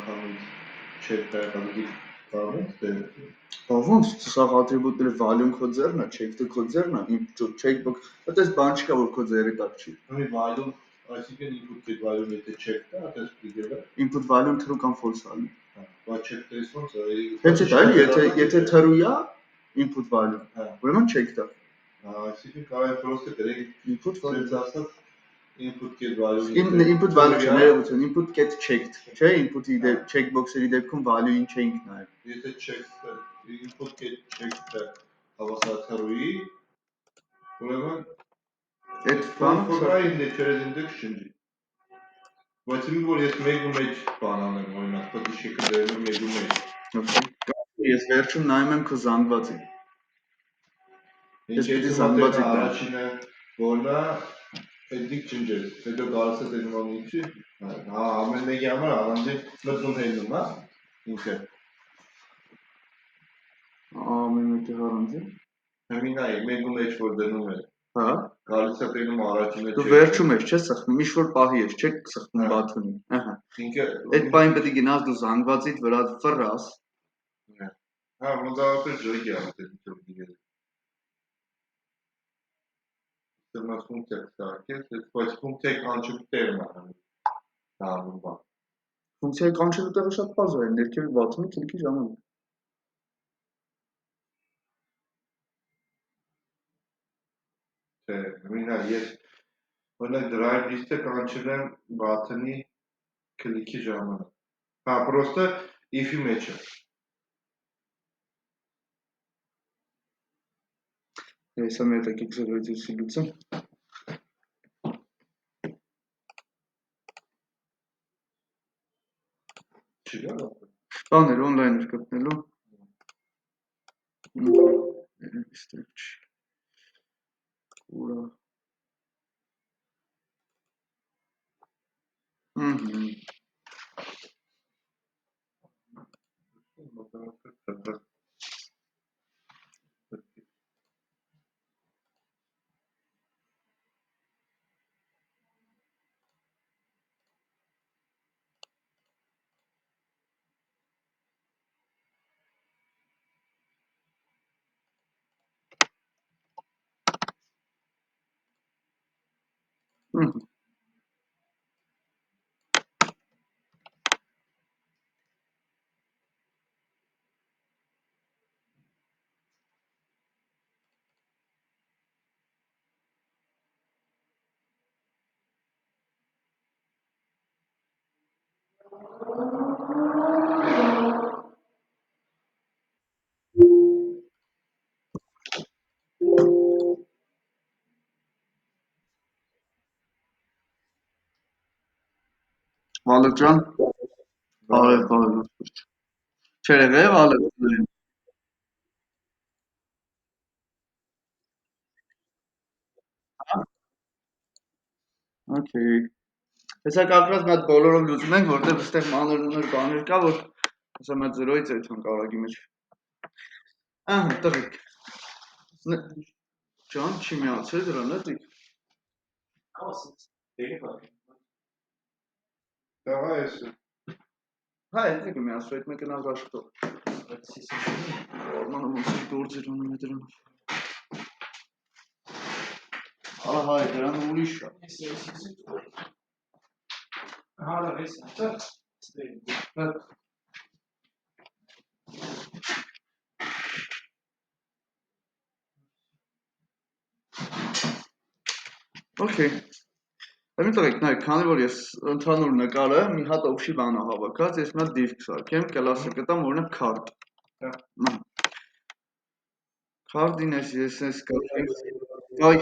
խանութ check տեղադրի կարող դե ոնց սա ատրիբուտները value քո ձեռն է, check-ը քո ձեռն է, checkbox, այդպես բան չկա որ քո ձեռի տակ չի։ Ունի value, այսինքն input get value եթե check դա, այդպես trigger-ը։ Input value-ն true կամ false value։ Բայց check տես ոնց է։ Հենց է, եթե true է input value, ուրեմն check դա։ Այսինքն կարող է просто գրել input value ասած input get value input value չէ, ներողություն, input get checked, չէ, input-ի checkbox-երի դեպքում value-ին չենք նայել։ Եթե check input get checked-ը հավասարի, ուրեմն այդ ֆորմայի index չնջի։ Բայց ինձ որ ես մեկու մեջ բան անեմ, օրինակ, պետք է շեկը դերում մեկու մեջ։ Ես վերջում նայում եմ քո զանգվածին։ Ես պիտի զանգվածի առաջինը որն է, այդիկ չնջես, հետո կարծես է դնում ամիջի, ամեն մեկի համար առանձին մտնում հենում, հա, ինքը։ Ամեն մեկի առանձին։ Հմին այ, մեկու մեջ որ դնում է, հա, կարծես է դնում առաջինը դու վերջում ես, չէ՞ սխվում, ինչ-որ պահի ես, չէ՞ սխվում բաթունին, ահա։ Այդ պահին պետք է գնաս դու զանգվածիդ վրա ֆռաս։ Հա, մոտավորապես ժոյգի ասել ինչ-որ դիգել։ Դրանց ֆունկցիա կստարկես, բայց ֆունկցիայի կանչելու տեղն է դառնում բան։ Ֆունկցիայի կանչելու տեղը շատ բարձր է, ներքևի բաթոնի քլիկի ժամանակ։ Չէ, նույնա ես օրինակ drive list-ը կանչել եմ բաթոնի քլիկի ժամանակ։ Հա, պրոստը if-ի մեջ է։ Հեսա մեր տակի քսերվեցի լուծը։ Չգա։ Բաներ on-line-ը գտնելու։ Ստեղ չի։ Ուրա։ Վալերջան։ Բարև։ Չէ, Վալեր։ Okay։ Հեսա կապրած մի հատ բոլորով լուծում ենք, որտեղ այստեղ մանր բաներ կա, որ հեսա մի հատ 0-ից այդքան կարագի մեջ։ Ահա, տղիկ։ Ջան, չի միացել դրան, էդիկ։ Դահա ես։ Հա, էդիկ միացրու, այդ մեկը նավ աշխատող։ Որմանը ոնց է գործեր անում է դրանով։ Ահա, դրան ուրիշ կա։ Հալա, ես այդտեղ։ Okay։ Դեմի տղեկ, նայք, քանի որ ես ընդհանուր նկարը մի հատ օբշի բան է հավաքած, ես մի հատ div կսարքեմ, կլասը կտամ, օրինակ card։ Card-ին ես կարգեմ։ Այ,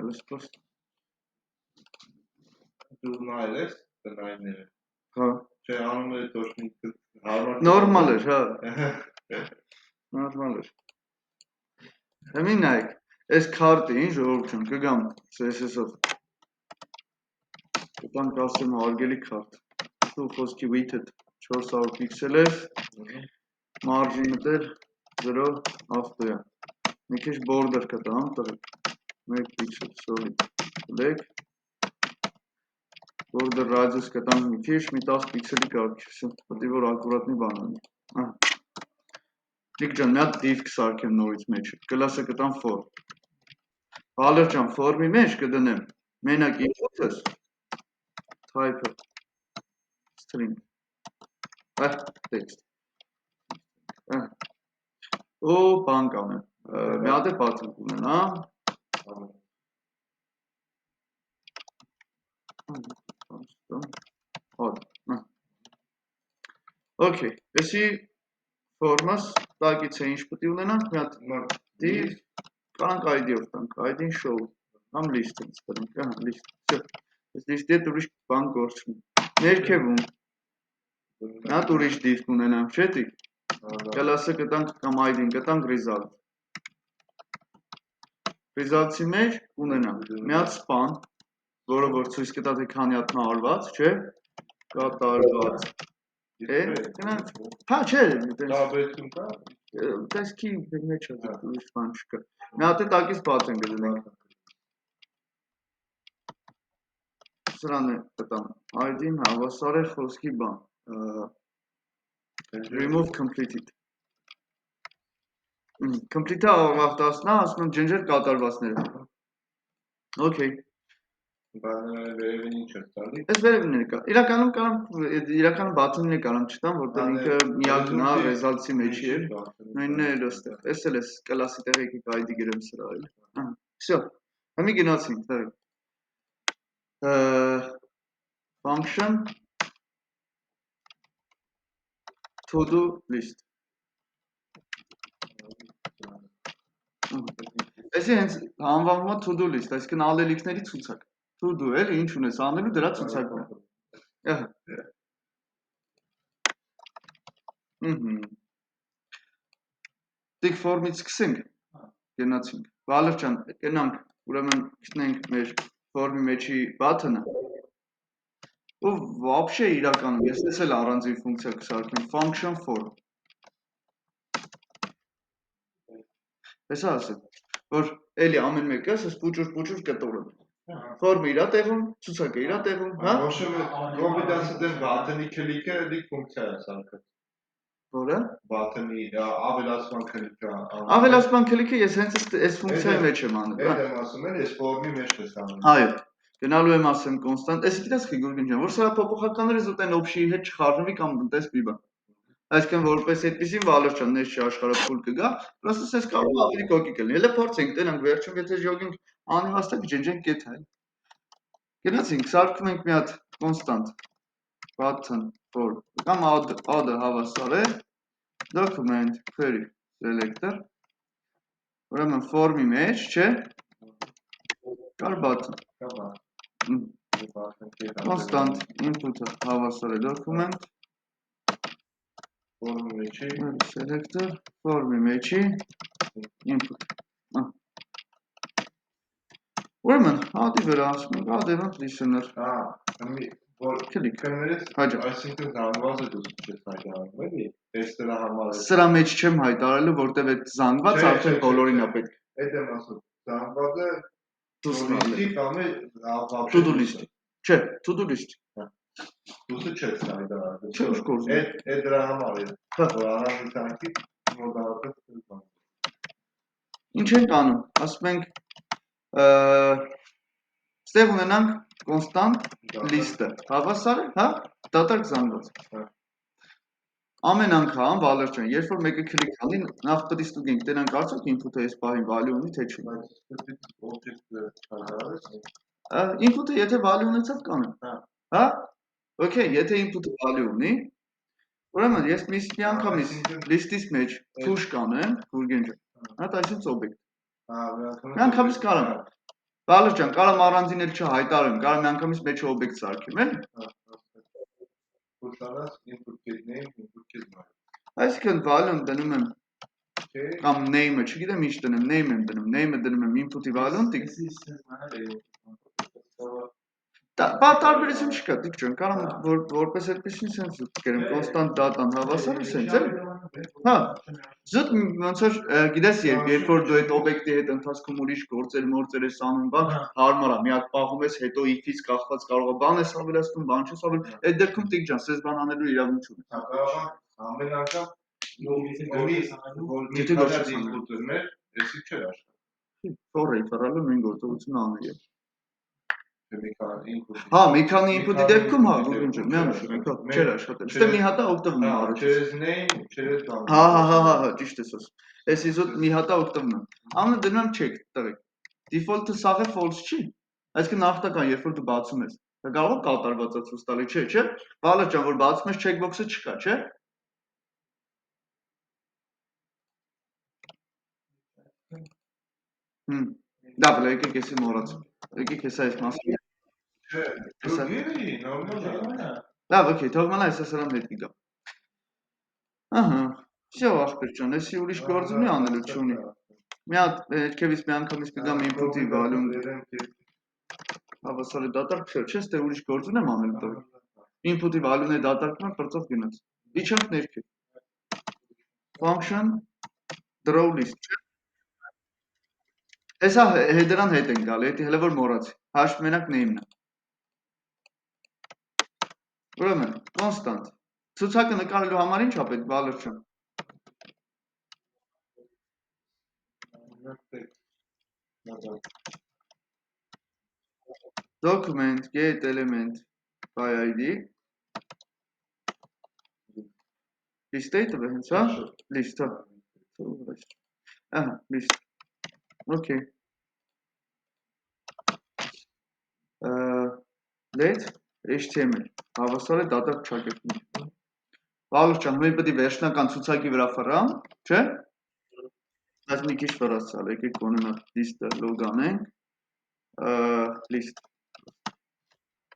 ելս պրոստ։ Դու նայել ես տնայները։ Հա։ Չէ, անում է տոշնիկը։ Նորմալ էր, հա։ Նորմալ էր։ Դեմի նայք, ես card-ին ժողովրդում կգամ CSS-ով։ Կտամ կասեմ հարգելի card։ Դու խոսքի width-ը 400 պիքսել էր, margin-ը դեր 0 ավտոյա։ Մի քիչ border կտամ, տղեկ, 1 պիքսել, sorry, black, border radius կտանք մի քիչ, մի 10 պիքսելի կարգի, պետք է որ ակուրատնի բան անի։ Դիք ջան, մի հատ div կսարքեմ նորից մեջը, կլասը կտամ for։ Բալեր ջան, for-ի մեջ կդնեմ մենակ input-ս, type-ը, string, text, ու բան կանեմ, մի հատ է pattern կունենա, Okay, էսի form-ս տակից է ինչ պետք է ունենանք, մի հատ div, կանանք ID-ով տանք, ID-ին show, կամ list-ը ստանանք, list, այս list-ի հետ ուրիշ բան գործում, ներքևում, մի հատ ուրիշ div կունենանք, չէ՞ տիկ, կլասը կտանք կամ ID-ին կտանք result, result-ի մեջ կունենանք, մի հատ span, որը որ ցույց կտա թե քանի հատ արված, չէ՞, կատարված, հա, չէ, տեսքի մեջ է ուրիշ բան չկա, մի հատ է տակից pattern կդնենք, սրան է կտամ, ID-ին հավասար է խոսքի բան, remove completed, complete-ը աղաղտասնա, ասում եմ ջնջեր կատարվածները, okay, վերևին ինչ է տալի։ Այս վերևինները կա։ Իրականում button-ն է կարամ չտամ, որտեղ ինքը միակն է result-ի մեջի է։ Նույնն է այստեղ։ Էս էլ էս կլասի տեղ եկեք ID գրեմ սրա էլ։ Всё։ Հիմա գնացինք, դարի։ Function to do list։ Էսի հենց անվանվում է to do list, այսինքն ալելիքների ցուցակ։ To do էլ ինչ ունես անելու դրա ցուցակն է։ Դիք form-ից սկսենք, գնացինք։ Բալեր ջան, գնանք, ուրեմն գտնենք մեր form-ի մեջի button-ը։ Ու вообще իրականում ես էլ առանձին ֆունկցիա կսարքեմ function form։ Հեսա ասեմ, որ էլի ամեն մեկը ասես պուճուր կտորը։ Form-ը իր տեղում, ցուցակը իր տեղում, հա։ Ոչմ կոմպետենսը դեմ button-ի քլիկը դիք ֆունկցիա է սարքած։ Որը։ Button-ի ավելացման քլիկը։ Ավելացման քլիկը ես հենց այս ֆունկցիայի մեջ եմ անում, հա։ Այդ եմ ասում եմ, ես form-ի մեջ ես անում։ Այո։ Գնալու եմ ասեմ կոնստանտ, էսի գիտես խի Գուրգեն ջան, որ սա փոփոխականները զուտ այն option-ի հետ չխառնվի կամ տնտես մի բան։ Այսինքն որպես այդպեսին Վալեր ջան, ներշի աշխարհը փուլ կգա, պրոստը սես կարող է ավելի կոկիկ լինի։ Հələ փորձենք, տենանք վերջում եթե ժողինք անիմաստը կջնջենք get հայ։ Գնացինք, սարքում ենք մի հատ կոնստանտ button for կամ add-ը հավասար է document query selector ուրեմն form-ի մեջ, չէ՞, կար button constant input-ը հավասար է document form-ի մեջի selector form-ի մեջի input ուրեմն add-ի վրա ասում ենք add event listener այսինքն զանգվածը դուք չես հայտարարում, էլի, ես դրա համար սրա մեջ չեմ հայտարարելու, որտեղ այդ զանգվածը արդեն բոլորին է պետք։ Այդ եմ ասում, զանգվածը to-do-list-ի կամ է to-do-list-ի։ Չէ, to-do-list-ի։ Դուք չես հայտարարում։ Չէ, ուշ գործում։ Այդ դրա համար է, որ առանց ինքնի մոդալապես բան։ Ինչ ենք անում, ասում ենք ստեղ ունենանք constant list-ը, հավասար է, հա, դատարկ զանգված։ Ամեն անգամ, Վալեր ջան, երբ որ մեկը քլիկ անի, նախ պետք է ստուգենք, տենանք արդյոք input-ը այս պահին value ունի, թե չի։ Input-ը եթե value ունեցավ կանեմ, հա, okay, եթե input-ը value ունի, ուրեմն ես մի անգամից list-ից մեջ push կանեմ, Գուրգեն ջան, հա, այսինքն object։ Մի անգամից կարամ։ Վալեր ջան, կարամ առանձին էլ չհայտարարեմ, կարամ մի անգամից մեջ object սարքեմ, էլի։ Այսինքն value-ն դնում եմ կամ name-ը, չգիտեմ ինչ դնեմ, name եմ դնում, name-ը դնում եմ input-ի value-ն, տարբերություն չկա, դիք ջան, կարամ որպես այդպեսին սենց գրեմ, constant data-ն հավասար է սենց, էլի։ Հա։ Զուտ ոնց որ գիտես երբ որ դու այդ օբյեկտի հետ ընթացքում ուրիշ գործեր ես անում, բան հարմար է, մի հատ պահում ես, հետո if-ից կախված կարող է բան ես ավելացնում, բան չես ավելացնում, այդ դեպքում տիկ ջան, սես բան անելու իրավունք չունես։ Ամեն անգամ որ մի Եթե քանի գործ ինպուտ ուններ, էսի չէր աշխատում։ Ֆորը ֆորալը նույն գործողությունը անում է։ Մի քանի ինպուտ։ Հա, մի քանի ինպուտի դեպքում հա, գուրգեն ջան, միանշանակ չէր աշխատել։ Ստե մի հատա օգտվում եմ առաջ։ Через name, через բան։ Հա, ճիշտ ես ասում։ Էսի զուտ մի հատա օգտվում եմ։ Անը դնում եմ check, տղեկ։ Default-ը սաղը false չի։ Այսինքն նախնական, երբ որ դու բացում ես, դա կարող է կատարվածա ցույց տալի, չէ։ Բալա ջան, որ բացում ես checkbox-ը չկա, չէ։ Դա բլա եկեք էսի մոռացա։ Եկեք հեսա այս մասը։ Չէ, դու գիրի, նորմալ է։ Լավ, օքեյ, թող մնա այսա սրան հետ գա։ Ահա, всё, ախպեր ջան, էսի ուրիշ գործ ունի անելու չունի։ Մի հատ երկևից մի անգամից կգամ input-ի value-ն։ Հավասար է դատարկ չէ, դե ուրիշ գործ ունեմ անելու տղեկ։ Input-ի value-ն է դատարկում եմ, բրծով գնաց։ Իջանք ներքև։ Function draw list։ Հեսա header-ան հետ են գալի, էդի հələ որ մոռացի։ Hash մենակ name-ն է։ Ուրեմն, constant։ Ցուցակը նկարելու համար ինչ ա պետք, Վալեր ջան։ Document get element by ID list-ը հենց հա list-ը ահա list okay let html հավասար է դատարկ չակերտի Վալեր ջան մենք պետք է վերջնական ցուցակի վրա ֆռամ չէ Այս մի քիչ վրացալ եկեք կոնենալ list-ը log անենք list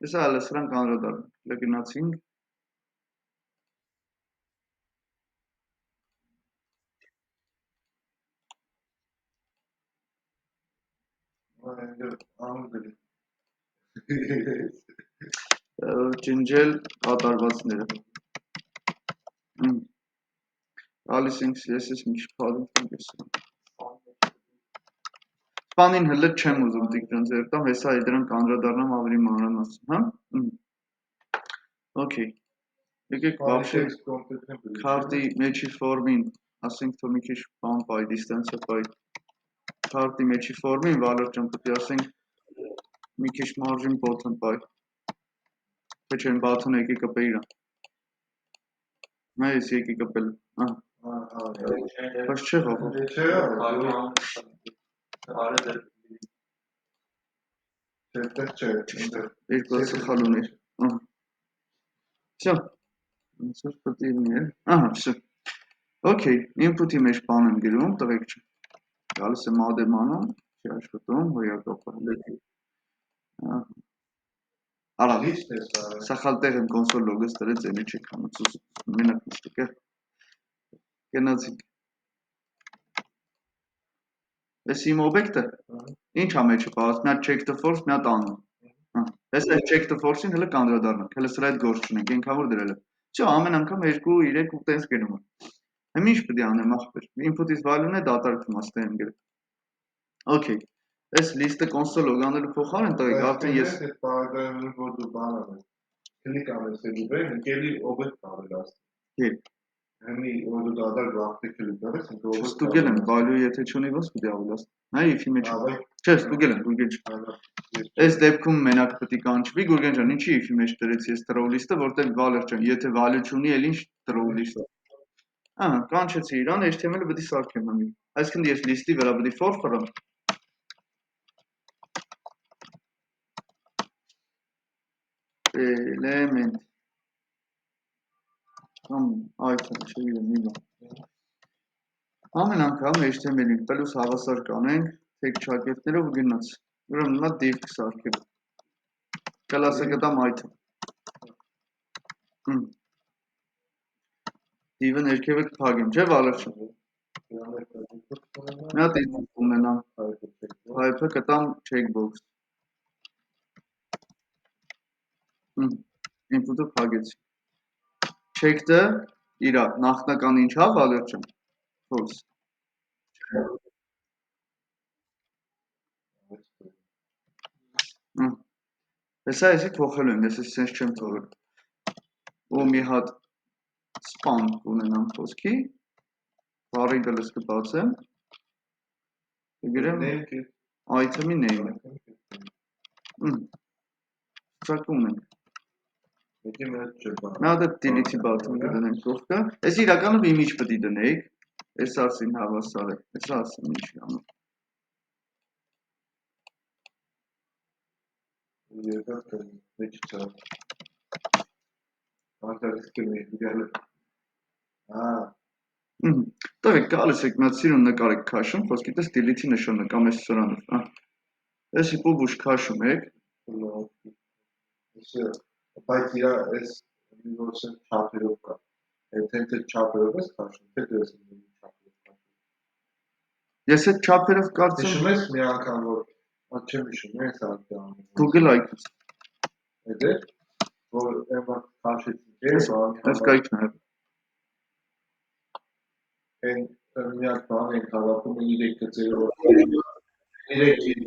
Հեսա հələ սրանք անդրադառնանք լգնացինք Ջնջել կատարվածները Գալիս ենք CSS մի քիչ փոխանցենք էս Սպանին հələ չեմ ուզում դիքտան ձեր տամ հեսա դրանք անդրադառնամ ավելի մանրամասն հա Okay եկեք вообще քարտի մեջի ֆորմին ասենք թող մի քիչ բան բայ դիստանսիա բայ քարտի մեջի ֆորմին Վալեր ջան պետք է ասենք մի քիչ margin bottom բայ թե չեն button եկի կպե իրան Մեզ եկի կպել բայց չէ ղողո Երկու սխալ ուներ Всё Ոնց պետք է լինի ահա всё Okay input-ի մեջ բան եմ գրում տղեկ ջան Գալիս եմ add-եմ անում չի աշխատում հոյակապը Արա սխալ տեղ եմ console log-ս դրեց էլի չեք անում մենակ միշտիկ է Գնացինք Էս իմ օբյեկտը ինչ ա մեջը բաղաց մի հատ check the force մի հատ անում Հեսա check the force-ին հələ կանդրադառնանք հələ սրա հետ գործ չունենք ենքան որ դրել եմ Всё ամեն անգամ 2 3 ու տենց գնում է Հիմա ինչ պետք է անեմ ախպեր input-ից value-ն է դատարակում աստե եմ գրել Okay Այս list-ը console log անելու փոխարեն տղեկ արդեն ես այդ բաղադրում որ դու բան անես կլիկ անես էլի վեր ընկելի օբյեկտ ավելացնի Հեմի որ դու դատարկ վախտի կլիկ անես Ստուգել եմ value եթե չունի ոնց պետք է ավելացնի Նայ if-ի մեջ Չէ ստուգել եմ գուրգեն Այս դեպքում մենակ պետք է կանչվի գուրգեն ջան ինչի if-ի մեջ դրեցի այս throw list-ը որտեղ Վալեր ջան եթե value չունի էլ ինչ throw list Ահա կանչեցի իրան HTML-ը պետք է սարքեմ հիմա Այսինքն ես list-ի վրա պետք է for ֆռամ Element item չգիտեմ մի բան Ամեն անգամ HTML-ին պլյուս հավասար կանենք tag չակերտներով գնաց Ուրեմն հիմա div կսարքեմ Կլասը կտամ item Div-ը ներքևը կփակեմ չէ Վալեր ջան Մի հատ input ունենամ Type-ը կտամ checkbox Input-ը փակեցի Checked-ը իրա նախնական ինչ հա Վալեր ջան false։ Հեսա էսի փոխելու եմ, ես սենց չեմ թողել։ Ու մի հատ span ունենամ խոսքի, variable-ս կբացեմ, կգրեմ item-ի name-ը։ Ծակում ենք։ Նա դա delete-ի բաթում կդնենք կողքը։ Ես իրականում image պետք է դնեիք, ես ասին հավասար է, ես ասեմ ինչ անում։ Տղեկ գալիս եք մատ սիրուն նկարեք քաշում, խոսքի տես delete-ի նշանը կամ ես սրանով, եսի պուբուշ քաշում եք, բայց իրա ես նորսեն չապերով կա, եթե չապերով ես քաշում, թե դրես չապերով քաշում։ Ես այդ չապերով կարծեմ։ Հիշում ես մի անգամ, որ չեմ հիշում, ես անգամ։ Google IQ-ց։ Էդ է, որ էմա քաշեցինք, ես կայք նայებ։ Են մի հատ բան ենք հավաքում 3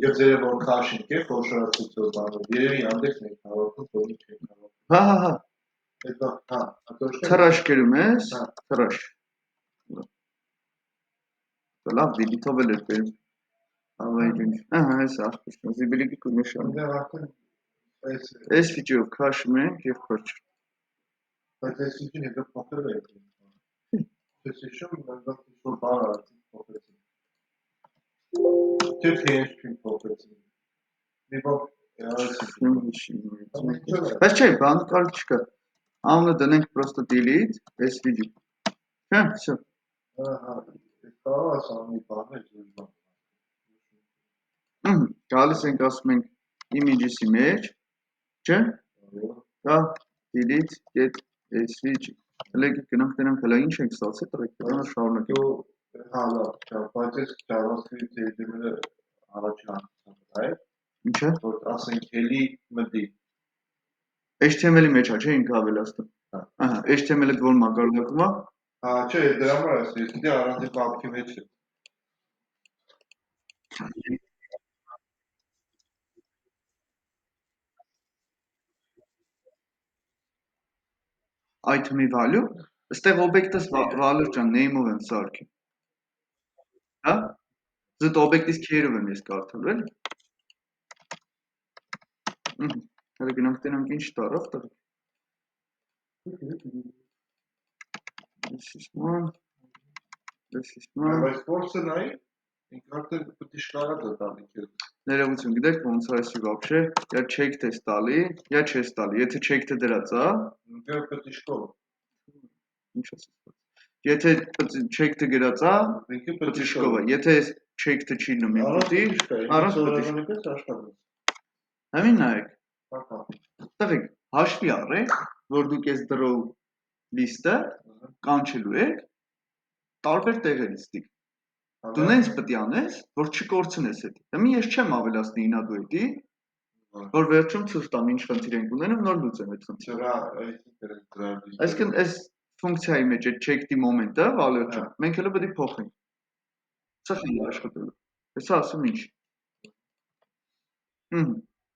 գծերը որ քաշինք է խոշորացուցով բանով, երևի անդեքն ենք հավաքում, որ ինչ ենք հավաքում։ Հա։ Հետո, Թրաշ կերում ես, թրաշ։ Լավ, delete-ով էլ էր բերում։ Ավայրինչ, ես աղբիշն, զիբիլիկի կունեշան։ Ես վիճիով քաշում ենք և պրչ։ Բայց ես վիճին հետո փոխել է ես հիշում, որ բան արացին փոխեցին։ Չէ թե ես չին փոխեցին։ Մի բան արացին։ Բայց չէ, բանը կարիք չկա։ Անունը դնենք պրոստը delete, ես վիճի։ Չէ, վсё։ Կարող ես անի բան է զույգ բան։ Գալիս ենք ասում ենք image-ի մեջ, չէ։ Դա delete get svg։ Հլեք գնանք դրանք հլա ինչ ենք ստացել, տղեկ պետք է շարունակենք։ Հա, լավ, բայց ես JavaScript դեմերը առաջին անգամ է։ Ինչը։ Որ ասենք հելի մտի։ HTML-ի մեջ է, չէ, ինքը ավելացնում։ Ահա, HTML-ը որ մակարդակում է։ Հա, չէ, դրա համար ես գիտի առանց պապքի մեջ է։ Item-ի value, ստեղ object-ս value ջան name-ով եմ սարքի։ Հա։ Զուտ object-ից քերով եմ ես կարդալու, էլի։ Հələ գնանք տենանք ինչ տարավ տղեկ։ This is one. Բայց force-ը նայի, ինք արդեն պետք է շկարա դա տալի քեզ։ Ներողություն, գիտեք ոնց է այսի вообще, я check test տալի, я չես տալի, եթե check-ը դրած է, ինքը պետք է շկով։ Ինչ ասես։ Եթե check-ը գրած է, ինքը պետք է շկով է, եթե check-ը չի նմի, առանց պետք է աշխատես։ Համին նայեք։ Տղեկ, հաշվի առեք, որ դուք ես draw list-ը կանչելու եք տարբեր տեղերից դիք։ Դու նենց պետք է անես, որ չկորցնես հետ։ Դեմի ես չեմ ավելացնի ինա դու էդի, որ վերջում ցույց տամ ինչ խնդիր ենք ունենում, նոր լուծեմ այդ խնդիրը։ Այսինքն այս ֆունկցիայի մեջ այդ check-ի մոմենտը, value-ը, մենք հələ պետք է փոխենք։ Սա խնդիր աշխատելու։ Հեսա ասում ինչ։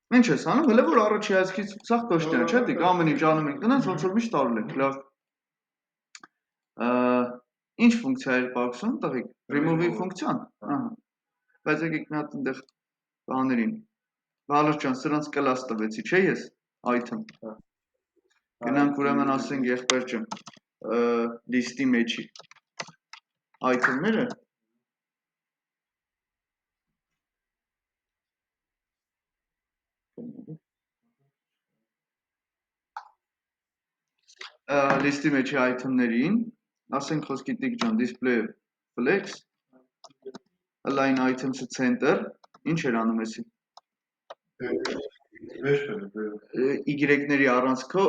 Ինչ ես անում, հələ որ առաջի հայացքից սաղ տոշնյա չէ, դիք ամեն ինչ անում ենք տնած, ոնց որ միշտ արել ենք, լավ։ Ինչ ֆունկցիա էր պակսում, տղեկ, remove-ի ֆունկցիան, բայց եկեք մի հատ ընդեղ բաներին, Վալոր ջան, սրանց կլաս տվեցի, չէ ես, item, գնանք ուրեմն ասենք եղբայր ջան, list-ի մեջի item-ները, list-ի մեջի item-ներին, ասենք խոսքի տիկ ջան, display flex, align items-ը center, ինչ էր անում եսի։ Y-ների առանցքով,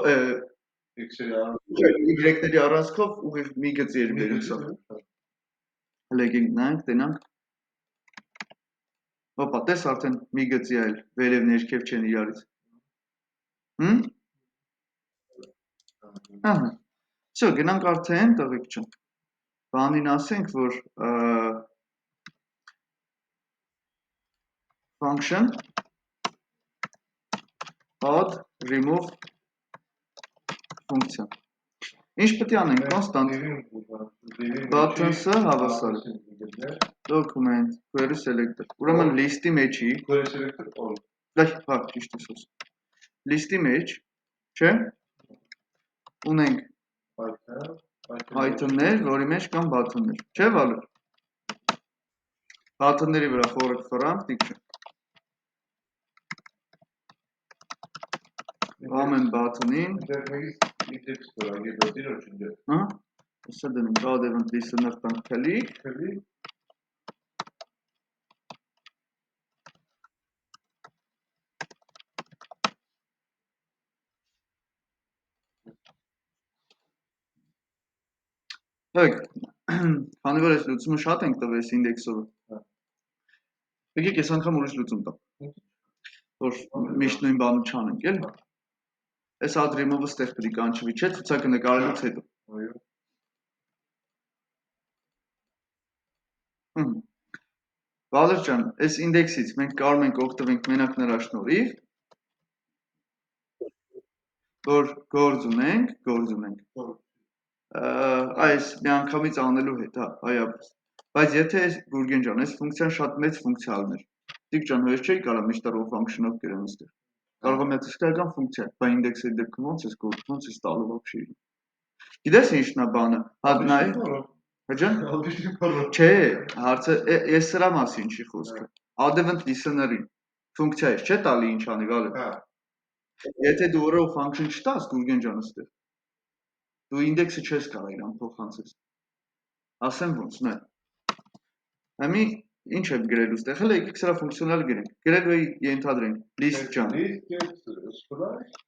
Y-ների առանցքով ուղիղ մի գծի էր բերում սա։ Հələ եկենք նայենք, տենանք։ Հոպա, տես արդեն մի գծի այլ, վերև ներքև չեն իրարից։ Ահա։ Всё, գնանք արդեն տղեկ ջան։ բանին ասենք, որ function add remove ֆունկցիա։ Ինչ պետք է անենք, կոնստանտ buttons-ը հավասար է document query selector։ Ուրեմն list-ի մեջի query selector all հա, ճիշտ ես ասում։ List-ի մեջ, չէ՞, ունենք item-ներ, որի մեջ կան button-ներ, չէ՞ Վալեր։ Button-ների վրա for frank դիքշն։ Ամեն button-ին index կորագի դոտին օջինջը։ Հա։ Հեսա դնում add event listener տան click Հեք, քանի որ այս լուծումը շատ ենք տվել այս ինդեքսով։ Եկեք այս անգամ ուրիշ լուծում տամ։ Որ միշտ նույն բանը չանենք, էլի։ Այս add remove-ը ստեղ պետք է կանչվի, չէ՞, ցուցակը նկարելուց հետո։ Այո։ Վալեր ջան, այս ինդեքսից մենք կարող ենք օգտվենք մենակ նրա շնորհիվ, որ գործ ունենք։ Այս միանգամից անելու հետ, հա, այաբս։ Բայց եթե Գուրգեն ջան, այս ֆունկցիան շատ մեծ ֆունկցիալն էր։ Տիկ ջան, հույս չէի կարա միշտ row function-ով գրեմ այստեղ։ Կարող եմ հսկայական ֆունկցիա, բա ինդեքսի դեպքում ոնց էս տալու вообще։ Գիտես ինչն է բանը։ Հա նայ։ Հաջան։ Չէ, հարցը ես սրա մասին չի խոսքը։ Add event listener-ին ֆունկցիա է, չէ՞ տալի ինչ անի, վալը։ Հա։ Եթե դու row function չտաս Գուրգեն ջան այստեղ դու ինդեքսը չես կարող իրան փոխանցես։ Ասեմ ոնց, նայ։ Հիմի ինչ եմ գրելու ստեղ, հələ եկեք սրա ֆունկցիոնալ գրենք։ Գրելու էի ենթադրենք list ջան։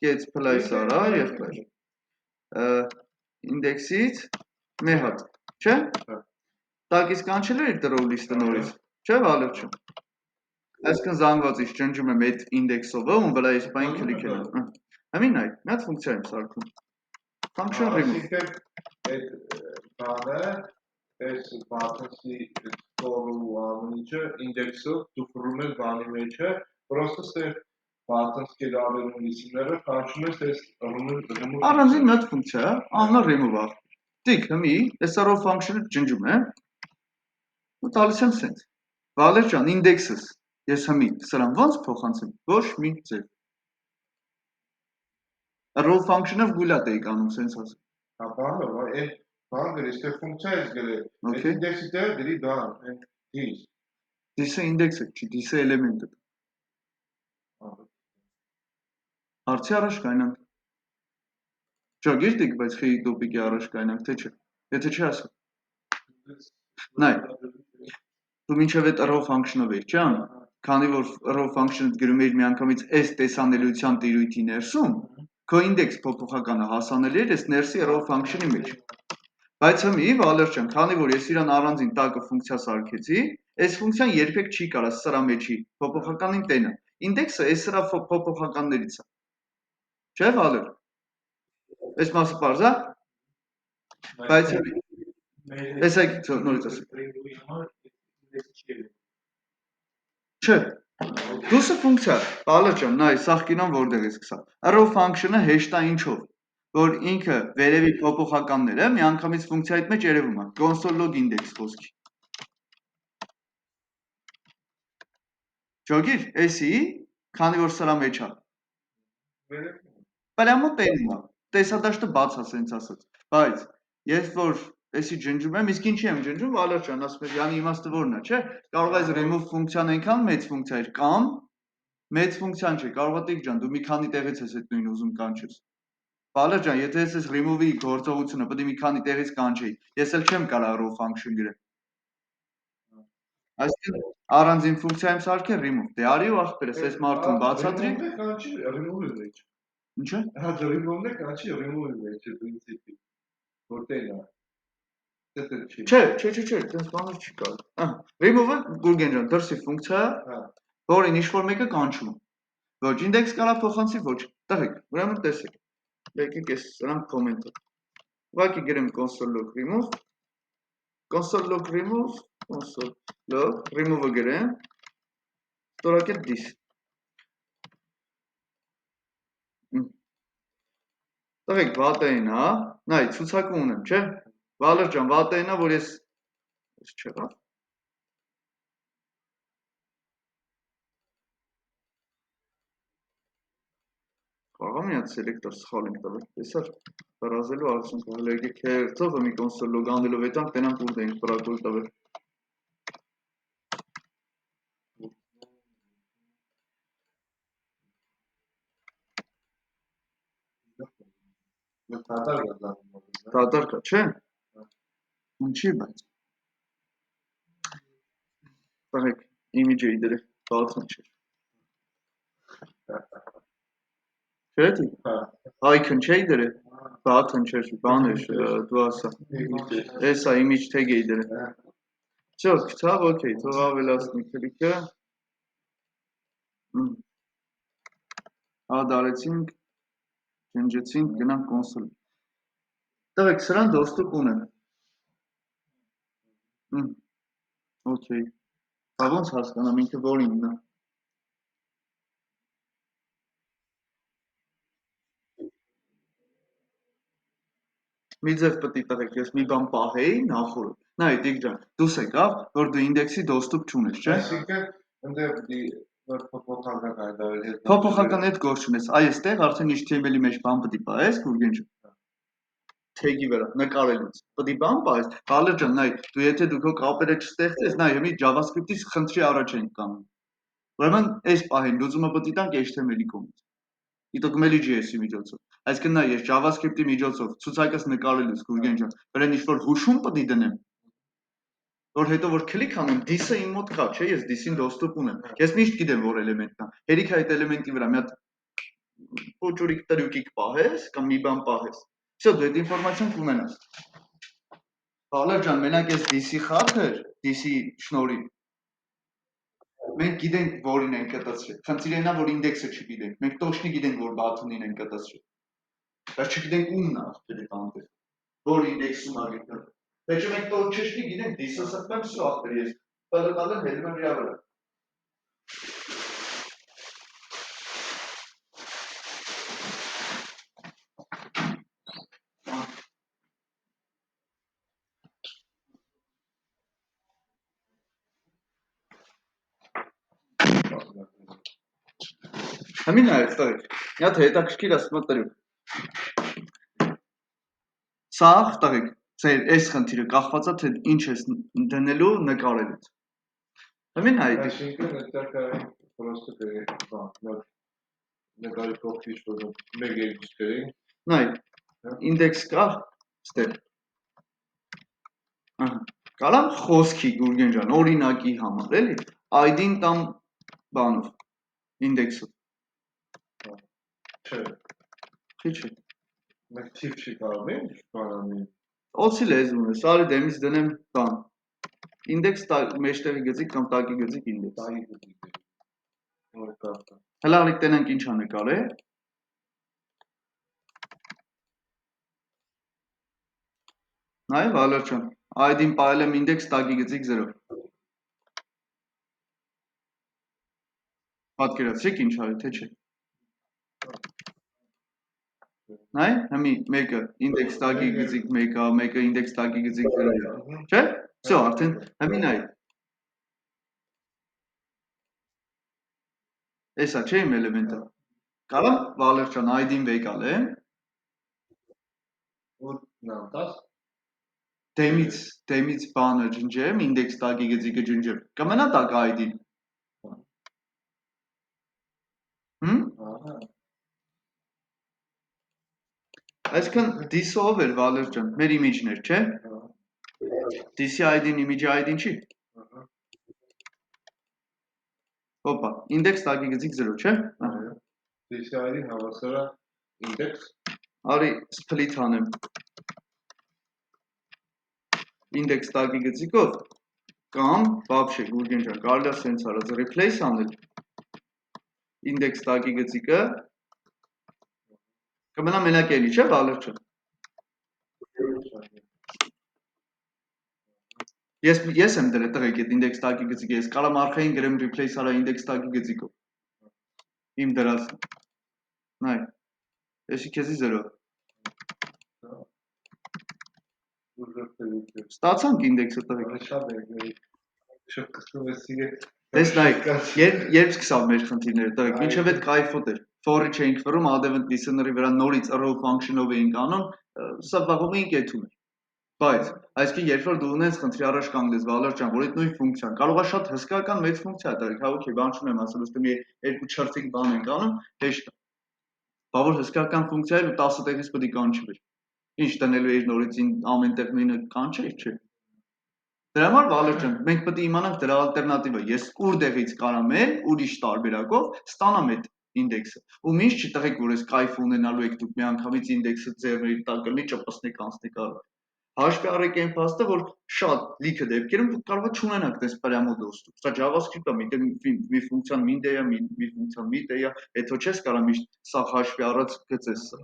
Gets place արա եւ place։ Ինդեքսից մի հատ, չէ՞։ Տակից կանչել էր row list-ը նորից, չէ՞ Վալեր ջան։ Այսինքն զանգվածից ջնջում եմ այդ ինդեքսով, ում վրա ես բան քլիքել եմ։ Հիմա նայ, մի հատ ֆունկցիա եմ սարքում։ Function remove այդ բանը այս բաթնի store-ը անունիչը ինդեքսով դու ֆռում ես բանի մեջը, պրոստը ստեղ բաթնս կերավերում լիստները կանչում ես այս remove առանձին մի հատ ֆունկցիա, անունը remove-ա։ Տիկ, հիմի այս row function-ը ջնջում եմ ու տալիս եմ սենց։ Վալեր ջան, ինդեքսս ես հիմի սրան ոնց փոխանցեմ։ Ոչ մի ձև։ Row function-ով գուլատ էի կանում սենց ասեմ։ Հա, բանը, այն բան գրի, ստեղ ֆունկցիա ես գրել։ Այդ ինդեքսի տեղ գրի բան, այն dis։ Dis-ը ինդեքսը չի, dis-ը էլեմենտը։ Հարցի առաջ կայնանք։ Չէ, գիտեք, բայց խի տոպիկի առաջ կայնանք, թե չէ։ Եթե չի ասա։ Նայ։ Դու մինչև այդ row function-ով ես, չէ՞, քանի որ row function-ը գրում էիր միանգամից այս տեսանելիության տիրույթի ներսում, քո ինդեքս փոփոխականը հասանելի էր այս ներսի row function-ի մեջ։ Բայց հիմի Վալեր ջան, քանի որ ես իրան առանձին տակը ֆունկցիա սարքեցի, այս ֆունկցիան երբեք չի կարա սրա մեջի փոփոխականին տենա։ Ինդեքսը այս սրա փոփոխականներից է։ Չէ՞ Վալեր։ Այս մասը պարզ է։ Բայց այս եք նորից ասեմ։ Չէ։ Դուսը ֆունկցիա, Վալեր ջան, նայ, սաղ կինոն որտեղ է սկսա։ Row function-ը հեշտ է ինչով, որ ինքը վերևի փոփոխականները միանգամից ֆունկցիայի մեջ երևում է, console log index խոսքի։ Ճոգիր, էսի, քանի որ սրա մեջ է։ Պրամո տենում է, տեսադաշտը բաց է սենց ասած, բայց ես որ էսի ջնջում եմ, իսկ ինչի եմ ջնջում, Վալեր ջան, ասում եմ, յանի իմաստը որն է, չէ՞, կարող է remove ֆունկցիան այնքան մեծ ֆունկցիա էր կամ մեծ ֆունկցիան չէ, կարող է տիկ ջան, դու մի քանի տեղից ես այդ նույն ուզում կանչես։ Վալեր ջան, եթե ես remove-ի գործողությունը պետք է մի քանի տեղից կանչեի, ես էլ չեմ կարող row function գրել։ Այսինքն առանձին ֆունկցիա եմ սարքել remove, դե արի ու ախպերս, այս մարդուն բացատրի։ Կանչի remove-ի մեջ։ Ինչա։ Հա, remove-ը կանչի remove-ի մեջ, պրինցիպի։ Որտեղ է։ Չէ, այդպես բաներ չի կարող։ Remove-ը Գուրգեն ջան, դրսի ֆունկցիա է, որին ինչ-որ մեկը կանչում է։ Ոչ ինդեքս կարա փոխանցի, ոչ։ Տղեկ, ուրեմն տեսեք։ Եկեք ես սրանք կոմենտը։ Ուղղակի գրեմ console log remove console log remove գրեմ, ստորակետ this։ Տղեկ վատային հա, նայ ցուցակը ունեմ, չէ՞։ Վալեր ջան, վատայինա, որ ես չեղավ։ Կարող եմ իհաց սելեկտոր սխալ ենք տվել, տեսար, հրազելու արցունք, հələ եկեք հերթով մի կոնսոլ լոգ անելով ետանք, տենանք ուր դենք պրակոլ տվել։ Դատար կա, չէ՞։ Ինչի բայց։ Տղեկ, image էի դրել, բացն չէր։ Չէ՞ դի։ Icon չէի դրել, բացն չէր, բան էր, դու ասա։ Էսա image tag էի դրել։ Всё, գցավ, օքեյ, թող ավելացնի քլիկը։ Հա դարեցինք, ջնջեցինք, գնանք կոնսոլ։ Տղեկ, սրան դոստուպ ունեմ։ Օքեյ։ Բա ոնց հասկանամ ինքը որինն է։ Մի ձև պտի տղեկ, ես մի բան պահեի նախորդ։ Նայ, Տիգ ջան, դուս եկավ, որ դու ինդեքսի դոստուպ չունես, չէ՞։ Այսինքն, ընդեղ փոփոխական կայդարել հետ։ Փոփոխական հետ գործ չունես, այստեղ արդեն HTML-ի մեջ բան պտի պահես, Գուրգեն ջան։ Tag-ի վրա նկարելուց։ Պտի բան պահես, Վալեր ջան, նայ, դու եթե դու քո կապերը չստեղծես, նայ, հիմի JavaScript-ից խնդրի առաջ ենք կանում։ Ուրեմն, այս պահին լուծումը պտի տանք HTML-ի կողմից։ Իտոգմելի JS-ի միջոցով։ Այսինքն նա ես JavaScript-ի միջոցով ցուցակս նկարելուց Գուրգեն ջան, վրան ինչ-որ հուշում պիտի դնեմ, որ հետո որ քլիկ անեմ, this-ը իմ մոտ կա, չէ, ես this-ին դոստուպ ունեմ։ Ես միշտ գիտեմ, որ էլեմենտն է։ Հերիք այդ էլեմենտի վրա մի հատ փոճուրիկ տրյուկիկ պահես կամ մի բան պահես։ Всё, դու այդ ինֆորմացիան կունենաս։ Վալեր ջան, մենակ այս this-ի խաթր, this-ի շնորհիվ մենք գիտենք որին ենք կտացրել։ Խնդիրն է, որ ինդեքսը չգիտենք։ Մենք точно գիտենք, որ button-ին ենք կտացրել։ Բայց չգիտենք ումն է ախպեր այդ անտեղ։ Որ ինդեքսում ա գտնել։ Բայց մենք точно գիտենք this-ը սրտեմ всё ախպեր ես։ Բալը հելում եմ իրա վրա։ Համին այց տղեկ, մի հատ հետաքրքիր ասում տրյուկ։ Սաղ տղեկ, ձեր այս խնդիրը կախված է թե ինչ ես դնելու նկարելուց։ Համին այց։ Այսինքն այդտեղ կարող պրոստը նկարի կողքից որ մեկ երկուս գրենք։ Նայ, ինդեքս կա, ստեղ։ Կարամ խոսքի Գուրգեն ջան, օրինակի համար, էլի, ID-ին տամ բանով, ինդեքսով։ Չէ։ Քիչ է։ Մենք թիվ չի կարող ենք բանանի։ Օցի լեզուն է, սարի դեմից դնեմ բան։ Ինդեքս մեջտեղի գծիկ կամ տակի գծիկ ինդեքս։ Տայի գծիկ։ Որ կա։ Հələ ալիք տենանք ինչ ա նկարել։ Նայ, Վալեր ջան, ID-ին պահել եմ ինդեքս տակի գծիկ 0։ Պատկերացրիք ինչ արի, թե չէ։ Նայ, հիմի մեկը ինդեքս տակի գծիկ 1 ա, մեկը ինդեքս տակի գծիկ 0 ա, չէ՞։ Всё, արդեն հիմի նայ։ Էսա չէ իմ էլեմենտը։ Կարամ Վալեր ջան ID-ին վեկալ եմ։ Ու նա 10 Դեմից բանը ջնջեմ, ինդեքս տակի գծիկը ջնջեմ։ Կմնա տակ ID-ին։ Ահա։ Այսինքն this-ով էր Վալեր ջան, մեր image-ն էր, չէ՞։ This-ի ID-ն image-ի ID-ն չի։ Հոպա, ինդեքս տակի գծիկ 0, չէ՞։ Այո։ This-ի ID-ն հավասար է ինդեքս։ Արի split անեմ։ Ինդեքս տակի գծիկով կամ вообще Գուրգեն ջան, կարելի է սենց արած replace անել։ Ինդեքս տակի գծիկը կմնա մենակ էլի, չէ՞ Վալեր ջան։ Ես եմ դրել տղեկ այդ index tag-ի գծիկը, ես կարամ արխային գրեմ replace արա index tag-ի գծիկով։ Իմ դրած։ Նայ։ Էսի քեզի 0։ Ստացանք index-ը տղեկ։ Դες նայ, երբ սկսավ մեր խնդիրները տղեկ, մինչև այդ կայֆոտ էր։ For-ը չէինք վրում, adevent listener-ի վրա նորից row function-ով էինք անում, սա վաղում էինք եթում էր։ Բայց, այսինքն երբ որ դու ունես խնդրի առաջ կանգնես Վալեր ջան, որ այդ նույն ֆունկցիան կարող է շատ հսկայական մեծ ֆունկցիա տալ, հա օքեյ, բան չունեմ ասել, ըստ մի երկու չրտիկ բան ենք անում, հեշտ է։ Բա որ հսկայական ֆունկցիա է ու 10 տեղից պետք է կանչվեր։ Ինչ տնելու էիր նորից ամեն տեղ նույնը կանչեր, չէ։ Դրա համար Վալեր ջան, մենք պետք է իմանանք դրա ալտերնատիվը։ Ես ուր տեղից կարամ էլ ուրիշ տարբերակով ստանամ այդ ինդեքսը։ Ու ինչ չտղեք, որ ես կայֆ ունենալու եք դուք միանգամից ինդեքսը ձեռների տակ կլինի, ճպսնեք անցնի կարող։ Հաշվի առեք այն փաստը, որ շատ լիքը դեպքերում դուք կարող եք չունենաք դες прямо доступ։ Սա JavaScript-ը մի ֆունկցիան min-ը է, մի ֆունկցիան mid-ը է, հետո չես կարող միշտ սա հաշվի առած գծես սա։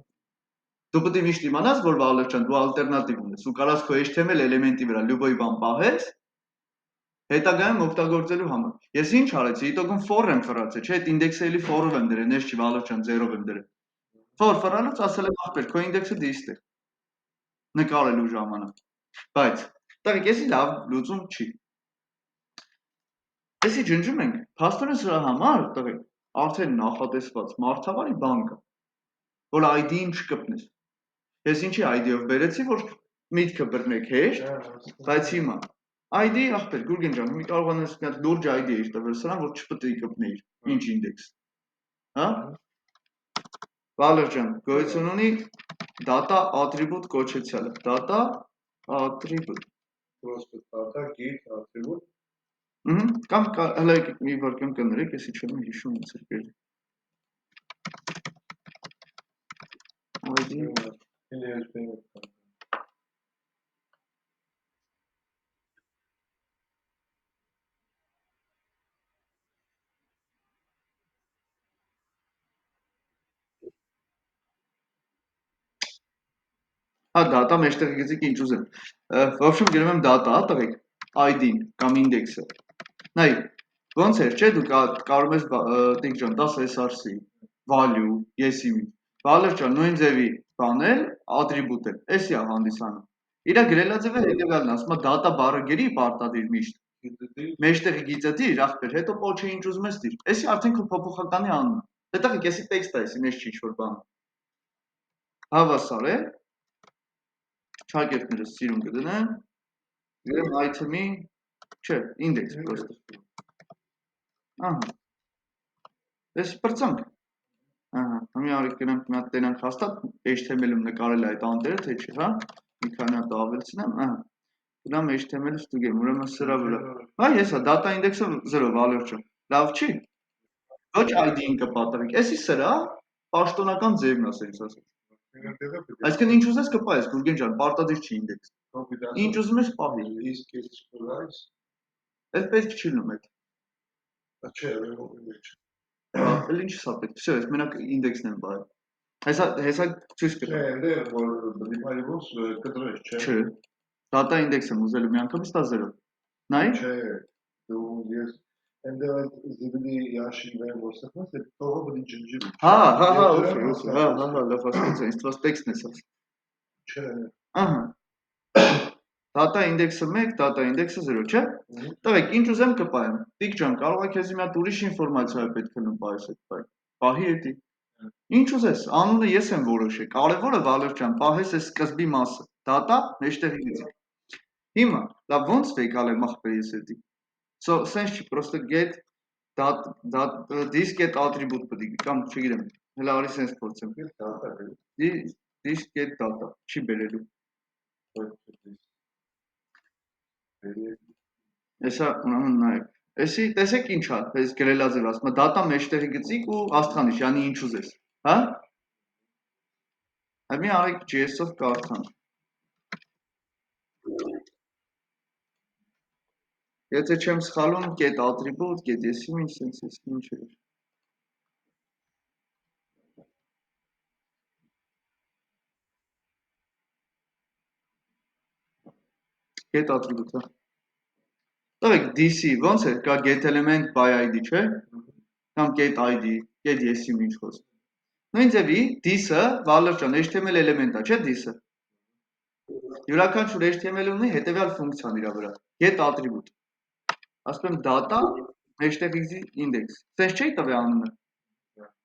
Դու պետք է միշտ իմանաս, որ Վալեր ջան, դու ալտերնատիվ ունես, ու կարաս քո HTML էլեմենտի վրա լյուբոյ բան պահես, հետագայում օգտագործելու համար։ Ես ինչ արեցի, իտոգում for եմ ֆռացել, չէ՞, այդ ինդեքսը էլի for-ով եմ դրել, ես չի Վալեր ջան 0-ով եմ դրել։ For ֆռալուց ասել եմ ախպեր, քո ինդեքսը դիստ է։ Նկարելու ժամանակ։ Բայց տղեկ, էսի լավ լուծում չի։ Էսի ջնջում ենք, փաստորեն սրա համար, տղեկ, արդեն նախատեսված մարդավարի բան կա, որ ID-ին չկպնես։ Ես ինչի ID-ով բերեցի, որ միտքը բռնեք հեշտ, բայց հիմա ID ախպեր Գուրգեն ջան, մի կարողանաս մի հատ լուրջ ID էիր տվել սրան, որ չպետք է կպնեիր, ինչ ինդեքս։ Հա? Վալեր ջան, գոյություն ունի data attribute կոչեցյալը, data attribute Просто data get attribute Կամ հələ մի վարքան կներեք, ես իչեմ հիշում ոնց էր գրել։ Հա data մեջտեղի գծիկ ինչ ուզեմ։ В общем գրում եմ data, հա տղեկ, ID-ն կամ ինդեքսը։ Նայ, ոնց էր, չէ՞ դու կարող ես տիկ ջան 10 src, value, yes-ի։ Վալեր ջան, նույն ձևի բանել, attribute է։ Էսի է հանդիսանում։ Իրա գրելաձևը հետևյալն է, ասում է data բառը գրի պարտադիր միշտ։ Մեջտեղի գիծը դիր, ախպեր, հետո փոչը ինչ ուզում ես դիր։ Էսի արդեն քո փոփոխականի անունը։ Դե տղեկ, էսի տեքստ է, էսի մեջ չի ինչ-որ բան։ Հավասար է Չակերտներս սիրուն կդնեմ, գրեմ item-ի, չէ, index պրոստը, ահա, ես պրծանք, ահա, համի արիք գնանք մի հատ տենանք հաստատ, HTML-ում նկարել է այդ անտերը, թե չէ, հա, մի քանի հատ ավելցնեմ, ահա, գնամ HTML-ը ստուգեմ, ուրեմն սրա վրա, հա, եսա, data index-ը 0, Վալեր ջան, լավ չի, ոչ ID-ին կպատվենք, էսի սրա, պաշտոնական ձևն ասենց ասած, այսինքն ինչ ուզես կպահես, Գուրգեն ջան, պարտադիր չի ինդեքս։ Ինչ ուզում ես պահի։ Իսկ ես price Այդ պետք չի լինում այդ։ Չէ, մեջ։ Էլ ինչ սա պետք։ Всё, ես մենակ ինդեքսն եմ պահել։ Հեսա ցույց Չէ, կտա։ այնտեղ որ դիպարիվոս կտրես, չէ։ Չէ։ Data index եմ ուզելու մի անգամից տա 0։ Նայ։ Չէ, դու ես այնտեղ զիբլի ящик վեր որ սխմես, այդ տողը բնի ջնջի։ Հա, օքեյ, հա, լավ հասկացա, ինձ թվաց տեքստն է սա։ Չէ։ Ահա։ Data index-ը 1, data index-ը 0, չէ՞։ Տղեկ, ինչ ուզեմ կպահեմ։ Տիկ ջան, կարող է քեզ մի հատ ուրիշ ինֆորմացիա պետք է լինում պահես այդ բայ։ Պահի էդի։ Ինչ ուզես, անունը ես եմ որոշել։ Կարևորը Վալեր ջան, պահես այս սկզբի մասը։ Data մեջտեղի գծիկ։ Հիմա, լավ ոնց վեկալ եմ ախպեր ես էդի։ So, sense չի, просто get this get attribute պետք է կամ չգիտեմ, հələ արի sense փորձեմ։ This get data չի բերելու։ Էսա ուրեմն նայեք։ Էսի տեսեք ինչ է, այս գրելաձև ասում է data մեջտեղի գծիկ ու աստղանիշ, yani ինչ ուզես, հա։ Հիմա արեք JS-ով կարդանք։ Եթե չեմ սխալվում, get attribute, get yes-ի ինչ sense ինչ է։ Get attribute, հա։ Տվեք DC ոնց է, կա get element by ID, չէ՞։ Կամ get ID, get yes-ի ինչ խոսք։ Նույն ձևի this-ը Վալեր ջան HTML էլեմենտ է, չէ՞ this-ը։ Յուրաքանչյուր HTML ունի հետևյալ ֆունկցիան իր վրա։ Get attribute։ Ասում եմ data #x-ի index։ Սենց չէի տվի անունը։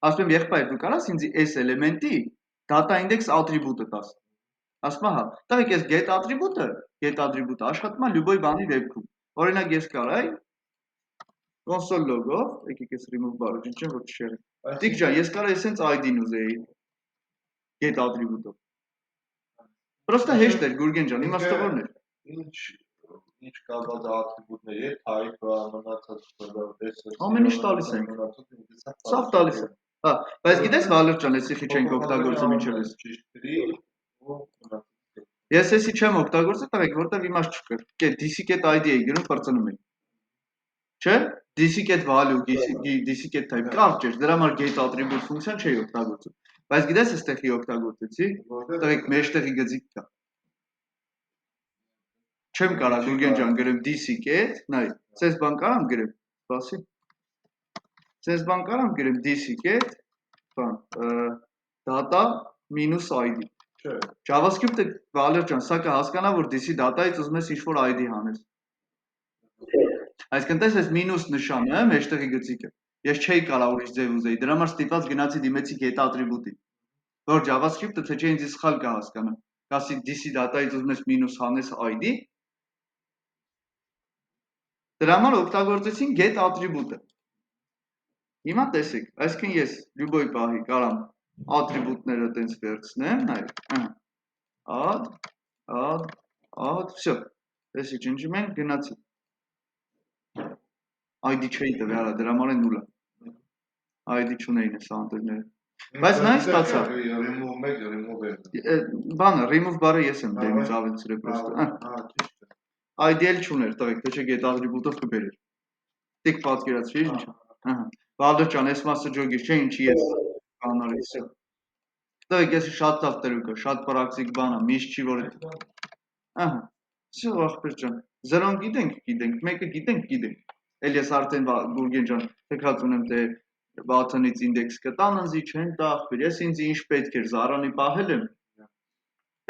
Ասում եմ եղբայր, դու կարաս ինձ այս էլեմենտի data index attribute-ը տաս։ Ասում եմ հա, տվեք այս get attribute-ը աշխատում է լյուբոյ բանի դեպքում։ Օրինակ ես կարայի console log-ով, եկեք ես remove բառը ջնջեմ, որ չշեղի։ Տիկ ջան, ես կարայի սենց ID-ն ուզեի get attribute-ով։ Պրոստը հեշտ էր Գուրգեն ջան, իմաստավորն էր։ Ինչ կապված attribute-ների հետ, type-ը, մնացած դեսը։ Ամեն ինչ տալիս ենք։ Սաղ տալիս է։ Հա, բայց գիտես Վալեր ջան, էսի քիչ ենք օգտագործում ինչև ես։ Ես էսի չեմ օգտագործել, տվեք, որտեվ իմաստ չկար։ DC.id էի գրում պրծնում էի։ Չէ՞։ DC.value, DC.type կարճ էր, դրա համար get attribute ֆունկցիան չէի օգտագործում։ Բայց գիտես այստեղի օգտագործեցի, տվեք մեջտեղի գծիկ կա։ Չեմ կարա Գուրգեն ջան գրեմ DC., նայ, ցես բան կարամ գրեմ, սպասի։ Ցես բան կարամ գրեմ DC., բան, data -id։ Չէ։ JavaScript-ը Վալեր ջան, սա կհասկանա, որ DC data-ից ուզում ես ինչ-որ ID հանես։ Այսինքն տես այս մինուս նշանը, մեջտեղի գծիկը։ Ես չէի կարա ուրիշ ձև ուզեի, դրա համար ստիպված գնացի դիմեցի get attribute-ի։ Որ JavaScript-ը թե չէ ինձ սխալ կհասկանա։ Կասի DC data-ից ուզում ես մինուս հանես ID։ Դրա համար օգտագործեցին get attribute-ը։ Հիմա տեսեք, այսինքն ես լյուբոյ պահի կարամ attribute-ները տենց վերցնեմ, նայեք, add, всё։ Տեսի ջնջում ենք, գնացի։ ID չէի տվել, արա, դրա համար է 0-ը։ ID չունեին այս անտերները։ Բայց նայ ստացա։ Remove 1, remove 2։ Բանը, remove բառը ես եմ դեմից ավելցրել պրոստը։ ID-էլ չուներ, տղեկ, թե չէ get attribute-ով կբերեր։ Տիկ պատկերացրի, ինչ։ Ահա։ Վալեր ջան, այս մասը ջոգիր, չէ, ինչի ես կանարի, всё։ Տղեկ, ես շատ լավ տրուկ է, շատ պրակտիկ բան է, միշտ չի որ Ահա։ Всё, ախպեր ջան։ Զրոն գիտենք, մեկը գիտենք։ Էլ ես արդեն Գուրգեն ջան, թքած ունեմ թե button-ից index կտան ինձ չեն տա ախպեր։ Ես ինձ ինչ պետք էր, Զարանի պահել եմ։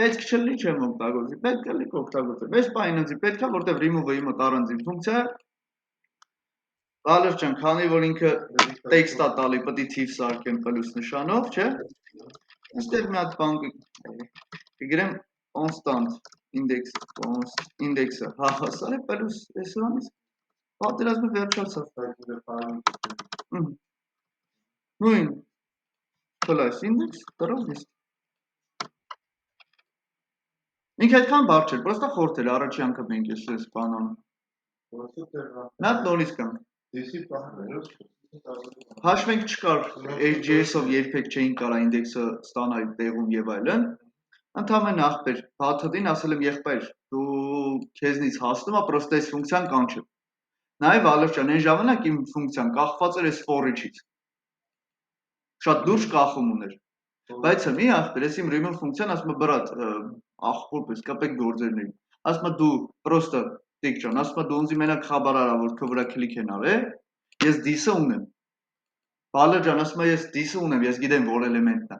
Պետք չլի չեմ օգտագործի, պետք է լիք օգտագործեմ։ Այս պահին ինձ պետք է, որտեվ remove-ը իմը տարանձին ֆունկցիա է։ Վալեր ջան, քանի որ ինքը տեքստ է տալի, պետք է թիվ սարքեմ պլյուս նշանով, չէ՞։ Այստեղ մի հատ բան կգրեմ constant index-ը հավասար է պլյուս էսրանից։ Պատերազմը վերջացավ։ Նույն plus index տրոզից։ Ինքը այդքան բարդ չէ, պրոստը խորթ էր, առաջի անգամ մենք ես բան անում։ Նա նորից կամ։ Հաշվենք չկար, HJS-ով երբեք չէին կարա ինդեքսը ստանալ տեղում եւ այլն։ Ընդհանրապես ախպեր, բաթոդին ասել եմ եղբայր, դու քեզնից հասնում է պրոստը այս ֆունկցիան կանչել։ Նայ Վալեր ջան, այն ժամանակ իմ ֆունկցիան կախված էր այս for-ից։ Շատ լուրջ կախում ուներ։ Բայց մի ախպեր, ես իմ remove ֆունկցիան ասում է բրատ, ախորպես կապեք գործերներին։ Ասում է դու պրոստը տիկ ջան, ասում է դու ինձ մենակ խաբար արա, որ քո վրա քլիկ են արել, ես this-ը ունեմ։ Վալեր ջան, ասում է ես this-ը ունեմ, ես գիտեմ որ էլեմենտն է։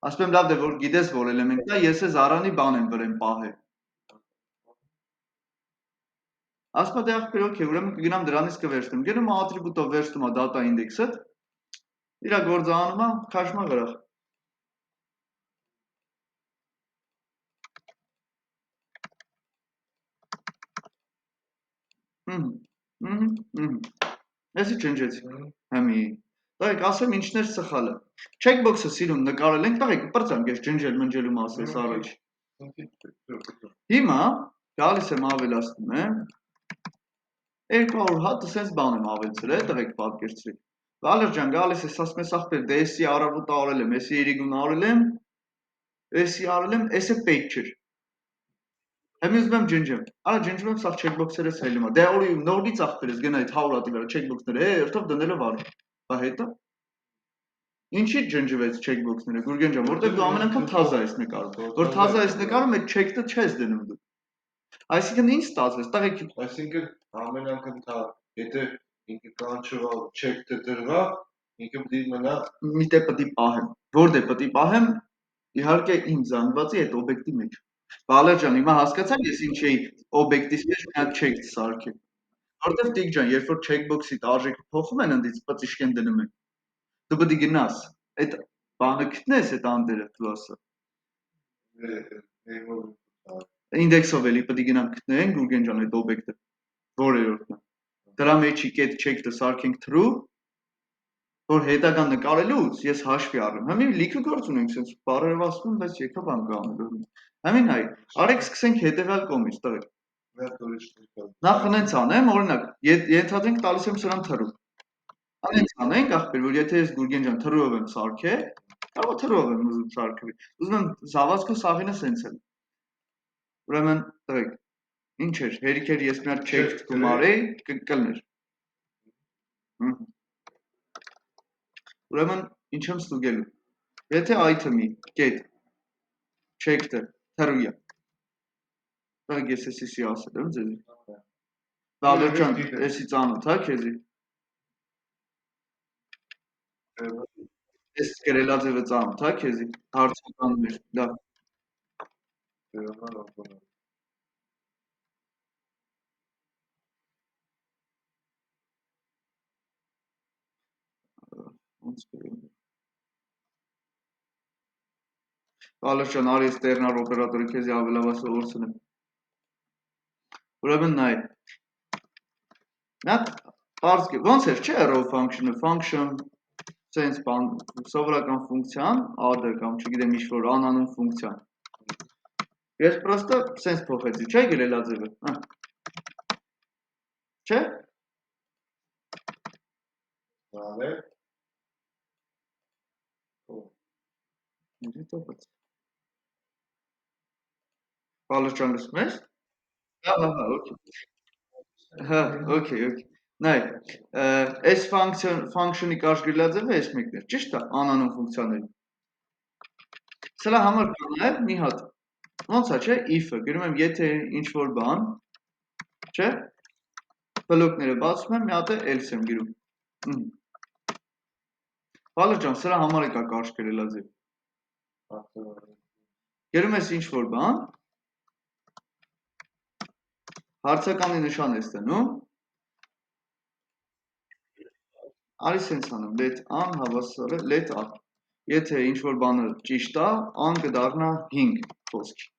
Ասում եմ լավ դե որ գիտես որ էլեմենտն է, ես է Զարանի բան եմ վրեմ պահել։ Ասում է դե ախպեր, օքեյ, ուրեմն կգնամ դրանից կվերցնեմ։ Գնում attribute-ով վերցնում է data index-ը։ Իրա գործը անում է, քաշում է վրա։ Էսի ջնջեցի։ Համի։ Տղեկ, ասեմ ինչներ սխալը։ Checkbox-ը սիրուն նկարել ենք, տղեկ, պրծանք ես ջնջել մասը ես առաջ։ Հիմա գալիս եմ ավելացնում եմ 200 հատ սենց բան եմ ավելցրել, տղեկ պատկերցրեք։ Վալեր ջան, գալիս ես ասում ես ախպեր, դե էսի առավոտը արել եմ, էսի երիգուն արել եմ, էսի արել եմ, էսը պետք չէր։ Հիմա ուզում եմ ջնջեմ։ Արա ջնջում եմ, սաղ checkbox-երը սելում է։ Դե օրի նորից ախպեր ես գնա այդ 100 հատի վրա checkbox-ները, երթով դնելով արի։ Բա հետո։ Ինչի ջնջվեց checkbox-ները, Գուրգեն ջան, որտեղ դու ամեն անգամ թազա ես նկարում։ Որ թազա ես նկարում, այդ check-ը չես դնում դու։ Այսինքն ինչ ստացվեց, տղեկ Այսինքն ամեն անգամ թա եթե ինքը կանչվալ չեք դրվա, ինքը պիտի մնա մի տեղ պետք է պահեմ։ Որտե պետք է պահեմ, իհարկե իմ զանգվածի այդ օբյեկտի մեջ։ Վալեր ջան, հիմա հասկացա՞ք ես ինչ էի օբյեկտից մեջ միակ չեք սարքել։ Որտեվ Տիգ ջան, երբ որ checkbox-ի արժեքը փոխում են ընդից պատիշկեն դնում են։ Դու պետք է գնաս, այդ բանը գտնես այդ անդերը դու ասա։ Ինդեքսով էլի պետք է գնանք գտնենք Գուրգեն ջան այդ օբյեկտը։ Որերորդն է։ Դրա մեջի կետ check-ը սարքենք true, որ հետագան նկարելուց ես հաշվի առնեմ։ Հիմա լիքը գործ ունենք, sense բառերով ասում եմ, բայց եկա բան կանելու։ Համին հայ, արեք սկսենք հետևյալ կողմից, տղեկ։ Նախ հենց անեմ, օրինակ, ենթադրենք տալիս եմ սրան թրու։ Անենց անենք, ախպեր, որ եթե ես Գուրգեն ջան թրուով եմ սարքել, կարող է թրուով եմ ուզում սարքել։ Ուզում եմ զավացքը սաղինը սենց եմ։ Ուրեմն, տղեկ, ինչ էր, հերիք էր ես մի հատ check գումարեի, կլներ։ Ուրեմն, ինչ եմ ստուգելու։ Եթե item-ի կետ check-ը թրույա։ Տղեկ ես էսի ասել եմ ձեզի։ Վալեր ջան, էսի ծանոթ, հա քեզի։ Ես գրելաձևը ծանոթ, հա քեզի, հարցականներ, դա։ Վալեր ջան, արի ես տերնար օպերատորի քեզի ավելավասը որսնեմ։ Ուրեմն նայ։ Նա պարզ ոնց էր, չէ, row function-ը, function sense բան, սովորական ֆունկցիան, add կամ չգիտեմ ինչ-որ անանուն ֆունկցիան։ Ես պրոստը sense փոխեցի, չէ, գրելաձևը, հա։ Չէ։ Բավե։ Ինչի՞ տոպած։ Վալեր ջան լսում ես։ Հա, okay։ Հա, okay։ Նայ, այս function-ի կարճ գրելաձևը այս մեկն էր, ճիշտ է, անանուն ֆունկցիաների։ Սրա համար բան է մի հատ։ Ոնց է, չէ, if-ը, գրում եմ եթե ինչ-որ բան, չէ, բլոկները բացում եմ, մի հատ է else եմ գրում։ Վալեր ջան, սրա համար է կա կարճ գրելաձև։ Գրում ես ինչ-որ բան, հարցականի նշան ես դնում, արի սենց անեմ, let an հավասարը let a։ Եթե ինչ-որ բանը ճիշտ է, an կդառնա 5 խոսքի։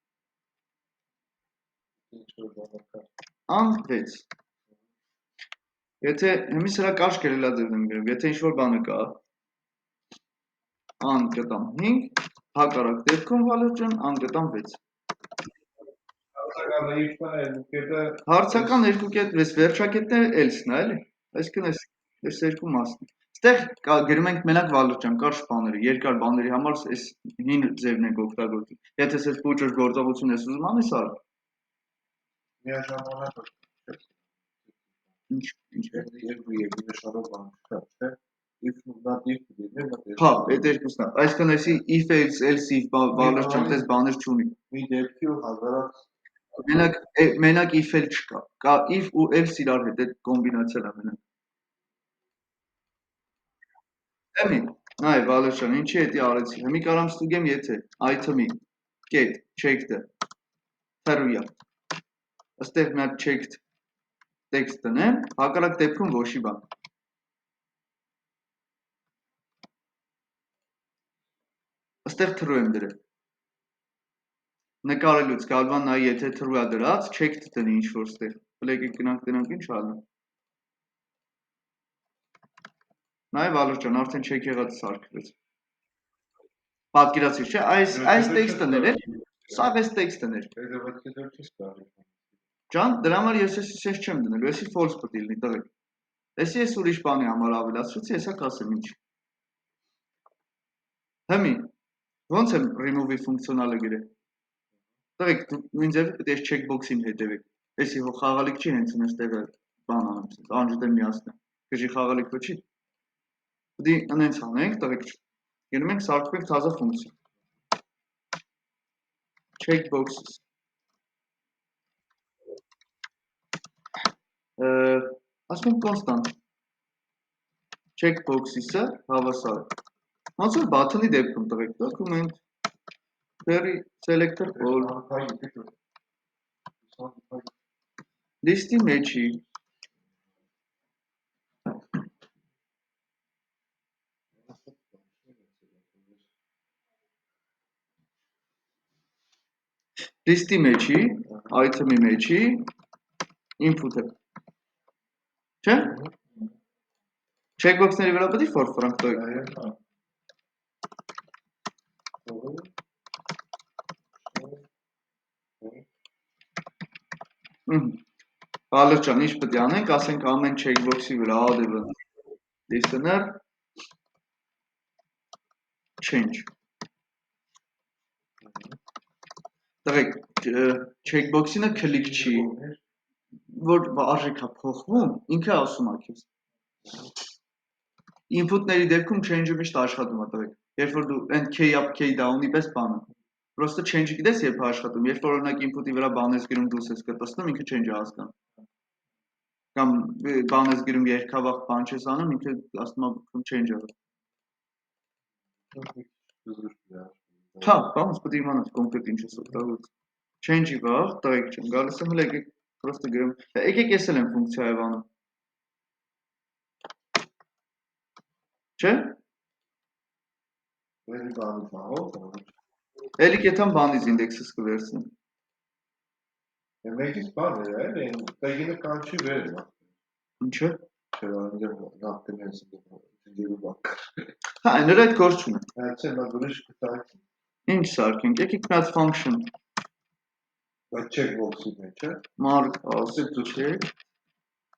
An 6։ Եթե հիմի սրա կարճ գրելաձևն եմ գրում, եթե ինչ-որ բանը կա, an կտամ 5, հակառակ դեպքում Վալեր ջան, an կտամ 6։ Հարցական երկու կետ, այս վերջակետները else-ն է, էլի։ Այսինքն այս երկու մասն է։ Այստեղ գրում ենք մենակ Վալեր ջան, կարճ բաները, երկար բաների համար այս հին ձևն ենք օգտագործում։ Եթե ես փոքր գործողություն ես ուզում անես, արա։ Միաժամանակ Ինչ երկու նշանով բան կա, չէ՞։ If not if դիտեմ, հա, այդ երկուսն է։ Այսինքն էսի if else if Վալեր ջան, դες բաներ չունի։ մի դեպքի ու հազարած Մենակ if-էլ չկա։ Կա if ու else իրար հետ, այդ կոմբինացիան է մենակ։ Էմի, նայ Վալեր ջան, ինչի էդի արեցի։ Հիմի կարամ ստուգեմ եթե item-ի get checked-ը թրույա։ Այստեղ մի հատ checked text դնեմ, հակառակ դեպքում ոչի բան։ Այստեղ true եմ դրել։ Նկարելուց գալվան նայ եթե true-ա դրած, checked դնի ինչ-որ ստեղ։ Ֆլեգը գնանք դրանք ինչ ալնա։ Նայ Վալեր ջան, արդեն check եղած սարքվեց։ Պատկերացրի, չէ, այս տեքստն էր, սա այս տեքստն էր։ Ջան, դրա համար ես էսի չեմ դնելու, էսի false պետք է լինի, տղեկ։ Էսի ես ուրիշ բանի համար ավելացրեցի, հեսա կասեմ ինչ։ Հիմի, ոնց եմ remove-ի ֆունկցիոնալը գրել։ Տղեկ, դու նույն ձևի պետք է checkbox-ին հետևեք։ Էսի խաղալիք չի հենց այնտեղը բան անեմ, անջատեմ միացնեմ։ Քեժի խաղալիք ոչ չի։ Պետք է անենց անենք, տղեկ։ Գնում ենք սարքվենք թազա ֆունկցիա։ Checkboxes։ ասում եմ կոնստանտ checkbox-ը հավասար ոնց որ button-ի դեպքում տվեք document query selector all list-ի մեջի list-ի մեջի item-ի մեջի input-ը չէ checkbox-ների վրա պետք է for frank տվեք Բալեր ջան, ինչ պետք է անենք, ասենք ամեն checkbox-ի վրա add-ը listener change տղեկ checkbox-ինը click չի որ արժեքա փոխվում ինքը ասում է քեզ input-ների դեպքում change-ը միշտ աշխատում է տղեկ երբ որ դու end key up key down-ի պես բանը Պրոստը change-ը գիտես երբ է աշխատում երբ որ օրինակ input-ի վրա բան ես գրում դուրս ես կտցնում ինքը change-ը հասկանում կամ բան ես գրում երկավախ բան չես անում ինքը ասում է change-ը Հա, բանս պետք է իմանաս կոնկրետ ինչ ես օգտագործում change-ի վաղ տղեկ չեմ գալիս եմ հələ եկեք պրոստը գրեմ եկեք ես էլ եմ ֆունկցիա եմ անում Չէ Էլի կեթան բանից ինդեքսս կվերցնեմ Մեկից բան է, այն տեգինը կանչի վեր է Ինչը Չէ, նախտեն ես ջերու բակ Հա, նրա այդ գործ չունեմ Այցե նա ուրիշ կտակի Ինչ սարքենք, եկեք մի հատ function Բայց checkbox-ի մեջ է Mark as check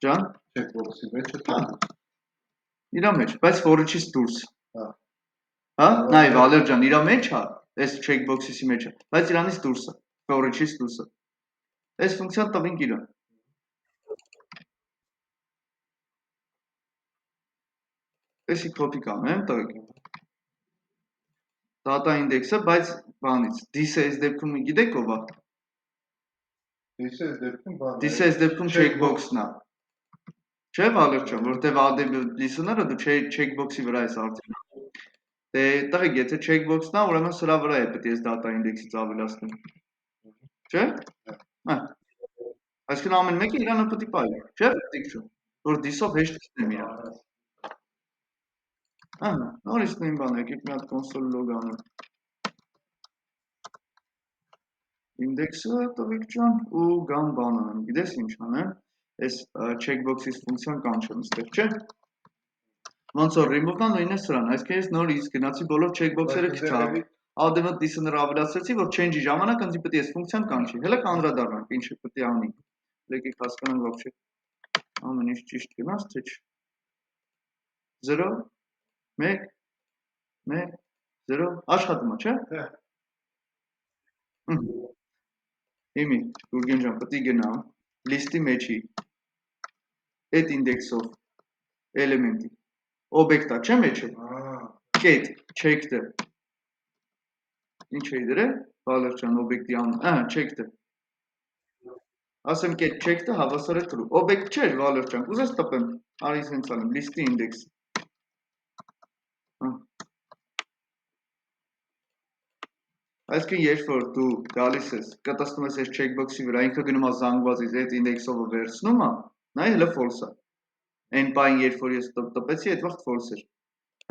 Ջան Checkbox-ի մեջ է Իրա մեջ, բայց for-ից դուրս Հա Հա, նայ Վալեր ջան, իրա մեջ է, այս checkbox-ի մեջ է, բայց իրանից դուրս է, for-ից դուրս է Այս ֆունկցիան տվինք իրան Էսի copy կանեմ, տղեկ Data index-ը, բայց բանից, this-ը այս դեպքում գիտեք ով է This-ը այս դեպքում բան է This-ը այս դեպքում checkbox-ն է Չէ Վալեր ջան, որտեվ AD listener-ը դու checkbox-ի վրա ես արդեն Դե տղեկ, եթե checkbox-ն է, ուրեմն սրա վրա է պետք է ես data index-ից ավելացնեմ Չէ Հա Այսինքն ամեն մեկը իրանը պետք է պահի, չէ՞ պետք չէ, որ this-ով հեշտ գտնեմ իրան Ահա, նորից նույն բանը, եկեք մի հատ console log անեմ Index-ը տվեք ջան ու գամ բան անեմ, գիտես ինչ անեմ, այս checkbox-ից ֆունկցիան կանչեմ ստեղ, չէ՞ Ոնց որ remove-ն նույնն է սրան, այսինքն ես նորից գնացի բոլոր checkbox-երը քչա Add-ը listener-ը ավելացրեցի, որ change-ի ժամանակ ինձ պետք է այս ֆունկցիան կանչի, հələ կանդրադառնանք, ինչ պետք է անի Եկեք հասկանանք вообще ամեն ինչ ճիշտ գնաց, թե չէ 0 1 1 0 աշխատում է, չէ Հիմի, Գուրգեն ջան, պետք է գնամ list-ի մեջի այդ index-ով էլեմենտի օբյեկտա, չէ՞ մեջը get checked-ը Ինչ էի դրել, Վալեր ջան, օբյեկտի անուն, checked-ը Ասեմ get checked-ը հավասար է true, օբյեկտ չէր Վալեր ջան, կուզես տպեմ, արի սենց անեմ, list-ի index Այսինքն երբ որ դու գալիս ես, կտցնում ես այս checkbox-ի վրա, ինքը գնում է զանգվածից այդ index-ով վերցնում է, նայ հələ false է Այն պայն երբ որ ես տպեցի, այդ վաղտ false էր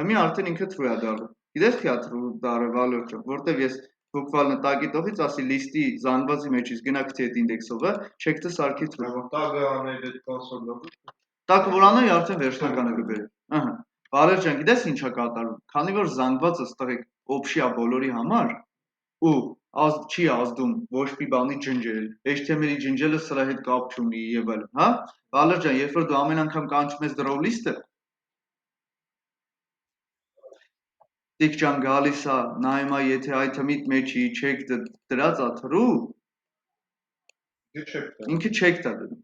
Հիմա արդեն ինքը true է դառնում Գիտես թե true դառը Վալեր ջան, որտեվ ես բուկվալ նտակի տողից ասի list-ի զանգվածի մեջից գնա գցի այդ index-ով, check-ը սարքի true Տագը անել այդ console log-ը Տակ որ անայի արդեն վերջնականը կբերի Ահա Վալեր ջան, գիտես ինչա կատարվում Քանի որ զանգվածը ստղեք option է բոլորի համար ու չի ազդում ոչ մի բանի ջնջել, HTML-ի ջնջելը սրա հետ կապ չունի եւ այլն, հա? Վալեր ջան, երբ որ դու ամեն անգամ կանչում ես draw list-ը, Տիկ ջան գալիս է, նայում է, եթե item-ի մեջի checked դրած է true, ինքը checked է դնում։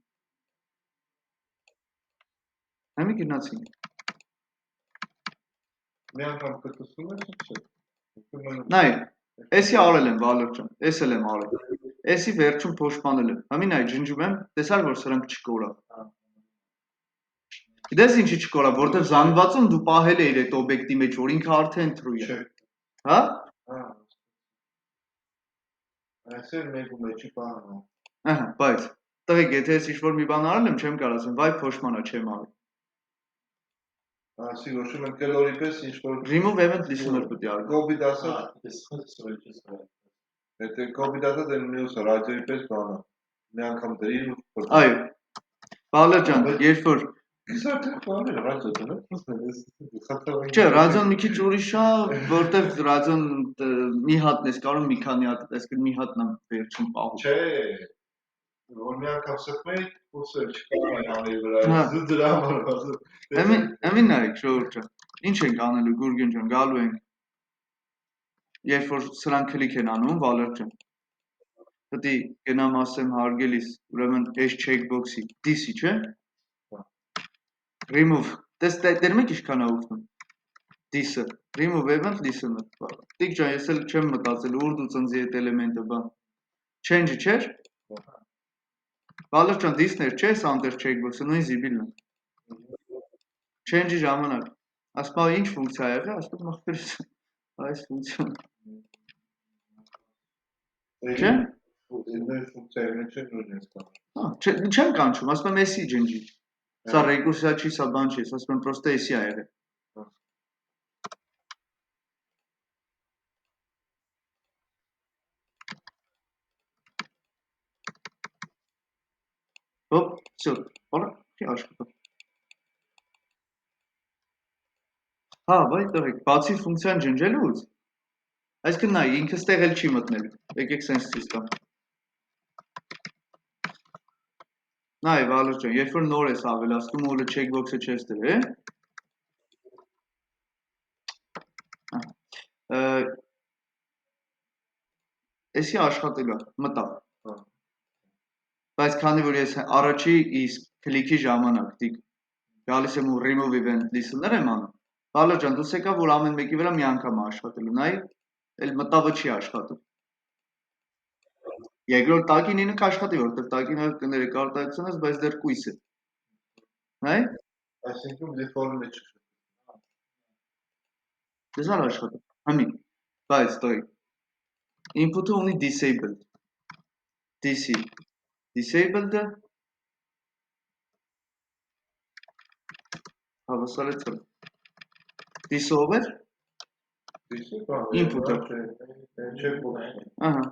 Համի գնացինք։ Մի անգամ կտսում ես չէ։ Նայ, էսի արել եմ Վալեր ջան, էս էլ եմ արել։ Էսի վերջում փոշմանել եմ։ Համի նայ ջնջում եմ, տեսար որ սրանք չկորա։ Գիտես ինչի չկորա, որտեվ զանգվածում դու պահել էիր այդ օբյեկտի մեջ, որ ինքը արդեն true է։ Չէ։ Հա։ Այսօր մեկ ու մեջի բանը։ Ահա, բայց տղեկ, եթե ես ինչ-որ մի բան արել եմ, չեմ կարող ասեմ, վայ փոշմանա չեմ արել։ Ասի ոչմ են կելորի պես ինչ-որ Remove event listener պետք է արել։ կոբի դասը։ Եթե կոբի դասը դեն մյուս ռադիոյի պես բանը։ Մի անգամ դրի ու Այո։ Բալեր ջան, երբ որ Իսկ արդեն բանը ռադիոն է։ Չէ, ռադիոն մի քիչ ուրիշ է, որտեվ ռադիոն մի հատն ես կարող մի քանի հատ, այսինքն մի հատն է վերջին պահում։ Չէ, որ մի անգամ սխմեի, ուսը չկարում են անի վրա, դու դրա համար ասում։ Ամին նայեք, ժողովուրդ ջան, ինչ ենք անելու Գուրգեն ջան, գալու ենք։ Երբ որ սրանք քլիկ են անում, Վալեր ջան։ Պետք է գնամ ասեմ հարգելիս, ուրեմն այս checkbox-ի this-ի, չէ՞։ Remove, դեր մեկ ինչքան է օգնում։ This-ը, remove event listener։ Տիկ ջան, ես էլ չեմ մտածել, ուր դու ծնձի այդ էլեմենտը, բան։ Change-ը չէր։ Վալեր ջան, this-ն էր, չէ՞, Sander checkbox-ը, նույն զիբիլն է։ Change-ի ժամանակ։ Ասում եմ, ինչ ֆունկցիա է եղել, ասում եմ, ախպերս, այս ֆունկցիան։ Չէ՞։ Նույն ֆունկցիայի մեջ է նույնն ես կանում։ Հա, չեմ կանչում, ասում եմ, էսի ջնջի։ Սա ռեկուրսիա չի, սա բան չի, ասում եմ, պրոստը էսի ա եղել։ Հոպ, всё, օրա, չի աշխատում։ Հա, վայ տղեկ, բացի ֆունկցիան ջնջելուց, այսինքն նայ, ինքը ստեղ էլ չի մտնել։ Եկեք սենց ցույց տամ։ Նայ, Վալեր ջան, երբ որ նոր ես ավելացնում, ուղղակի checkbox-ը չես դրել, էսի աշխատել է, մտավ։ Բայց քանի որ ես առաջի իսկ քլիքի ժամանակ դիք գալիս եմ ու remove event listener եմ անում, Վալեր ջան, դուս եկա որ ամեն մեկի վրա մի անգամ է աշխատելու, նայ, էլ մտավը չի աշխատում։ Երկրորդ տակինինը կաշխատի, որովհետև տակինը կներեք կարտացությունս, բայց դեռ կույս է։ Հայ։ Այսինքն default-ը չի։ Դες არ աշխատում։ Համի, բայց տղեկ։ Input-ը ունի disabled։ DC disabled-ը հավասարեցել։ Dis-ով էր։ Input-ը։ Ահա։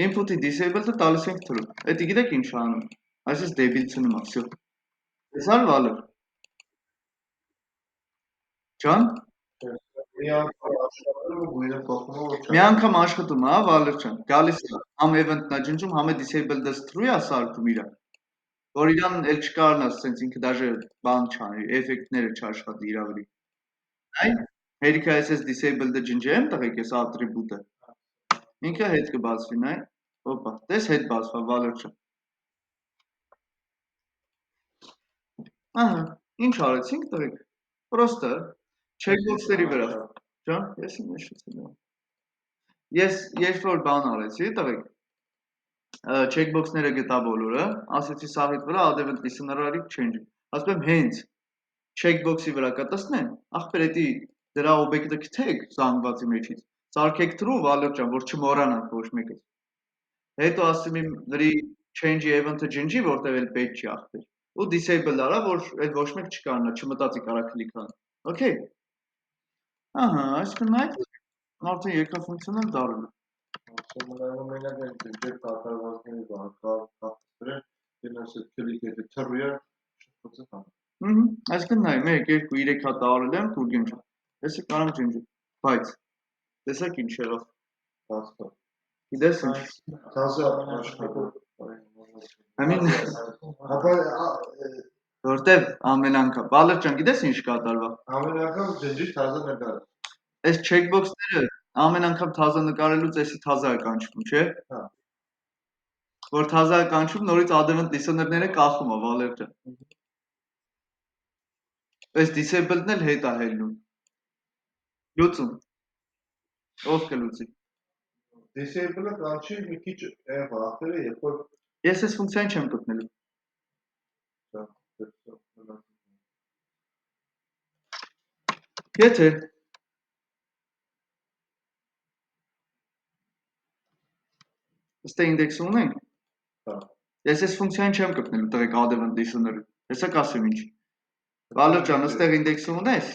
Input-ի disabled-ը տալիս ենք true։ Էդի գիտեք ինչ անում։ Այսպես դեբիլցնում է, всё։ Տեսա՞ր Վալեր։ Ջան։ Մի անգամ աշխատում է, հա, Վալեր ջան։ Գալիս է, համ event-ն է ջնջում, համ է disabled-ը true է սարքում իրա։ Որ իրան էլ չկարողանա սենց ինքը դաժե բան չանի, էֆեկտները չաշխատի իրա վրա։ Այ, հերիքա SS disabled-ը ջնջեմ, տղեկ, այս ատրիբուտը։ Ինքը հետ կբացվի, նայ։ Հոպա, տես հետ բացվա, Վալեր ջան։ Ահա, ինչ արեցինք, տղեկ։ Պրոստը checkbox-ների վրա։ Ջան, ես իմ էշեցել եմ։ Ես երբ որ բան արեցի, տղեկ, checkbox-ները գտա բոլորը, ասեցի սահիթ վրա add event listener արի change։ Ասում եմ հենց checkbox-ի վրա կտեսնեն, ախպեր էդի դրա օբյեկտը գտեք զանգվածի մեջից։ Սարքեք true, Վալեր ջան, որ չմոռանանք ոչ մեկը։ Հետո ասում եմ դրի change event-ը ջնջի, որտեղ էլ պետք չի ախպեր։ Ու disable արա, որ այդ ոչ մեկ չկարողանա, չմտածի կարա կլիկ անի։ Okay։ Ահա, այսինքն նայ, արդեն երկա ֆունկցիոնալ դառնում է։ Սովորաբար մենակ են դեպի կատարվածների բան, կապտրել, դենոս քլիկ եթե թռի է, շփոթը կան։ Այսինքն նայ, 1 2 3 հատ արել եմ, Գուրգեն ջան։ Էսի կարող ջնջի, բայց տեսակ ինչ եղավ։ Բացա։ Գիտես ինչ։ Թազը աշխատում։ Ամին Ապա որտեվ ամեն անգամ, Վալեր ջան, գիտես ինչ կատարվա։ ամեն անգամ ջնջի թազը նկար։ Այս checkbox-ները ամեն անգամ թազը նկարելուց էսի թազա է կանչվում, չէ՞։ Հա։ Որ թազա է կանչվում, նորից add event listener-ները կախում է, Վալեր ջան։ Այս disable-ն էլ հետ է հելնում։ Լուծում։ Ով կլուծի։ Disable-ը կանչի մի քիչ վախերը, երբ որ Ես այս ֆունկցիան չեմ գտնելու։ Եթե ըստ ինդեքսը ունենք, Հա։ ես այս ֆունկցիան չեմ կպնելու տղեկ adevant listener-ը, հեսա կասեմ ինչ։ Վալեր ջան, ըստեղ ինդեքսը ունես,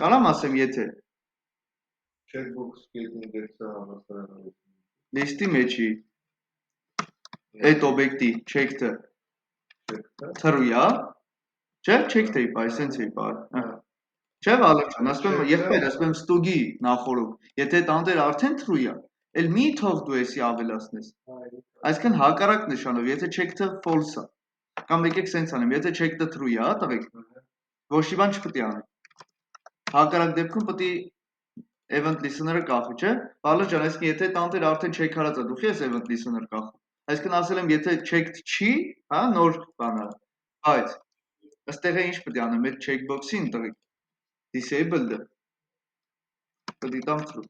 կարամ ասեմ եթե checkbox get index-ը համասարան լիստի մեջի այդ օբյեկտի checked-ը true է, չէ, checked էի պար, սենց էի պար, չէ Վալեր ջան, ասում եմ եղբայր, ասում եմ ստուգի նախորոք, եթե այդ անտերը արդեն true է, էլ մի թող դու էսի ավելացնես, այսքան հակառակ նշանով, եթե checked-ը false է, կամ եկեք սենց անեմ, եթե checked-ը true է, տղեկ, ոչ մի բան չպետք է անեմ, հակառակ դեպքում պետք է event listener-ը կախի, չէ, Վալեր ջան, այսինքն եթե տանտերը արդեն check արած է, դու խի ես event listener կախում, այսինքն ասել եմ, եթե checked չի, հա, նոր բան է, բայց ըստեղ է ինչ պետք է անեմ, այդ checkbox-ին տղեկ, disabled-ը, պետք է տամ true,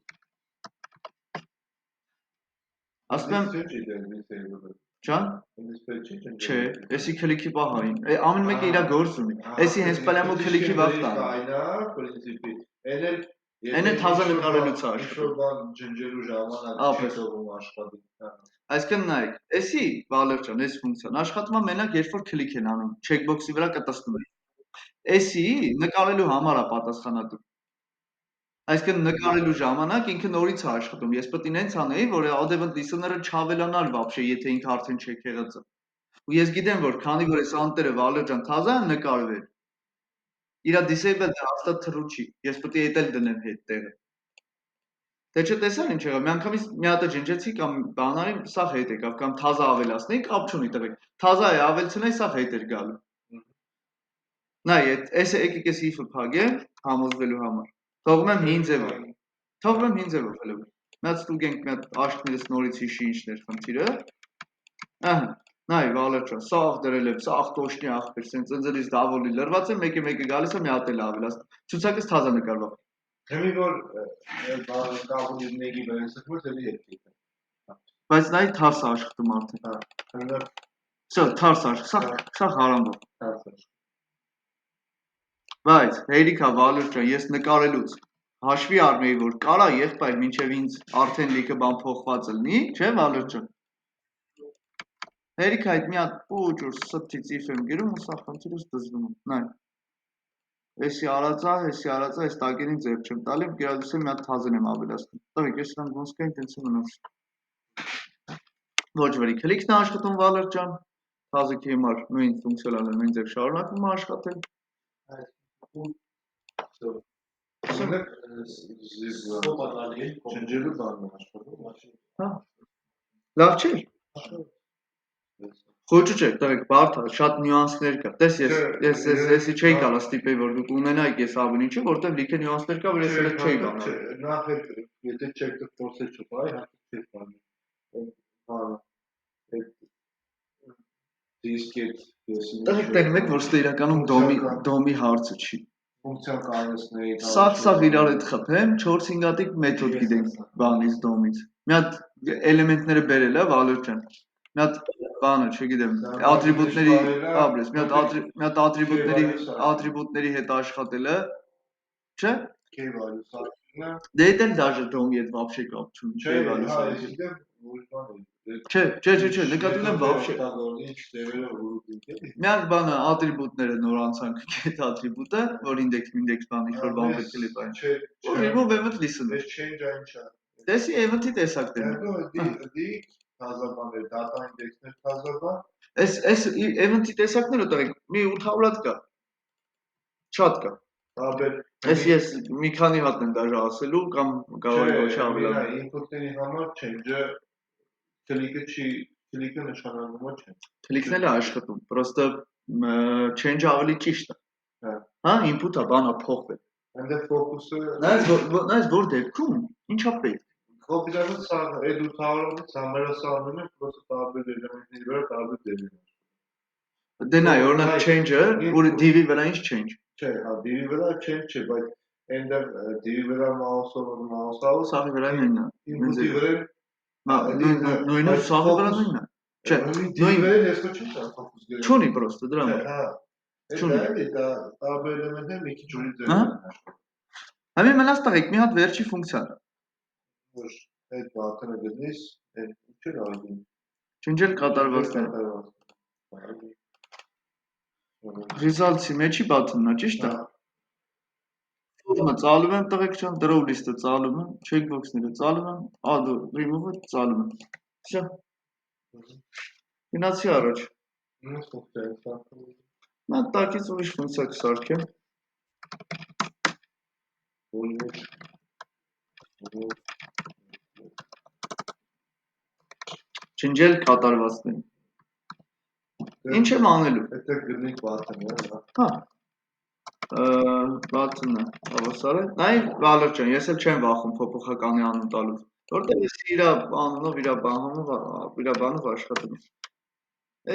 ասում եմ, Ջան, չէ, էսի քլիքի պահային, ամեն մեկը իր գործ ունի, էսի հենց պալյամո քլիքի վախտա, Են է թազա նկարելուց է աշխատում, ջնջելու ժամանակ չի թողում աշխատի, այսինքն նայեք, էսի Վալեր ջան, էս ֆունկցիան աշխատում է մենակ երբ որ քլիք են անում, checkbox-ի վրա կտցնում են, էսի նկարելու համար է պատասխանատու, այսինքն նկարելու ժամանակ ինքը նորից է աշխատում, ես պետք է նենց անեի, որ adevant listener-ը չավելանար вообще, եթե ինքը արդեն check եղած է, ու ես գիտեմ, որ քանի որ այս անտերը Վալեր ջան թազա են նկարվել, իրա disable-ը հաստատ true չի, ես պետք է էդ էլ դնեմ հետ տեղը, Դե չտեսար ինչ եղավ, միանգամից մի հատ ջնջեցի կամ բանարի, սա հետ եկավ, կամ թազա ավելացնեի, կապ չունի տղեկ, թազա է ավելցնեի, սա հետ էր գալու, նայ, էս եկեք էս if-ը փագեմ, համոզվելու համար, թողում եմ հին ձևով, հələ, մի հատ ստուգենք, մի հատ աշկներս նորից հիշի ինչներ խնդիրը, ահա, նայ Վալեր ջան, սաղ դրել եմ, սաղ տոշնի ախպեր, սենց ընձելից դավոլի լրված եմ, մեկը գալիս է, մի հատ էլ ավելացնում, ցուցակս թազա նկարվա, Հեմի որ կաղունիների վրա սխմուց էլի երկիք է, բայց նայ թարս է աշխատում արդեն, Всё, թարս աշխատում, սա հարամբով, Բայց հերիքա Վալեր ջան, ես նկարելուց հաշվի առնեի, որ կարա եղբայր մինչև ինձ արդեն լիքը բան փոխված լինի, չէ Վալեր ջան, հերիքա այդ մի հատ պուճուր սթից if եմ գրում ու սա խնդիրս դզվում եմ, նայ, էսի արածա, այս տակերին ձեր չեմ տալի, գերադուսեմ մի հատ թազեն եմ ավելացնում, տղեկ, ես սրանք ոնց կային, տենց եմ մնաց, ոչ վերի քլիքն է աշխատում Վալեր ջան, թազիքի համար նույն ֆունկցիոնալը նույն ձև շարունակում է աշխատել, ջնջելու բանն է աշխատում, լավ չէ, խոճու չէ, տղեկ, բարդ է, շատ նյուանսներ կա, տես ես էսի չէի կարա ստիպեի, որ դուք ունենայիք ես ավելի ինչը, որտեղ լիքը նյուանսներ կա, որ ես էլ չէի կանալ, նախ եթե չեկը փորձել չպայի, հատուկ չէ բանը, դիսկ էդ տղեկ տենում եք, որ ստե իրականում դոմի հարցը չի, ֆունկցիան կարեսների, սաղ իրար հետ խփեմ, 4-5 հատիկ մեթոդ գիտենք բանից դոմից, մի հատ էլեմենտները բերել է Վալեր ջան, մի հատ բանը, չգիտեմ, ատրիբուտների, ապրես, մի հատ ատրիբուտների հետ աշխատել է, չէ, դե էդ էլ դաժե դոմի հետ վաբշե կապ չունի, չէ Վալեր, Չէ, նկատի ունեմ վաբշե, մի հատ բանը ատրիբուտները նոր անցանք այդ ատրիբուտը, որ ինդեքս բան ինչ-որ բան պետք է լիպային, որ remove event listener, տեսի event-ի տեսակներն են, թազա բաներ, data index-ներ թազա բան, Այս event-ի տեսակները տղեկ, մի 800 հատ կա, շատ կա, ես մի քանի հատն եմ դաժե ասելու, կամ կարող է ոչ ավելան, input-ների համար change-ը քլիկը նշանանում է չեն, Քլիքն էլ է աշխատում, պրոստը change-ը ավելի ճիշտ է, հա, input-ը բանա փոխվել, այնտեղ ֆոկուսը, նայես որ դեպքում, ինչա պետք, Կոպիտանը սա այդ 800-ից համերասարանում են, պրոստը տարբեր էլեմենտների վրա տարբեր ձևի են, Դե նայ, օրինակ change-ը, որ div-ի վրա ինչ change, Չէ, հա, div-ի վրա change չէ, բայց այնտեղ div-ի վրա mouse-ով, սաղի վրա նույնն է, input-ի վրա, նույնը սաղի վրա նույնն է, չէ, div-ի վրա ես ոչ ինչ focus գրել, չունի պրոստը դրա համար, Տարբեր էլեմենտներ մի քիչ ուրիշ ձև Հա։ են հաշվում։ Համի մնաց տղեկ մի հատ վերջի ֆունկցիան։ Որ այդ բաթանը գտնես, այդ ինչ էր արվում։ Ջնջել կատարվածները։ Results-ի մեջի բաթոնն է, ճիշտ է։ Ֆորմը ծալում եմ տղեկ ջան, draw list-ը ծալում եմ, checkbox-ները ծալում եմ, add remove-ը ծալում եմ։ Всё։ Գնացի առաջ։ Նա տակից ուրիշ ֆունկցիա կսարքեմ։ Ջնջել կատարվածները։ Ինչ եմ անելու։ Դա գրնիկ բաթոնը, հա։ Բաթոնը հավասար է։ Նայ Վալեր ջան, ես էլ չեմ վախում փոփոխականի անուն տալուց, որտեղ ես իր անունով, իր բանով աշխատում եմ։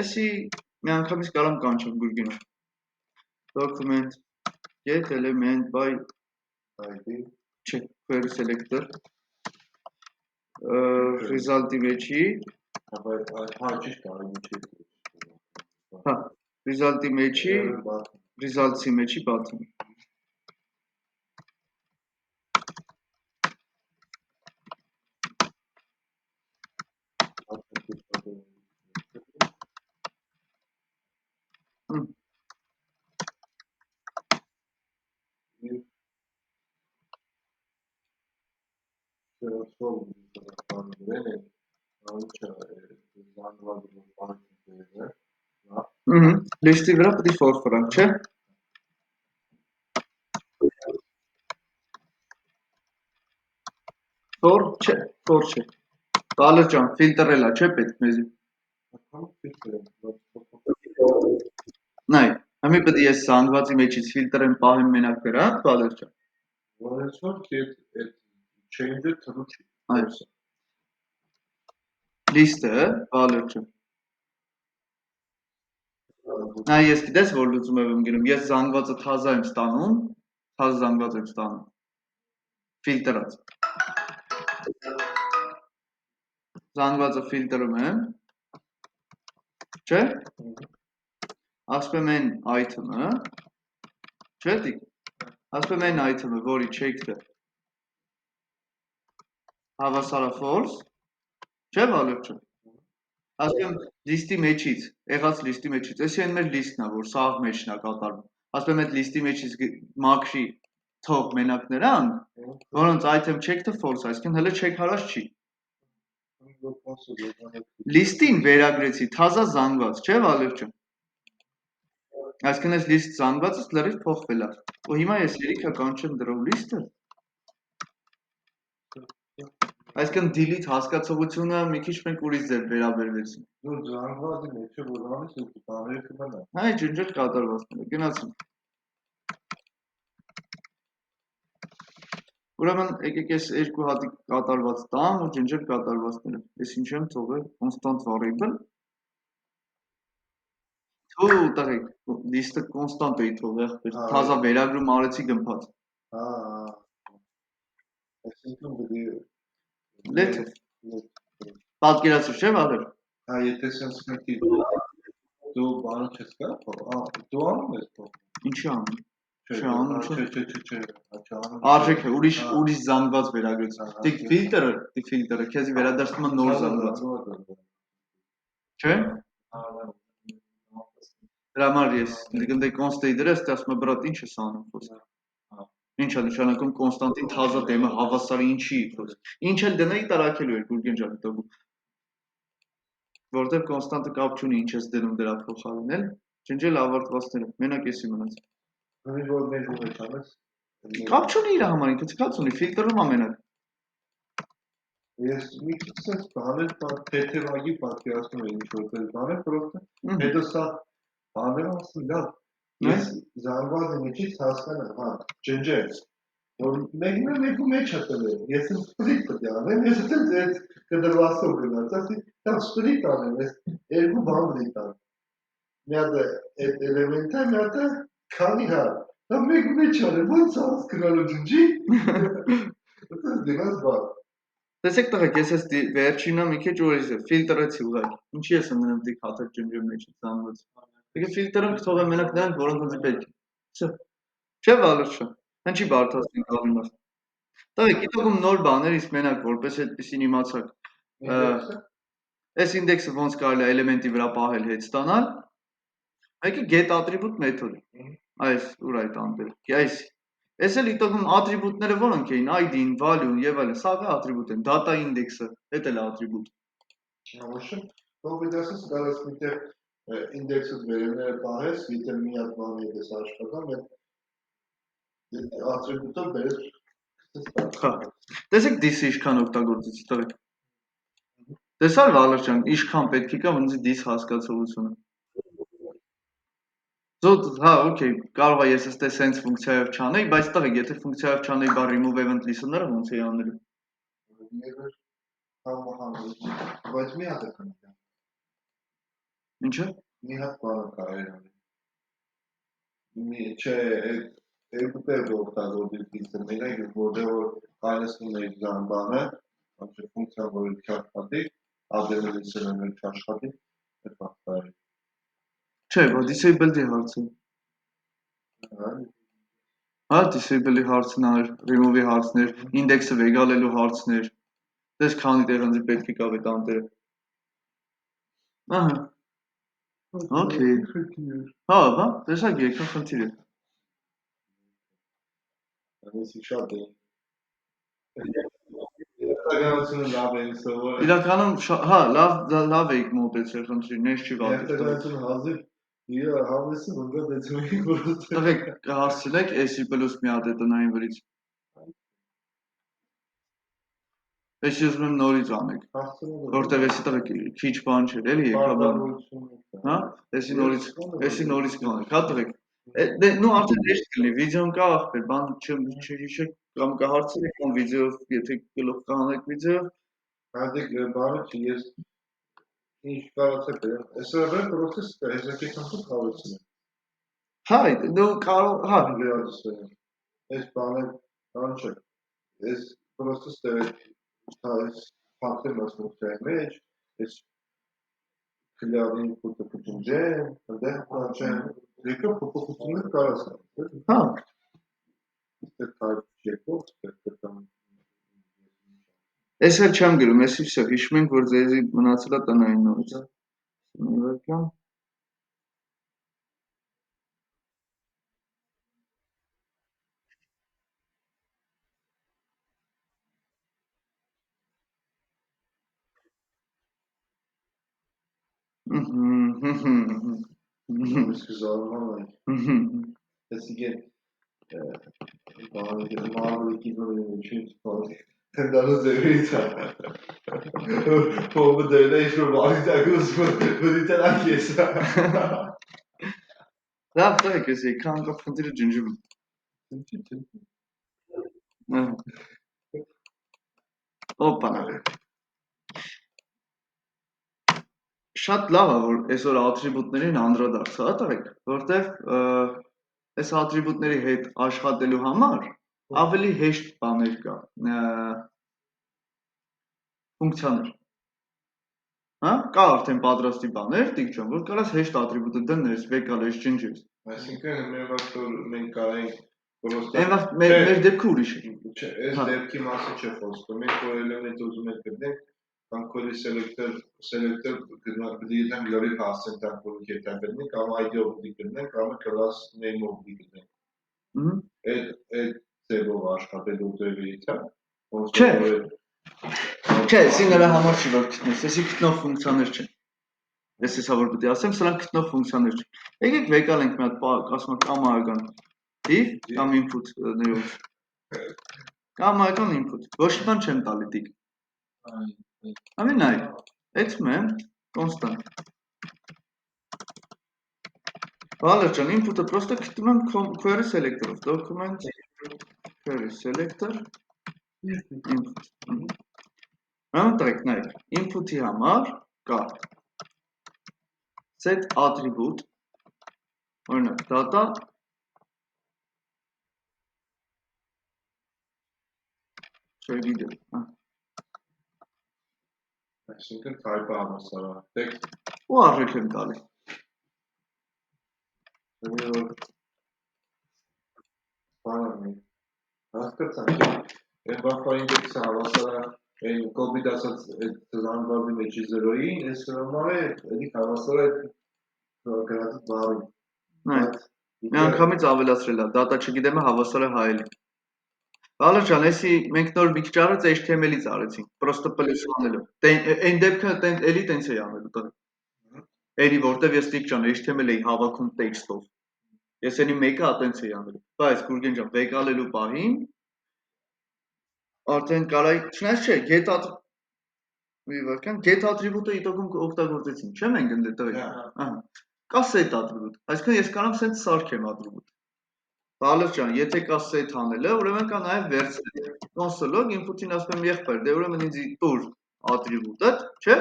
Էսի մի անգամից կարամ կանչեմ Գուրգենը։ Document get element by ID չէ, query selector result-ի մեջի ճիշտ արի չի։ հա, result-ի մեջի results-ի մեջի բաթոն։ Լիստի վրա պետք է for ֆրանկ, չէ։ For չէ։ Վալեր ջան, ֆիլտրելա, չէ պետք մեզի։ Նայ, համի պետք է ես զանգվածի մեջից ֆիլտրեմ պահեմ մենակ դրա, Վալեր ջան։ Change-ը true չի։ Այո։ List-ը, Վալեր ջան։ Նա ես գիտես որ լուծում եմ գնում, ես զանգվածը թազա եմ ստանում, թազա զանգված եմ ստանում, ֆիլտրած, զանգվածը ֆիլտրում եմ, չէ, ասպեմ են item-ը, չէ տիկ, ասպեմ են item-ը, որի checked-ը, հավասարը false, չէ Վալեր ջան, ասպեմ լիստի մեջից, եղած լիստի մեջից, էսի են մեր լիստն է, որ սաղ մեջն է կատարվում, ասպեմ այդ լիստի մեջից մաքրի թող մենակ նրան, որոնց item checked-ը false, այսինքն հələ check հարած չի։ Լիստին վերագրեցի թազա զանգված, չէ Վալեր ջան։ Այսինքն այս լիստ զանգվածս լրիվ փոխվել է։ Ու հիմա ես երիքա կանչեմ draw list-ը։ Այսինքն delete հասկացողությունը մի քիչ մենք ուրիշ ձև վերաբերվեցինք։ Դու զանգվածի մեջ որ անես ու բաները կմնա։ Հայ ջնջել կատարվածները, գնացին։ Ուրեմն եկեք ես երկու հատիկ կատարված տամ ու ջնջել կատարվածները։ Ես ինչ եմ թողել constant variable։ Թող տղեկ, լիստը constant էի թողել, թազա վերագրում արեցի գմփած։ Հա։ Այսինքն դի Let պատկերացրու չէ՞ Վալեր։ Հա, եթե sense մեկի դու բանը չես կարող, դու անում ես փոխ։ Ինչի անում։ Չէ, Արժեք է, ուրիշ զանգված վերագրեցի։ Դիք ֆիլտրը, քեզի վերադարձնում է նոր զանգված։ Չէ՞։ Դրա համար ես գնդե const-ի դրես, դե ասում եմ բրատ ինչ ես անում խոսք։ Ինչ է նշանակում կոնստանտին թազա դեմը հավասար ինչի խոսք։ Ինչ էլ դնեի տարակելու էր Գուրգեն ջան տող։ Որտեղ կոնստանտը կապ չունի ինչ ես դնում դրա փոխարինել, ջնջել ավարտվածները, մենակ էսի մնաց։ Որ մեր ու մեջ անես։ Կապ չունի իր համար, ինքը ցկած ունի, ֆիլտրում է մենակ։ Ես մի քիչ sense բաներ թեթևագի պատկերացնում եմ ինչ որտեղ բաներ, պրոստը հետո սա բաները ասում լավ։ Ես զանգվածի մեջից հասկանամ, հա, ջնջել։ Որ մեկու մեջ է տվել։ Ես split պետք է անեմ, ես այդ կդրվասով գնաց, ասի, դա split անեմ, ես երկու բան պետք է անեմ։ Մի հատ այդ էլեմենտը, մի հատ քանի հա։ Դա մեկու մեջ է, ո՞նց հասկանալու ջնջի։ Դա դրանց բան։ Տեսեք տղեկ, ես այս վերջինը մի քիչ ուրիշ է, ֆիլտրեցի ուղղակի։ Ինչի ես ընկնում դիք հաթեր ջնջում մեջ զանգված։ Եկե ֆիլտրը կթողեմ մենակ նրանք, որոնք ինձ պետք է։ Всё։ Չէ՞ վալուրշը։ Հնչի բարդացնի կողմը։ Տղեկ, գիտողում նոր բաներ, իսկ մենակ որպես այդպեսին իմացակ։ Այս ինդեքսը ոնց կարելի է էլեմենտի վրա պահել հետ ստանալ։ Եկե get attribute method։ Այս ուր այդ անտել։ Այս Այս էլ իտողում ատրիբուտները որոնք էին, ID-ն, value-ն եւ այլն, սա է ատրիբուտ են, data index-ը, դա էլ է ատրիբուտ։ Хорошо. Կոմպետենսը կարաս միտեղ ինդեքսը վերևները պահես, եթե մի հատ բան եկես աշխատան, այդ ատրիբուտը բերես Հա։ Տեսեք this ինչքան օգտագործեցի տղեկ։ Տեսա՞ր Վալեր ջան, ինչքան պետք է կա ոնց this հասկացողությունը։ Զոտ, հա, օքեյ, կարող է ես էստե sense ֆունկցիայով չանեի, բայց տղեկ, եթե ֆունկցիայով չանեի բա remove event listener-ը ոնց էի անելու։ բայց մի հատ է քանի։ Ինչը։ Մի հատ բանը կարելի է։ Մի չէ, այդ օգտագործի դիցը մենակ որտեղ որ կայացնում է ձան բանը, ոչ ֆունկցիան որ չաշխատի, ադենելիսը չաշխատի, այդ բանը։ Չէ, բա disable-ի հարցը։ Հա, disable-ի հարցն էր, remove-ի հարցներ, index-ը վեգալելու հարցներ։ Դες քանի տեղ ինձ պետք է կա այդ անտերը։ Ահա։ Okay։ Հա, բա, տեսակ եկա խնդիրը։ Անեսի շատ է։ Իրականությունը լավ է սովոր։ Իրականում հա, լավ էիք մոտեցել խնդրին, ես չի վատի։ Իրականությունը հազիվ իր հավեսը մնգադեցում եք որոց։ Տղեկ կհասցնեք S++ մի հատ է տնային վրից։ Ես ուզում եմ նորից անեք։ Որտեղ էսի տղեկ քիչ բան չէր, էլի եկա բան։ Հա, էսի նորից կանեք, հա տղեկ։ Դե նու արդեն հեշտ կլինի, վիդեոն կա ախպեր, բան չհիշեք կամ կհարցնեք կամ վիդեո, եթե գլուխ կանեք վիդեո։ Հատիկ բանը չի, ես ինչ կարացեք է, այսը վեր պրոցես կա, հեզակեքան թուք հավեցին է։ Հա, դու կարող, հա։ Վերադուսել եմ, այս բանը, բան չէ, այս պրոցես տեղ այս փակտեմ այս ֆունկցիայի մեջ, այս քլյավին կուտը կտունջեն, դեղ պրանչեն, եկը փոփոխություններ կարաս կան։ Հա։ Ստեղ թայպ չեկով, ստեղ կտամ։ Ես էլ չեմ գրում, ես վсё, հիշում ենք, որ ձեզի մնացել է տնային նորից։ Նորական։ Իսկ զարման այն։ Ես իգեն մահալիքի նորին ինչին չպարի։ Հնդանու ձևից է։ Փողը դերն է ինչ-որ բաղիթակ ուզում, բրիտանակ ես։ Լավ տղեկ ես եկ, անկապ խնդիրը ջնջում։ Օպանա։ Շատ լավ է, որ այսօր ատրիբուտներին անդրադարձ, հա տղեկ, որտեղ այս ատրիբուտների հետ աշխատելու համար ավելի հեշտ բաներ կա, ֆունկցիաներ։ Հա, կա արդեն պատրաստի բաներ, տիկ ջան, որ կարաս հեշտ ատրիբուտը դնես, վեկալես, ջնջես։ Այսինքն մեր վաղ որ մենք կարենք Այն վաղ մեր դեպքը ուրիշ է։ Չէ, այս դեպքի մասը չէ խոսքը, մենք որ էլեմենտ ուզում ենք գտնենք, կամ քոլի սելեկտոր գտնենք լրիվ հասցենք տան քոլի կետան գտնենք, կամ ID-ով գտնենք, կամ class name-ով գտնենք։ Այդ ձևով աշխատելու ձևից է։ Չէ, սի նրա համար չի որ գտնես, էսի գտնող ֆունկցիաներ չեն։ Ես հեսա որ պետք է ասեմ, սրանք գտնող ֆունկցիաներ չեն։ Եկեք վեկալենք մի հատ ասում կամայական div կամ input ներող։ Կամայական input։ Ոչ մի բան չեմ տալի տիկ։ Ամեն նայ, exmem constant։ Վալեր ջան, input-ը պրոստը գտնում եմ query selector-ով, document query selector input։ Տղեկ նայեք, input-ի համար կա set attribute, օրինակ data չգիտեմ, Այսինքն type-ը համասարա, text ու առիթ եմ տալի։ Բախվա ինդեքսը հավասար է կոպիտ ասած լանգվարդի մեջի 0-ին, այս համար է հավասար է գրածի բառին։ Մի անգամից ավելացրել է, դատա չգիտեմ հավասար է հայելի։ Բալեր ջան, էսի մենք նոր մի քիչ առաջ HTML-ից արեցինք, պրոստը պլյուսը անելով։ Այն դեպքը էլի տենց էի անելու տղա։ Էլի որտեվ ես տիկ ջան HTML-ի հավաքում տեքստով։ Ես էլի մեկը տենց էի անելու։ Բայց Գուրգեն ջան, վեկալելու պահին արդեն կարայի, չնայած չէ, get attribute-ը իտոգում օգտագործեցինք, չէ՞ մենք ընդ տղեկ։ Ահա։ Կա set attribute, այսինքն ես կարող եմ սենց սարքեմ attribute։ Բալեր ջան, եթե կա set անելը, ուրեմն կա նաև վերցնել console-ով input-ին ասում եմ եղբայր, դե ուրեմն ինձ տուր attribute-ը, չէ՞։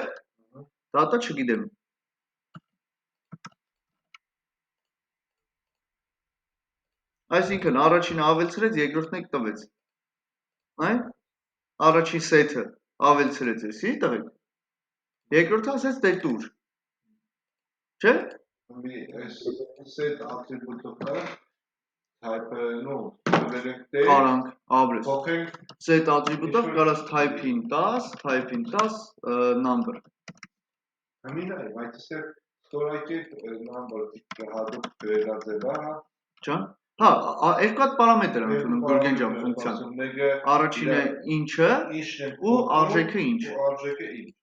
Դատա չգիտեմ։ Այսինքն առաջինը ավելցրեց, երկրորդն եք տվեց։ Այ առաջի set-ը ավելցրեց էսի տղեկ։ Երկրորդը ասեց դե տուր։ Չէ՞։ Set attribute-ով type-ը Կարանք, ապրես։ Set attribute-ով կարաս type-ին 10 number։ Համին այ, բայց է ստորակի number հատուկ գրելաձևա, Ջան։ Հա, երկու հատ պարամետր են ընդունում Գուրգեն ջան ֆունկցիան։ Առաջինը ինչը ու արժեքը ինչ։ Արժեքը ինչ։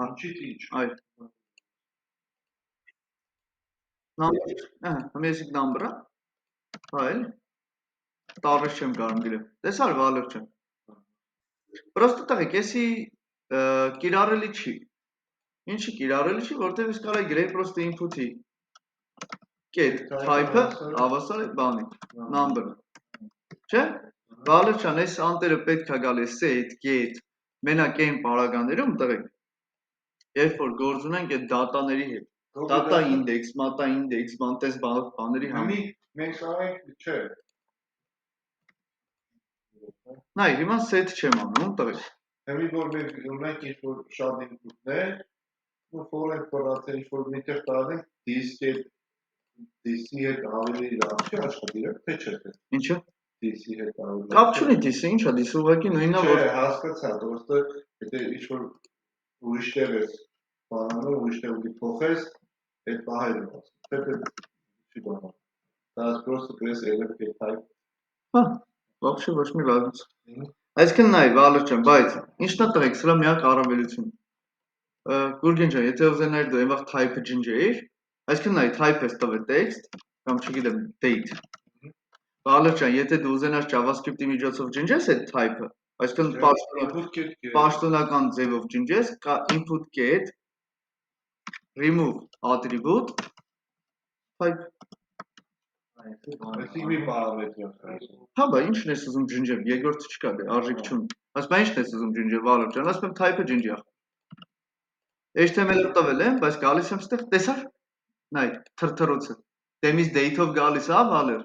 Ինչից ինչ։ Այ։ Number, համեսիկ number-ը։ Հա էլ։ Տարրես չեմ կարում գրեմ։ Տեսար վալեր չեմ։ Պրոստը տղեկ, եսի կիրառելի չի։ Ինչի կիրառելի չի, որտև ես կարայի գրեի պրոստը input-ի get type-ը հավասար է բանի, number-ը։ Չէ՞։ Վալեր ջան, այս անտերը պետք է գալ է set, get, մենակ այն պարագաներում տղեկ։ Երբ որ գործ ունենք այդ դատաների հետ։ Data index, mata index, բանտես բաների համար։ Մենք կարող չէ։ Նայ, հիմա set չեմ անում, տղեկ։ Հիմի որ մենք ունենք ինչ-որ շատ input-ներ, ու for information ինչ-որ միտեղ տարենք DC-ի հետ ավելի լավ չի աշխատի, թե չէ։ Ինչը։ DC-ի հետ ավելի լավ։ Կապ չունի DC-ը, ինչա, DC-ը ուղղակի նույնն է, որ Չէ, հասկացա, պրոստը եթե ինչ-որ ուրիշ տեղ ես բանանում, ուրիշ տեղ ուտի փոխես, այդ պահել եմ ասում, թե չի բանա։ Դա պրոստը գրես elf get type։ Հա, вообще ոչ մի լավից։ Այսինքն նայ, Վալեր ջան, բայց ինչն է տղեկ, սրա միակ առավելությունը։ Գուրգեն ջան, եթե ուզենայիր դու այնվաղ type-ը ջնջեիր, այսինքն նայ, type ես տվել text, կամ չգիտեմ, date։ Վալեր ջան, եթե դու ուզենար JavaScript-ի միջոցով ջնջես այդ type-ը, այսինքն պաշտոնական ձևով ջնջես, կա input get remove attribute type։ Այսինքն մի պարամետր է։ Հա, բա ինչն ես ուզում ջնջեմ, երկրորդը չկա, դե արժեք չունի։ Ասում եմ ինչն ես ուզում ջնջել, Վալեր ջան, ասում եմ type-ը ջնջի։ HTML-ը տվել եմ, բայց գալիս եմ ստեղ, տեսար։ Նայ, թրթռոցը։ Դեմից date-ով գալիս է, Վալեր։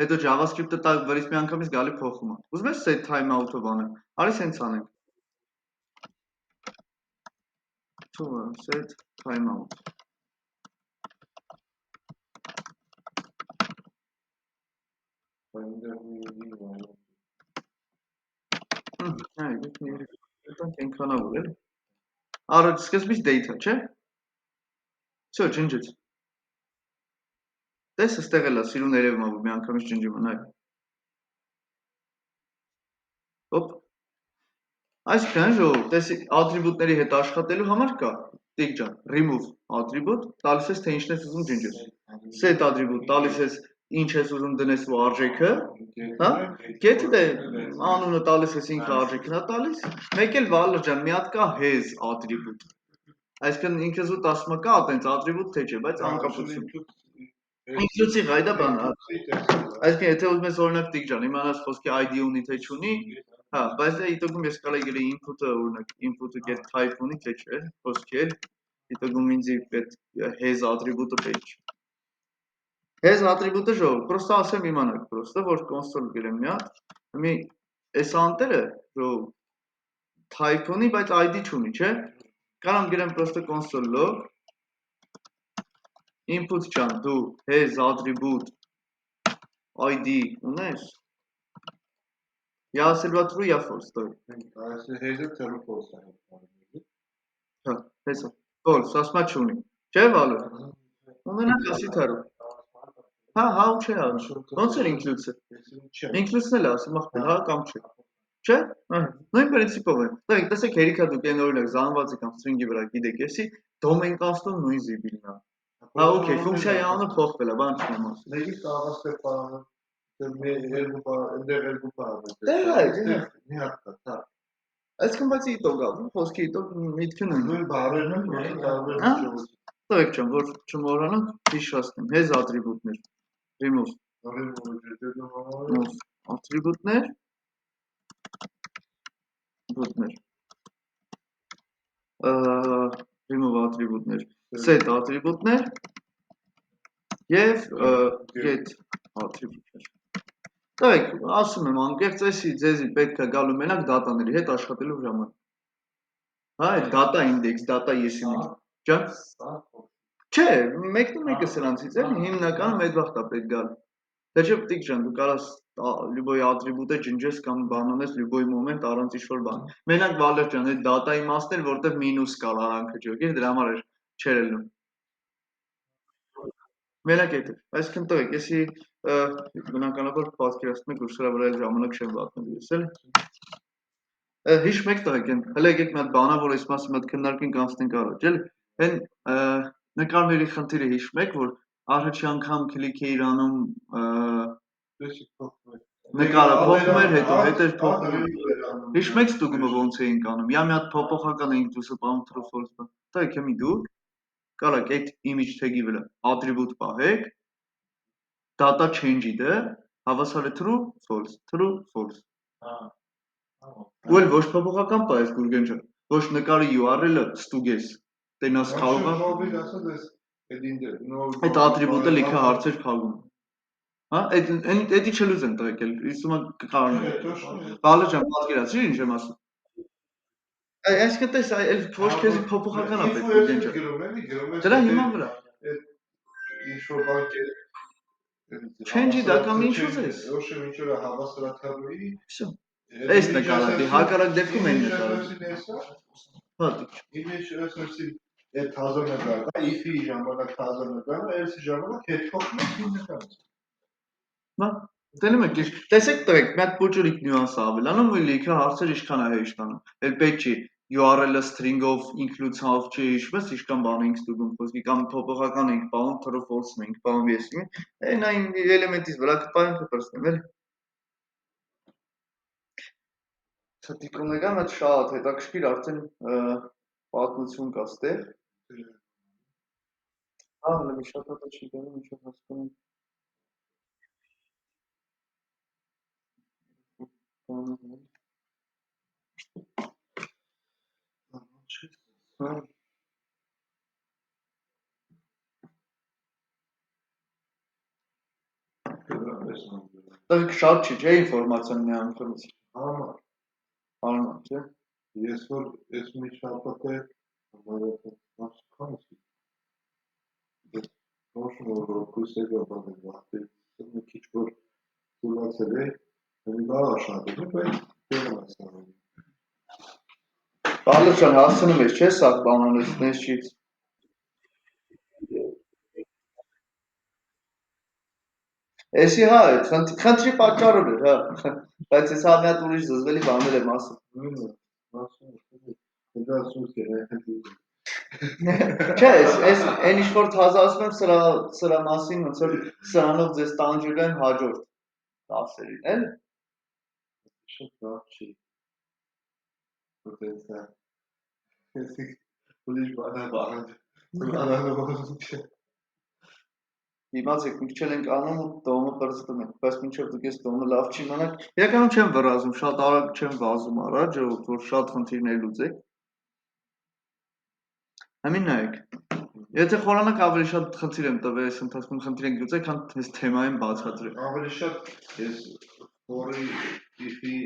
Հետո JavaScript-ը տակ վրից մի անգամից գալի փոխում է։ Ուզում ես set timeout-ով անեմ։ Արի սենց անենք։ Set timeout։ Այ, դա կենքանավոր է։ Առաջ սկզբից data, չէ՞։ Всё, ջնջեց։ Տես ստեղ էլա, սիրուն երևում է, որ մի անգամից ջնջում է, նայ։ Հոպ։ Այսինքն, ժողովուրդ, տեսի attribute-ների հետ աշխատելու համար կա, տիկ ջան, remove attribute, տալիս ես թե ինչն ես ուզում ջնջես։ Set attribute, տալիս ես ինչ ես ուզում դնես ու արժեքը, հա։ Get դե անունը տալիս ես ինքը արժեքն է տալիս։ Մեկ էլ Վալեր ջան, մի հատ կա has attribute։ Այսինքն ինքը զուտ ասում է կա այտենց attribute թե չէ, բայց անկապություն։ Inclusive այդա բան, հա։ Այսինքն եթե ուզում ես օրինակ տիկ ջան, իմանաս խոսքի ID ունի թե չունի, հա, բայց դա իտոգում ես կարայի գրեի input-ը օրինակ, input-ը get type ունի թե չէ, խոսքի էլ, իտոգում ինձ այդ has attribute-ը պետք չի։ Has attribute-ը ժողովուրդ, պրոստը ասեմ իմանաք, պրոստը որ console գրեմ մի հատ, մի այս անտերը ժողովուրդ type ունի, բայց ID չունի, չէ։ Կարամ գրեմ պրոստը console log input ջան, դու has attribute ID ունես։ Я ասելվա true या false տվեք։ Այսինքն հեզը true false է։ Հա, հեսա։ False, ասма չունի։ Չէ՞ վալը։ Ունենանք ասի true։ Հա, հա ու չէ ասում։ Ոնց է include-ը։ Include-ն էլ ասում ախպեր, հա կամ չէ։ Չէ՞։ Ահա։ Նույն պրինցիպով է։ Տեսեք, հերիքա դուք այն օրինակ զանգվածի կամ string-ի վրա գիտեք, էսի domain կաստում նույն զիբիլն է։ Հա, օքեյ, ֆունկցիայի անունը փոխվել է, բան չեմ ասում։ Մեկի կաղաստե պարանը, երկու պարանը։ Դե հայ, մի հատ կա։ այսինքն բայց իտո գալու, խոսքի իտո միտքը նույնն է։ Նույն բառերն են, որը տարբեր միջոցով։ Տվեք ջան, որ չմոռանանք, հիշացնեմ, has attribute-ներ, remove attribute-ներ, remove attribute-ներ, set attribute-ներ եւ get attribute-ներ։ Տվեք, ասում եմ անկեղծ էսի ձեզի պետք է գալու մենակ դատաների հետ աշխատելու ժամանակ։ Հա, այդ data index, data եսիմինչ։ Ջան։ Չէ, մեկն ու մեկը սրանցից է, հիմնականում այդ վաղտա պետք գալ։ Դե չէ պտիկ ջան, դու կարաս լյուբոյ ատրիբուտը ջնջես կամ բանանես լյուբոյ մոմենտ առանց ինչ-որ բան։ Մենակ Վալեր ջան, այդ data-ի մասն էր, որտեղ մինուս կար արանքը ջոգեր, դրա համար էր չէր ելնում։ Մենակ այդ է։ Այսինքն տվեք, եսի բնականաբար պատկերացնում եք, որ սրա վրա էլ ժամանակ չեմ վատնելու, ես էլ։ Հիշում եք տվեք, հələ եկեք մի հատ բանա, որ այս մասը մոտ քննարկենք անցնենք առաջ, էլի։ Այն նկարների խնդիրը հիշում եք, որ առաջի անգամ քլիկ էիր անում նկարը փոխում էր, հետո հետ էր փոխում։ Հիշում եք ստուգումը ոնց էինք անում։ Յա մի հատ փոփոխական էինք դուսպանում true false։ Տվեք եմի դուք կարաք այդ image tag-ի վրա attribute պահեք, data change-ի դե, հավասար է true false, true false։ Ու էլ ոչ փոփոխական պահես Գուրգեն ջան, ոչ նկարի URL-ը ստուգես։ Տենաս կարող է այդ attribute-ը լիքը հարցեր քալում։ Հա, էդի չլուզ են տղեկ էլ, իսում կկարոն։ Բալը ջան, պատկերացրի ինչ եմ ասում։ Այսինքն տես, այլ ոչ քեզի փոփոխական է պետք Գուրգեն ջան։ Դրա հիման վրա։ Ինչ-որ բան Change-ի դա կամ ինչ ուզես։ Ոչ ինչ-որ հավասարաթարուի։ Այս նկարը, հակառակ դեպքում են նկարը։ Հա, Image resource-ի այդ հազար նկարը, if-ի ժամանակ հազար նկարը, այս ժամանակ հետ փոխում է նկարը։ Մա, տենում եք ճիշտ։ Տեսեք տվեք, մի հատ փոճուրիկ նյուանս ավելանում ու լիքը հարցեր ինչքան է հեշտանում։ Էլ պետք չի URL-ը string-ով include-ով չի հիշվես, ինչքան բան ենք ստուգում, խոսքի կամ փոփոխական ենք պահում, true false-ն ենք պահում եսիմի, այն այն էլեմենտից վրա կպահեմ կպրծնեմ, էլի։ Ցտիկոնեգան այդ շատ հետաքրքիր արդեն պատմություն կա ստեղ։ Հա, հələ շատ հատ չի գնում, ինչ որ հասկանում։ Տղեկ շատ չի, չէ ինվորմացիան մի անգամից։ Հարմար, չէ։ Ես որ ես մի շապատ է որ կուսեգա բանը վախտի մի քիչ որ թուլացել է մի բաղ աշխատում բայց տեղն ասանում Բալը ջան հասցնում ես, չէ՞ սա բանանես, նես չի։ Էսի հա, խնդրի պատճառով էր, հա, բայց ես հա մի հատ ուրիշ զզվելի բաներ եմ ասում։ Դա սուս է, Չէ, այս այն ինչ որ թազասում եմ սրա մասին, ոնց որ սրանով ձեզ տանջել են հաջորդ դասերին, էլ։ Շատ լավ չի։ Որտեսա։ Էսի ուրիշ բանա բանա։ Իմացեք, մի քիչ ենք անում ու տոմը պրծտում ենք, բայց մինչև դուք ես տոմը լավ չի իմանաք, իրականում չեմ վրազում, շատ արագ չեմ վազում առաջ, որ շատ խնդիրներ լուծեք։ Համին նայեք, եթե խորանաք ավելի շատ խնդիր եմ տվել այս ընթացքում խնդիր ենք լուծեք, քան այս թեմային բացատրել։ Ավելի շատ ես for-ի if-ի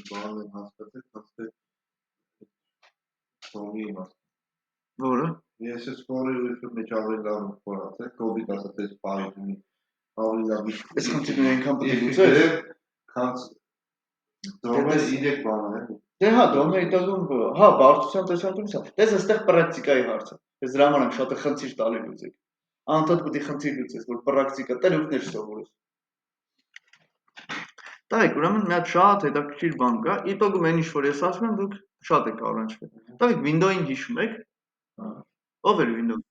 բանը հասկացել, հասկացել տոմի իմաստ։ Որը։ Ես ես որը մեջ ավելի լավ փորած է, կոպիտ ասած էս բայդի ավելի լավ։ Այս խնդիրները այնքան պետք է լուծես։ Քանց դրոմը 3 բան է։ Դե հա, դրոմը իտալում, հա, բարդության տեսանկյունից, դες այստեղ պրակտիկայի հարց է։ Ես դրա համար եմ շատ խնդիր տալի լուծեք։ Անդադ պետք է խնդիր լուծես, որ պրակտիկա տելուկներ սովորես։ Տայք, ուրեմն մի հատ շատ հետաքրքիր բան կա, իտոգում այն ինչ որ ես ասում եմ, դուք շատ եք առանջվել։ Տայք, Windows-ին հիշում եք։ Ով էր Windows։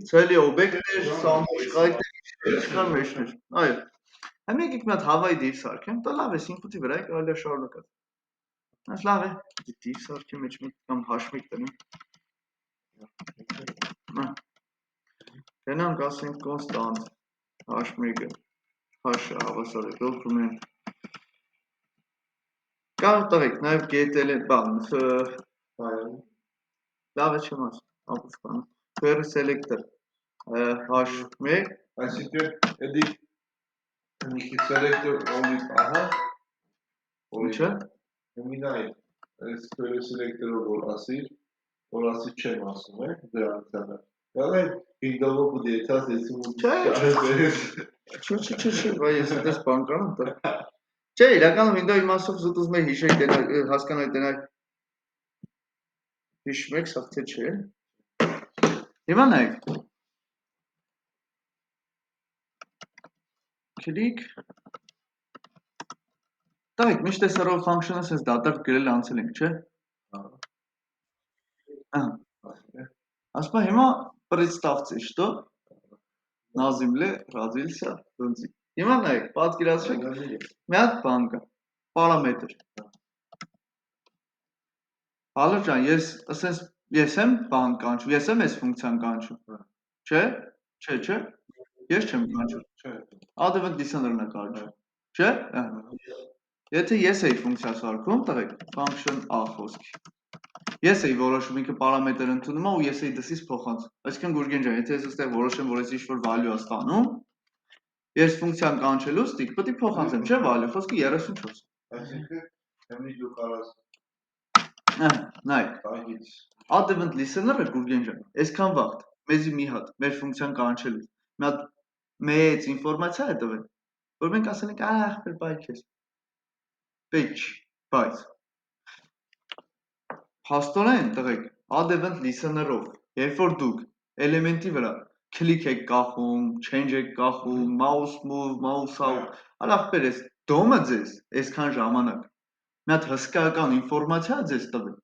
Ցելի օբյեկտներ, սամուշկայտեր, ինչքան մեջներ։ Այո։ Հիմա եկեք մի հատ Hawaii div սարքեմ, դա լավ է, input-ի վրա է կարելի է շարունակել։ Այս լավ է, div սարքի մեջ մի կամ հաշվիկ տնեմ։ Գնանք ասենք constant հաշմիկը, հաշը հավասար է document։ Կարող տվեք նաև get-ել են բան, լավ է չեմ ասում, ապուսկանը, query selector, հաշմիկ, այսինքն էդի Niki selector only ահա ինչը։ Հիմնայի այս query selector-ը որ ասի չեմ ասում է դրանից է։ Գալի Windows-ը պիտի եթաս Չէ, վայ ես այդպես բան կանեմ տա։ Չէ, իրականում Windows-ի մասով զուտ ուզում եմ հիշեք դենալ, հասկանալ դենալ հիշում եք, սա թե չէ։ Հիմա նայեք։ Click Տայք, միշտ այս arrow function-ը sense դատարկ գրել անցել ենք, չէ։ Ասում եմ հիմա представьте, что на земле родился Դոնցի։ Հիմա նայեք, պատկերացրեք, մի հատ բան կա, պարամետր։ Հալո ջան, ես եմ բան կանչում, ես եմ այս ֆունկցիան կանչում։ Չէ։ Ես չեմ կանչում։ Չէ։ Advent listener-ն է կանչում։ Չէ։ Եթե ես էի ֆունկցիա սարքում, տղեկ, function a խոսքի։ Ես էի որոշում ինքը պարամետր ընդունում է ու ես էի դսից փոխանցում։ Այսինքն Գուրգեն ջան, եթե ես այստեղ որոշեմ, որ ես ինչ-որ value-ա ստանում, ես ֆունկցիան կանչելուց տիկ պետք է փոխանցեմ, չէ՞ value, խոսքը 34։ Այսինքն հիմնի դու կարաս նայեք։ Advent listener-ը Գուրգեն ջան, այսքան վաղ մեզի մի հատ մեր ֆունկցիան կանչելուց մի հատ մեծ ինֆորմացիա է տվել, որ մենք ասել ենք, ախպեր բայք ես։ Պետք, բայց Փաստորեն, տղեկ, Advent listener-ով, երբ որ դուք էլեմենտի վրա click եք կախում, change եք կախում, mouse move, mouse out, ախպեր ես դոմը ձեզ այսքան ժամանակ մի հատ հսկայական ինֆորմացիա ձեզ տվել,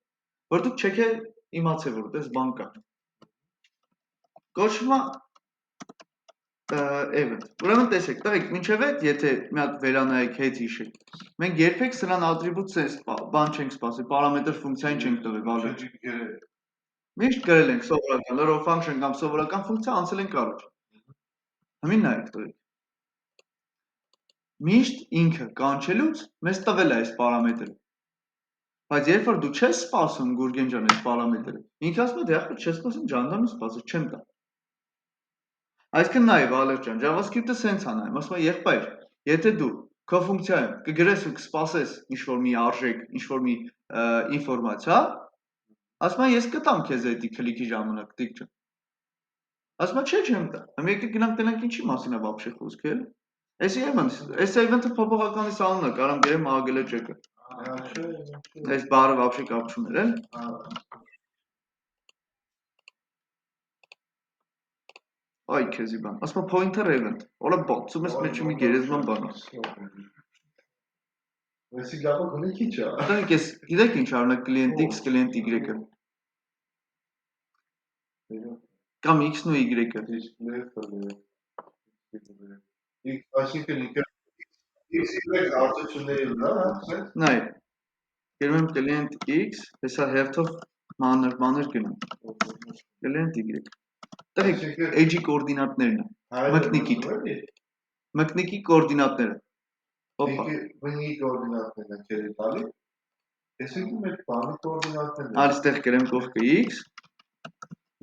որ դուք չեք իմացել, որ դες բան կա։ Կոչվում է event։ Ուրեմն տեսեք, տղեկ, մինչև այդ, եթե մի հատ վերանայեք հետ հիշեք, մենք երբեք սրան atribute sense բան չենք սպասել, պարամետր ֆունկցիային չենք տվել, վալը։ Միշտ գրել ենք սովորական arrow function կամ սովորական ֆունկցիա անցել ենք առաջ։ Հիմին նայեք տղեկ։ Միշտ ինքը կանչելուց մեզ տվել է այս պարամետրը։ Բայց երբ որ դու չես սպասում Գուրգեն ջան այս պարամետրը, ինքը ասում է դե ախպեր չես սպասում, ջանդամի սպասես, չեմ տա։ Այսինքն նայ Վալեր ջան, JavaScript-ը սենց է նայում, ասում է եղբայր, եթե դու քո ֆունկցիայում կգրես ու կսպասես ինչ-որ մի արժեք, ինչ-որ մի ինֆորմացիա, ասում է ես կտամ քեզ էդի քլիքի ժամանակ, տիկ ջան։ Ասում է չէ, չեմ տա։ Հիմա եկեք գնանք տենանք ինչի մասին է вообще խոսքը, էլի։ Այս event-ը փոփոխականից անունն է, կարամ գրեմ AGLC-ը։ Այս բառը вообще կապ չուներ, էլ։ Այ քեզի բան։ Ասում է pointer event։ Օլա բացում ես մեջ մի գերեզման բան։ Այսի լավը գոնե քիչ է։ Դրանք ես գիտեք ինչ արնա client X, client Y-ը։ Կամ X-ն ու Y-ը։ Այսինքն X-Y հարցությունների վրա, հա՞։ Նայ։ Գրում եմ client X, հեսա հերթով մանր գնում։ Client Y։ Տղեկ, edge-ի կոորդինատներն է։ Մկնիկի կոորդինատները։ Հոպա։ Բնի կոորդինատներն է քերի տալի։ Այսինքն մեր բանի կոորդինատներն են։ Այստեղ գրեմ կողքը X,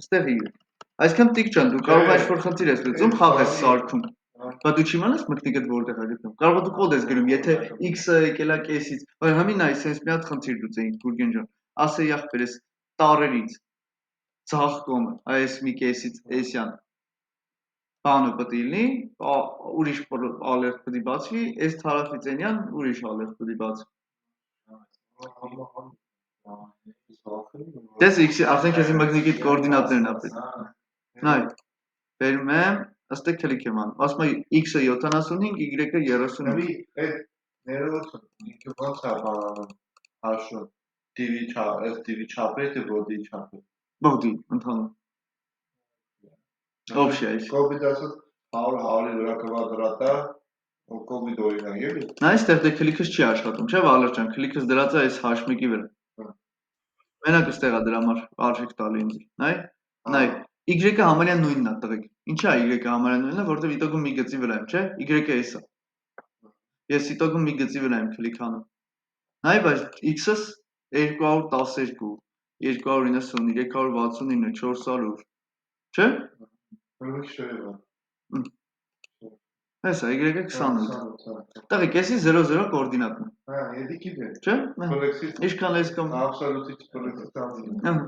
այստեղ Y։ Այսինքն տիկ ջան, դու կարող ես ինչ-որ խնդիր ես լուծում, խաղ ես սարքում։ Բայց դու չիմանաս մկնիկդ որտեղ է գտնում։ Կարող է դու կոդ ես գրում, եթե X-ը եկել է կեսից, այ համին այ sense մի հատ խնդիր լուծեինք Գուրգեն ջան։ Ասեի ախպեր ես տարերից ցախ կողմը, այս մի կեսից էսյան բանը պետք է լինի, ուրիշ ալերտ պետք է բացվի, այս հարավից այնյան ուրիշ ալերտ պետք է բացվի։ Դες x-ի արդեն քեզի մագնիկիդ կոորդինատներն ապրի։ Նայ, բերում եմ, ըստ քլիք եմ անում։ Ասում է x-ը 75, y-ը 35։ Նավի այդ ներողություն, ինքը ոնց է բանանում, հաշվում, TV չափը, թե բոդի չափը։ Բոդի, ընդհանուր։ Общая есть։ Կոբիդ ասած 100 վրա կվադրատա, կոբիդ օրինակ էլի։ Նա այստեղ դե քլիքս չի աշխատում, չէ՞ Վալեր ջան, քլիքս դրած է այս H1-ի վրա։ Մենակ էստեղ է դրա համար արժեք տալի ինձ։ Նայ, y-ը համարյա նույնն է, տղեկ։ Ինչա y-ը համարյա նույնն է, որովհետև իտոգում մի գծի վրա եմ, չէ՞։ Y-ը էս է։ Ես իտոգում մի գծի վրա եմ քլիք անում։ Նայ, բայց x-ս 212, 290, 369, 400, չէ՞։ Հեսա y-ը 28։ Տղեկ, էսի 0 կոորդինատն է։ Հա, եդի գիտե։ Չէ՞։ Պլեքսից Ինչքան ես կոմ։ Աբսոլյուտից պլեքսից տանձին։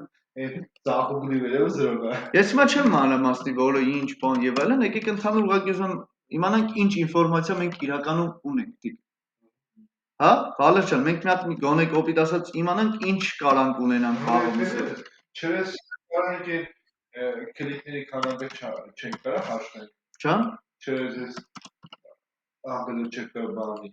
Այդ ծաղուկլի վերևը 0 է։ Ես հիմա չեմ մանրամասնի, որը ինչ բան եւ այլն, եկեք ընդհանուր ուղղակի ուզում իմանանք ինչ ինֆորմացիա մենք իրականում ունենք դիք։ Հա, Վալեր ջան, մենք մի հատ գոնե կոպիտ ասած իմանանք ինչ կարանք ունենանք բաղումսը։ Չես կարանք է քլիկների քանակը չենք կարա հաշտենք։ Ջան։ Չես ես ահբելու չեք կար բանի,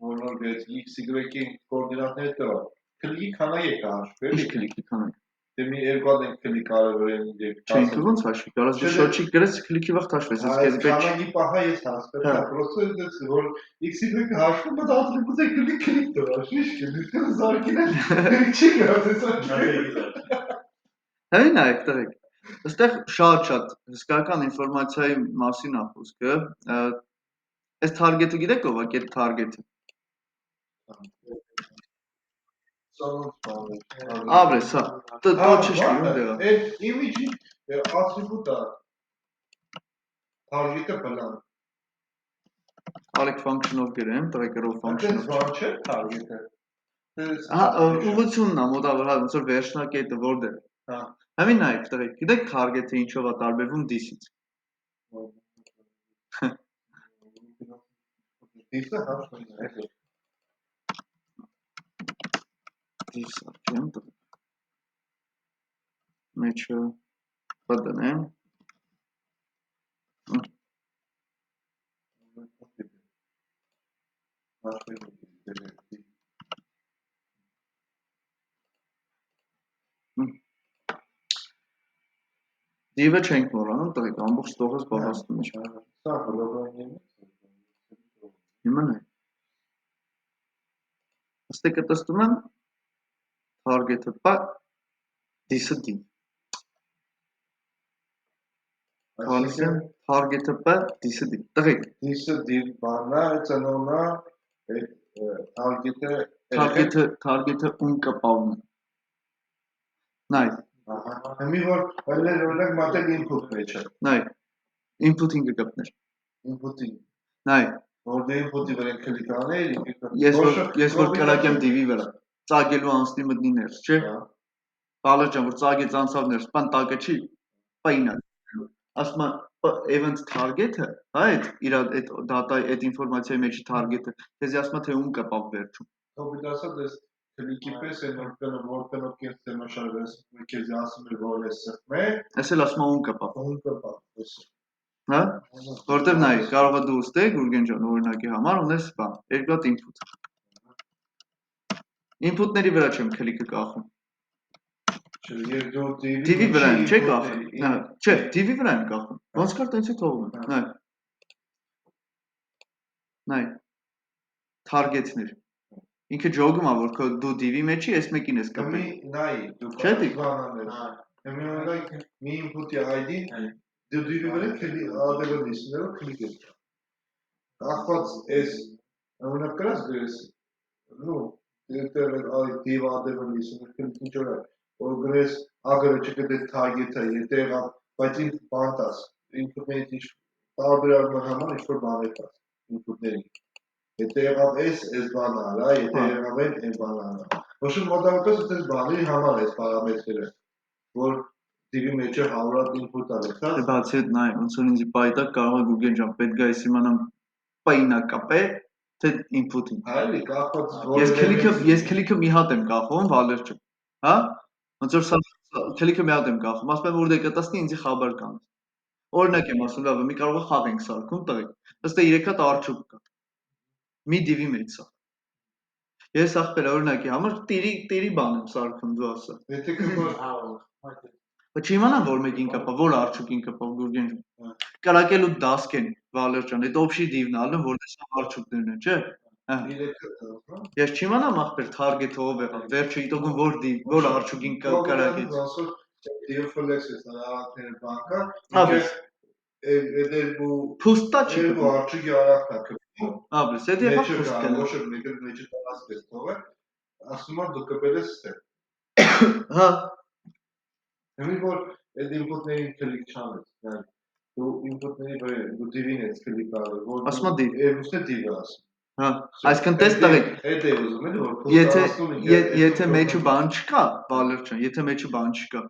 որնոր գեց x, y-ի կորդինատները տվա, քլիկի քանակը կհաշվել։ Ինչ քլիկի քանակ։ Դե մի երկու ենք քլիկ արևոր են դեպ։ Չենք ոնց հաշվի, կարաս դու շոչիկ գրես քլիկի վաղ հաշվես, ես քեզ պետք։ Քանակի պահա ես հասկացա, պրոստը դες որ x-ի հաշվում մտածում եմ քլիկ տվա, շիշ քլիկ զարկին է։ Չի գրածեցա։ Հəmin նայեք տղեկ։ Այստեղ շատ հսկայական ինֆորմացիայի մասին է խոսքը։ Այս target-ը գիտեք ով է, այդ target-ը։ Աբրես, հա։ Տոչիշ գնում դեղա։ Այդ image-ի attribute-ը target-ը բլան։ Արեք function-ով գրեմ, տղեկ row function-ով։ Այդ բան չէ target-ը։ Հա, ուղղությունն է մոտավոր, հա, ոնց որ վերջնակետը որտեղ։ Հա։ Հəmin նայեք տղեկ, գիտեք target-ը ինչով է տարբերվում this-ից։ This-ը հաշվում է։ This-ը չեմ տղեկ։ Մեջը բդնեմ։ Div-ը չենք մոռանում, տղեկ, ամբողջ տողս բաղացնում է։ Սա հոլոգրամի է։ Հիմա նայ։ Ըստե կտստում եմ target-ը պա this-ը div։ Այսինքն target-ը պա this-ը div։ Տղեկ, this-ը div բանա, ծնոնա այդ target-ը ում կպավն է։ Նայ։ Հիմի որ օրինակ մատել input մեջը։ Նայ, input-ին կգտներ։ Input-ին։ Նայ։ Որտե input-ի վրա քլիկ անել, ես որ կրակեմ div-ի վրա, ծագելու անցնի մտնի ներս, չէ՞։ Վալեր ջան, որ ծագեց անցավ ներս, բան տակը չի, պայնա։ Ասում է event target-ը, հա, այդ իր այդ data-ի այդ ինֆորմացիայի մեջի target-ը, քեզի ասում է թե ում կպավ վերջում։ Կոպիտ ասած ես քլիկի պես են որ կնոք ես դեմաշարվես, քեզի ասում է որ ես սխմե, Ես էլ ասում եմ ում կպավ։ ում կպավ։ Հա? Որտեվ նայ, կարող է դու ստե Գուրգեն ջան, օրինակի համար ունես բան, երկու հատ input։ Input-ների վրա չեմ քլիկը կախում։ TV-ի վրա եմ, չէ՞ կախում։ Հա, չէ, TV-ի վրա եմ կախում։ Ոնց կար տենց է թողում եմ։ Նայ։ Նայ։ Target-ներ։ Ինքը ջոգում է, որ դու DV մեջի ես մեկին ես կապել։ Նայ, դու կարող բանաներ։ Հիմա օրինակ մի input-ի ID դու DV վրա ադևը դիսներով քլիկ ես։ Ախված էս օրինակ կրած գրես, նու դեռ այ DV ադևը դիսները քլիկ ինչ օր է, որ գրես ագրը չկդե target-ը, եթե եղավ, բայց ինձ բան տաս, input-ներից ինչ տարբերակման համար ինչ-որ բաներ տաս, input-ների։ Եթե եղավ այս բանը արա, եթե եղավ այն բանը արա։ Ոչմ մոտավորապես այս բանի համար այս պարամետրերը։ որ divi մեջ է 100 input ալեցած։ Դե բացի այդ նայ, ոնց որ ինձ պայտակ կարող է Google ջան, պետք է իմանամ պայնակապ է, թե input-ին։ Այլի կախված Ես քլիքը մի հատ եմ կախում, Վալերջը։ Հա? Ոնց որ սա քլիքը մի հատ եմ կախում, ասում եմ որ դե կտեսնի ինձի խաբար կան։ Օրինակ եմ ասում, լավ, մի կարող է խաղ ենք սարքում, տղեկ։ Ըստ է 3 հատ արջուկ կա։ Մի divi մեջ սա։ Ես ախպեր օրինակի համար տիրի բան եմ սարքում, դու ասա։ Եթե կփոր Բայց չիմանամ որ մեկին կապա, որ արջուկին կապա Գուրգեն ջան։ Կարակելու դասկ են Վալերջան, այդ օբշի դիվն ալն, որ դեսա արջուկներն են, չէ՞։ Հա։ 3 հատ, Ես չիմանամ ախպեր target ով եղավ, վերջը իտոգում որ դիվ, որ արջուկին կարակեց։ ասոր Deoflex է սարակները բանկա, Աբես։ Էդերբու Փուստա չի Էդերբու կպա։ արջուկի արախտա կպի։ Աբես, այդ եղավ Մեջը կա, փուստը։ ոչ մեկը մեջը տալասպես թողը, ասում եմ դու կպել ես ստե։ Հա։ Հիմի որ այդ input-ներին կլիկ չանես, նայ, դու input-ների վրա դու div-ին ես կլիկ արել, որ Ասում եմ div։ Airbus-ը div-ը ասում։ Հա, այսինքն տես տղեկ, Այդ է ուզում եմ, որ փոստարացնում եթե մեջը բան չկա, Վալերջան, եթե մեջը բան չկա,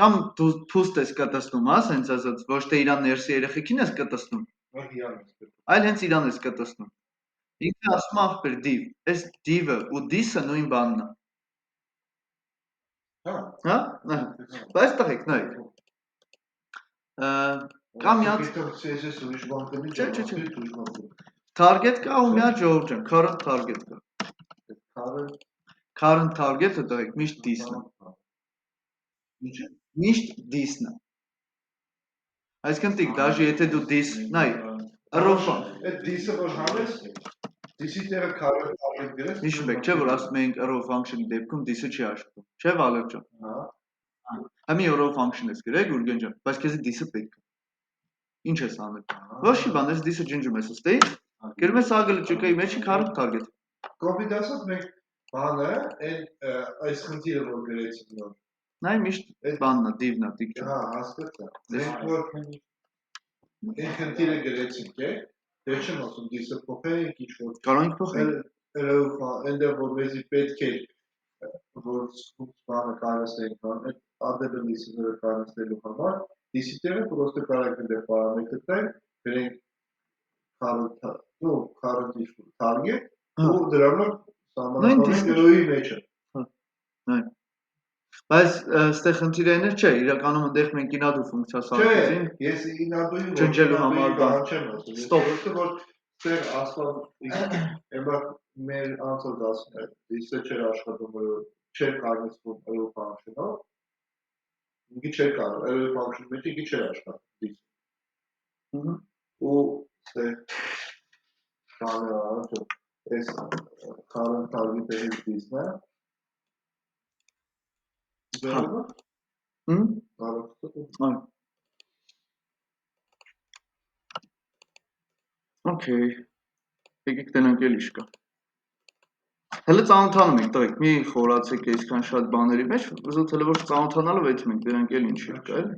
կամ դու փուստ ես կտեսնում, հա, սենց ասած, ոչ թե իրան ներսի երեխեքին ես կտեսնում, այլ հենց իրան ես կտեսնում։ Ինքը ասում է ախպեր div, այս div-ը ու this-ը նույն բանն է։ Հա? Բայց տղեկ, նայ։ Կամ մի հատ CSS ուրիշ բան կդի, Չէ։ Target կա ու մի հատ ժողովուրդ ջան, current target կա։ Current target-ը տղեկ միշտ this-ն է։ Ինչը։ Միշտ this-ն է։ Այսինքն տիկ, դաժե եթե դու this, նայ, arrow-ը այդ this-ը որ հանես, this-ի տեղը current target գրես։ Հիշում եք, չէ՞ որ ասում ենք arrow function-ի դեպքում this-ը չի աշխատում։ Չէ՞ Վալեր ջան։ Հա։ Համի arrow function ես գրել Գուրգեն ջան, բայց քեզ this-ը պետք է։ Ինչ ես անել։ Ոչ մի բան, ես this-ը ջնջում ես, ըստի։ Գրում ես ագլճկայի մեջի current target։ Կոպիտ ասած մենք բանը այս խնդիրը որ գրեցինք նոր։ Նայ միշտ բանն է, div-ն է, տիկ ջան։ Հա, հասկացա։ Մենք որ այն խնդիրը գրեցինք, դե չեմ ասում this-ը փոխենք ինչ որ։ Կարող ենք փոխենք։ Այնտեղ որ մեզի պետք է որ բանը կարողացնենք բան, այդ ադեպլիսը կարողացնելու համար, this-ի տեղը պրոստը կարող ենք այնտեղ պարամետր տալ, գրենք current target ու դրանով սահմանափակենք arrow-ի մեջը։ Նայ։ Բայց ստեղ խնդիրը այն չէ, իրականում այնտեղ մենք ինադու ֆունկցիա սարքեցին։ Չէ, ես ինադուի ջնջելու համար բան չեմ ասում։ Ստոպ։ Որ ստեղ ասում եմա մեր անցած դասում է, this-ը չէր աշխատում, չէր կարողացնում arrow function-ով։ Ինքը չէր կարող, arrow function մեջ ինքը չէր աշխատում this։ Ու ստեղ բանը արել, այս current target-ը this-ն է։ Այո։ Okay։ Եկեք տենանք էլ իշ կա։ Հələ ծանոթանում ենք, տղեկ, մի խորացեք այսքան շատ բաների մեջ, զուտ հələ որ ծանոթանալով էթում ենք, տենանք էլ ինչ կա, էլ։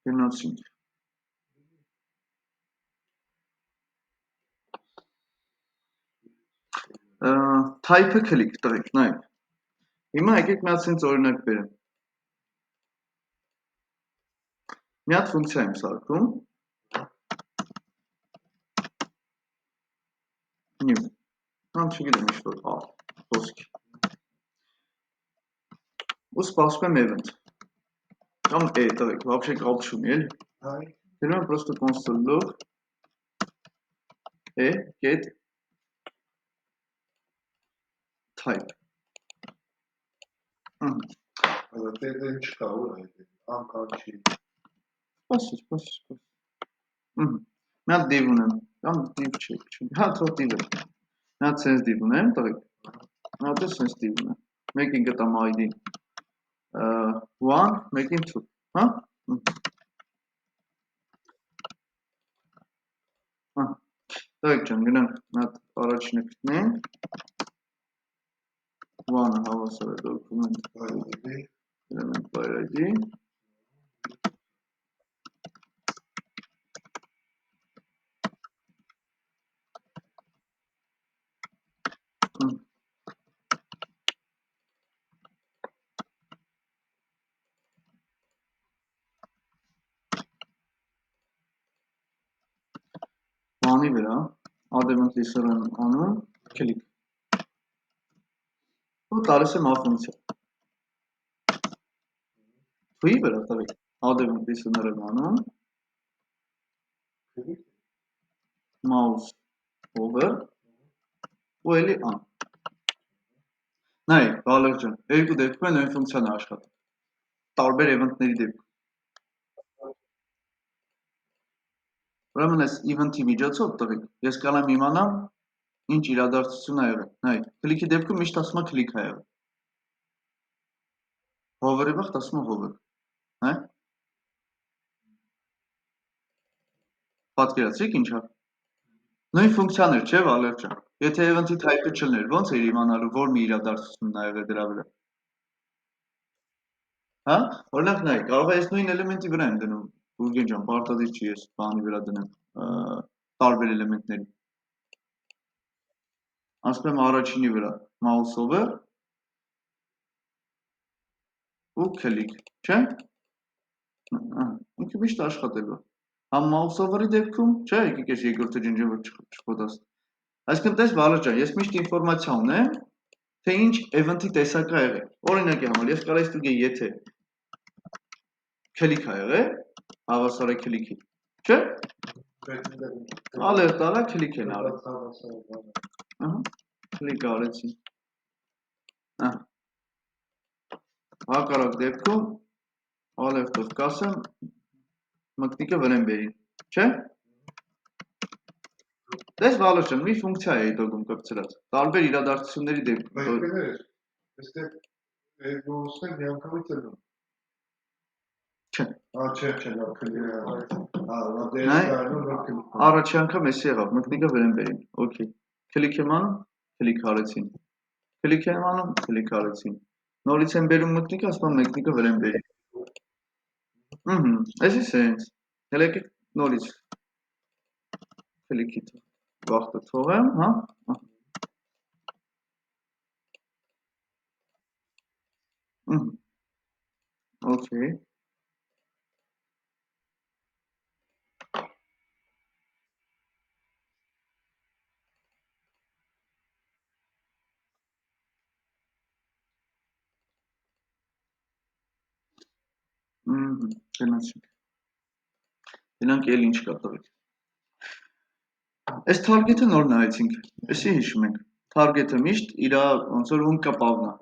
Գնացինք։ Type-ը click տղեկ, նայեք։ Հիմա եկեք մի հատ սենց օրինակ բերեմ։ Մի հատ ֆունկցիա եմ սարքում։ New։ Ամ չգիտեմ ինչ որ խոսքի։ Ու սպասում եմ event։ Կամ տղեկ, вообще կապ չունի, էլի։ Գրում եմ просто console log get type։ Դե չկա ու այդ անկան չի։ Սպասի։ Մի հատ div ունեմ, կամ div չի։ Հա, թող div է։ Մի հատ sense div ունեմ, տղեկ։ Մի հատ sense div ունեմ։ Մեկին գտամ ID 1, մեկին 2, հա։ Տղեկ ջան, գնանք մի հատ առաջինը գտնենք։ One հավասար է document element by ID բանի վրա add event listener եմ անում click ու տալիս եմ આ ֆունկցիա Free վրա տվեք add event listener եմ անում mouse over ու էլի ան նայեք բալեր ջան երկու դեպքում նույն ֆունկցիան է աշխատում տարբեր event-ների դեպքում ուրեմն այս event-ի միջոցով տվեք ես կարող եմ իմանամ ինչ իրադարձություն ա եղել նայեք click-ի դեպքում միշտ ասում է click ա եղել hover-ի վաղ ասում է hover հա պատկերացրիք ինչա նույն ֆունկցիաներ չէ Վալեր ջան եթե event-ի type-ը չլներ ո՞նց էր իմանալու որ մի իրադարձությունն ա եղել դրա վրա հա օրինակ նայեք կարող է ես նույն էլեմենտի վրա եմ դնում Գուրգեն ջան պարտադիր չի ես բանի վրա դնեմ տարբեր էլեմենտների ասում եմ առաջինի վրա mouse over ու click չէ ինքը միշտ աշխատելու համ mouse over-ի դեպքում չէ եկեք ես երկրորդը ջնջեմ որ չխոտաս այսինքն տես Վալեր ջան ես միշտ ինֆորմացիա ունեմ թե ինչ event-ի տեսակ ա եղել օրինակի համար ես կարող եմ ստուգել եթե click ա եղել հավասար է click-ի չէ alert արա click են արել ահա click արեցի հակառակ դեպքում alert-ով կասեմ մկնիկը վրան բերի չէ Դες Վալեր ջան մի ֆունկցիա է դոգում կպցրած տարբեր իրադարձությունների դեպքում այստեղ էգոսը միանգամից է դու Չէ չէ լավ քլի Առաջի անգամ էսի եղավ մկնիկը վրան բերին օքեյ click եմ անում click արեցին click եմ անում click արեցին նորից եմ բերում մկնիկը ասում եմ մկնիկը վրան բերի Էսի սենց հələ եկեք նորից click-ի վախտը թողեմ հա օքեյ գնացինք գնանք էլ ինչ կա տվեք Այս target-ը նոր նայեցինք էսի հիշում ենք target-ը միշտ իրա ոնց որ ում կապավն է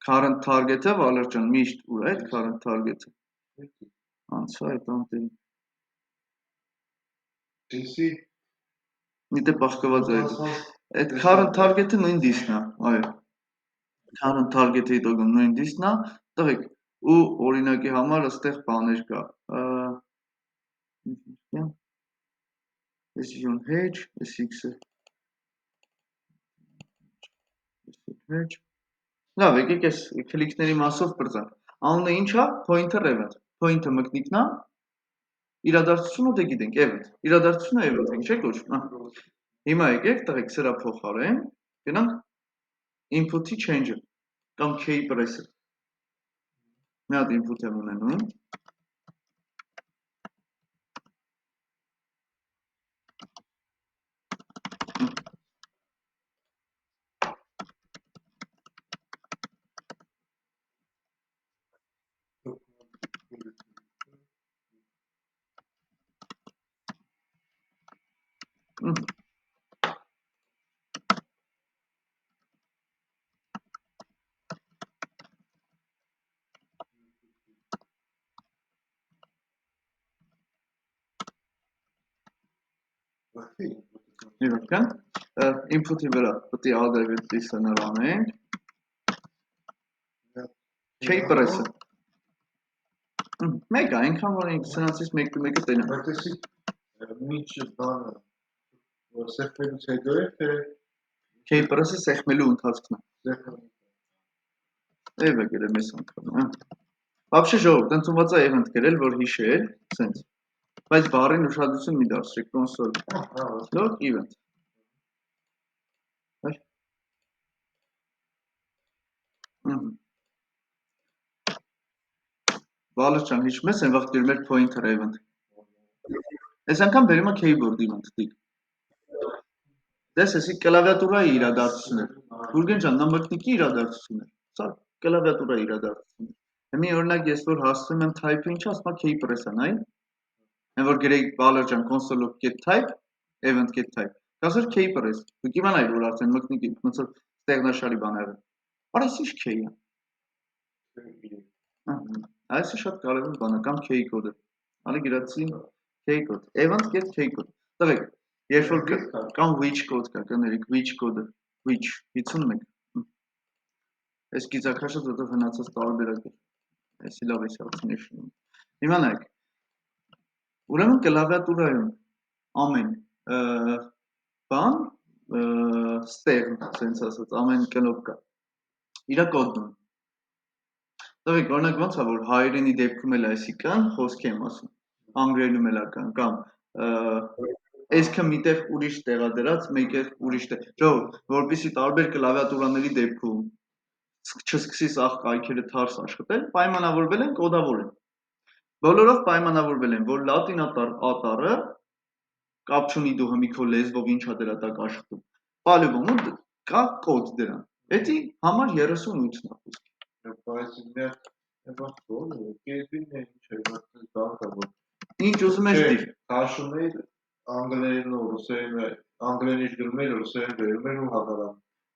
current target-ը Վալեր ջան միշտ ուր է այդ current target-ը անցա այդ անտերի DC Միտը բախկված է այդ current target-ը նույն disk-ն է այո current target-ի դոգում նույն disk-ն է տվեք ու օրինակի համար այստեղ բաներ կա Decision hedge SX-ը hedge Լավ եկեք այս click-ների մասով բրծանք անունը ինչ է pointer event point-ը մկնիկն է իրադարձությունը դե գիտենք event իրադարձությունը event ենք չէ՞ կոչվում հիմա եկեք տղեկ սրա փոխարեն գնանք input-ի change-ը կամ key press-ը մի հատ input եմ ունենում Իրական input-ի վրա պետք է add event listener անենք key press-ը մեկ է այնքան որ սրանցից մեկը տենամ այդտեսի միջ բանը որ սեղմելուց հետո է թե key press-ը սեղմելու ընթացքն է Էվ է գրել մեզ անգամ, Вообще ժողովուրդ, ընդունված է event գրել, որ հիշել, սենց, բայց բառին ուշադրություն մի դարձրեք, console, log event, Վալր ճան, հիշում ես, են վաղ դիրում էր pointer event, այս անգամ բերում է keyboard event, դիկ, դես եսի կլավիատուրայի իրադարձություն էր, Գուրգեն ճան, նամակնիկի իրադարձություն էր, սա կլավիատուրայի իրադարձություն էր, Հիմի օրինակ ես որ հասցրում եմ type-ը ինչը ասում է key press-ը, նայ, Են որ գրեի Վալր ճան console-ով get type, event get type, կասր key press, դու կիմանայի որ արդեն մկնիկի, ոնց որ ստեղնաշարի բան եղել, Արա ինչ key-ը, Այսը շատ կարևոր բան է, կամ key code-ը, ալի գրացի key code, event get key code, տղեկ, երբ որ կամ which code կա, կներիք which code-ը, which, 51, այս գիծակաշը դոտով հնացած տարբերակ է, այսի լավ էսի ացնեշնում, հիմա նայք, ուրեմն կլավիատուրայում ամեն բան, ստեղն, սենց ասած, ամեն կնոպկա, իրա կոդն Տղեկ, օրինակ ոնց է որ հայերենի դեպքում էլ այսիկան խոսքի եմ ասում, անգլերենում էլ ական կամ այսքը միտեղ ուրիշ տեղադրած, մեկեղ ուրիշ տեղ, ժողովուրդ, որպեսզի տարբեր կլավիատուրաների դեպքում չսկսի սաղ կայքերը թարս աշխատել, պայմանավորվել են կոդավորել։ Բոլորով պայմանավորվել են, որ լատինատար ատարը կապ չունի դու հմի քո լեզվով ինչա դրա տակ աշխատում։ Պալյուբոմ կա կոդ դրան։ Էդի համար 38-ն է խոսքի։ Բայց ինձ կերպին է ինչ է, որ Ինչ ուզում ես դիր։ Հաշում էի անգլերենով ռուսերենը, անգլերենից գրում էի ռուսերեն վերում էր ու հակառակ։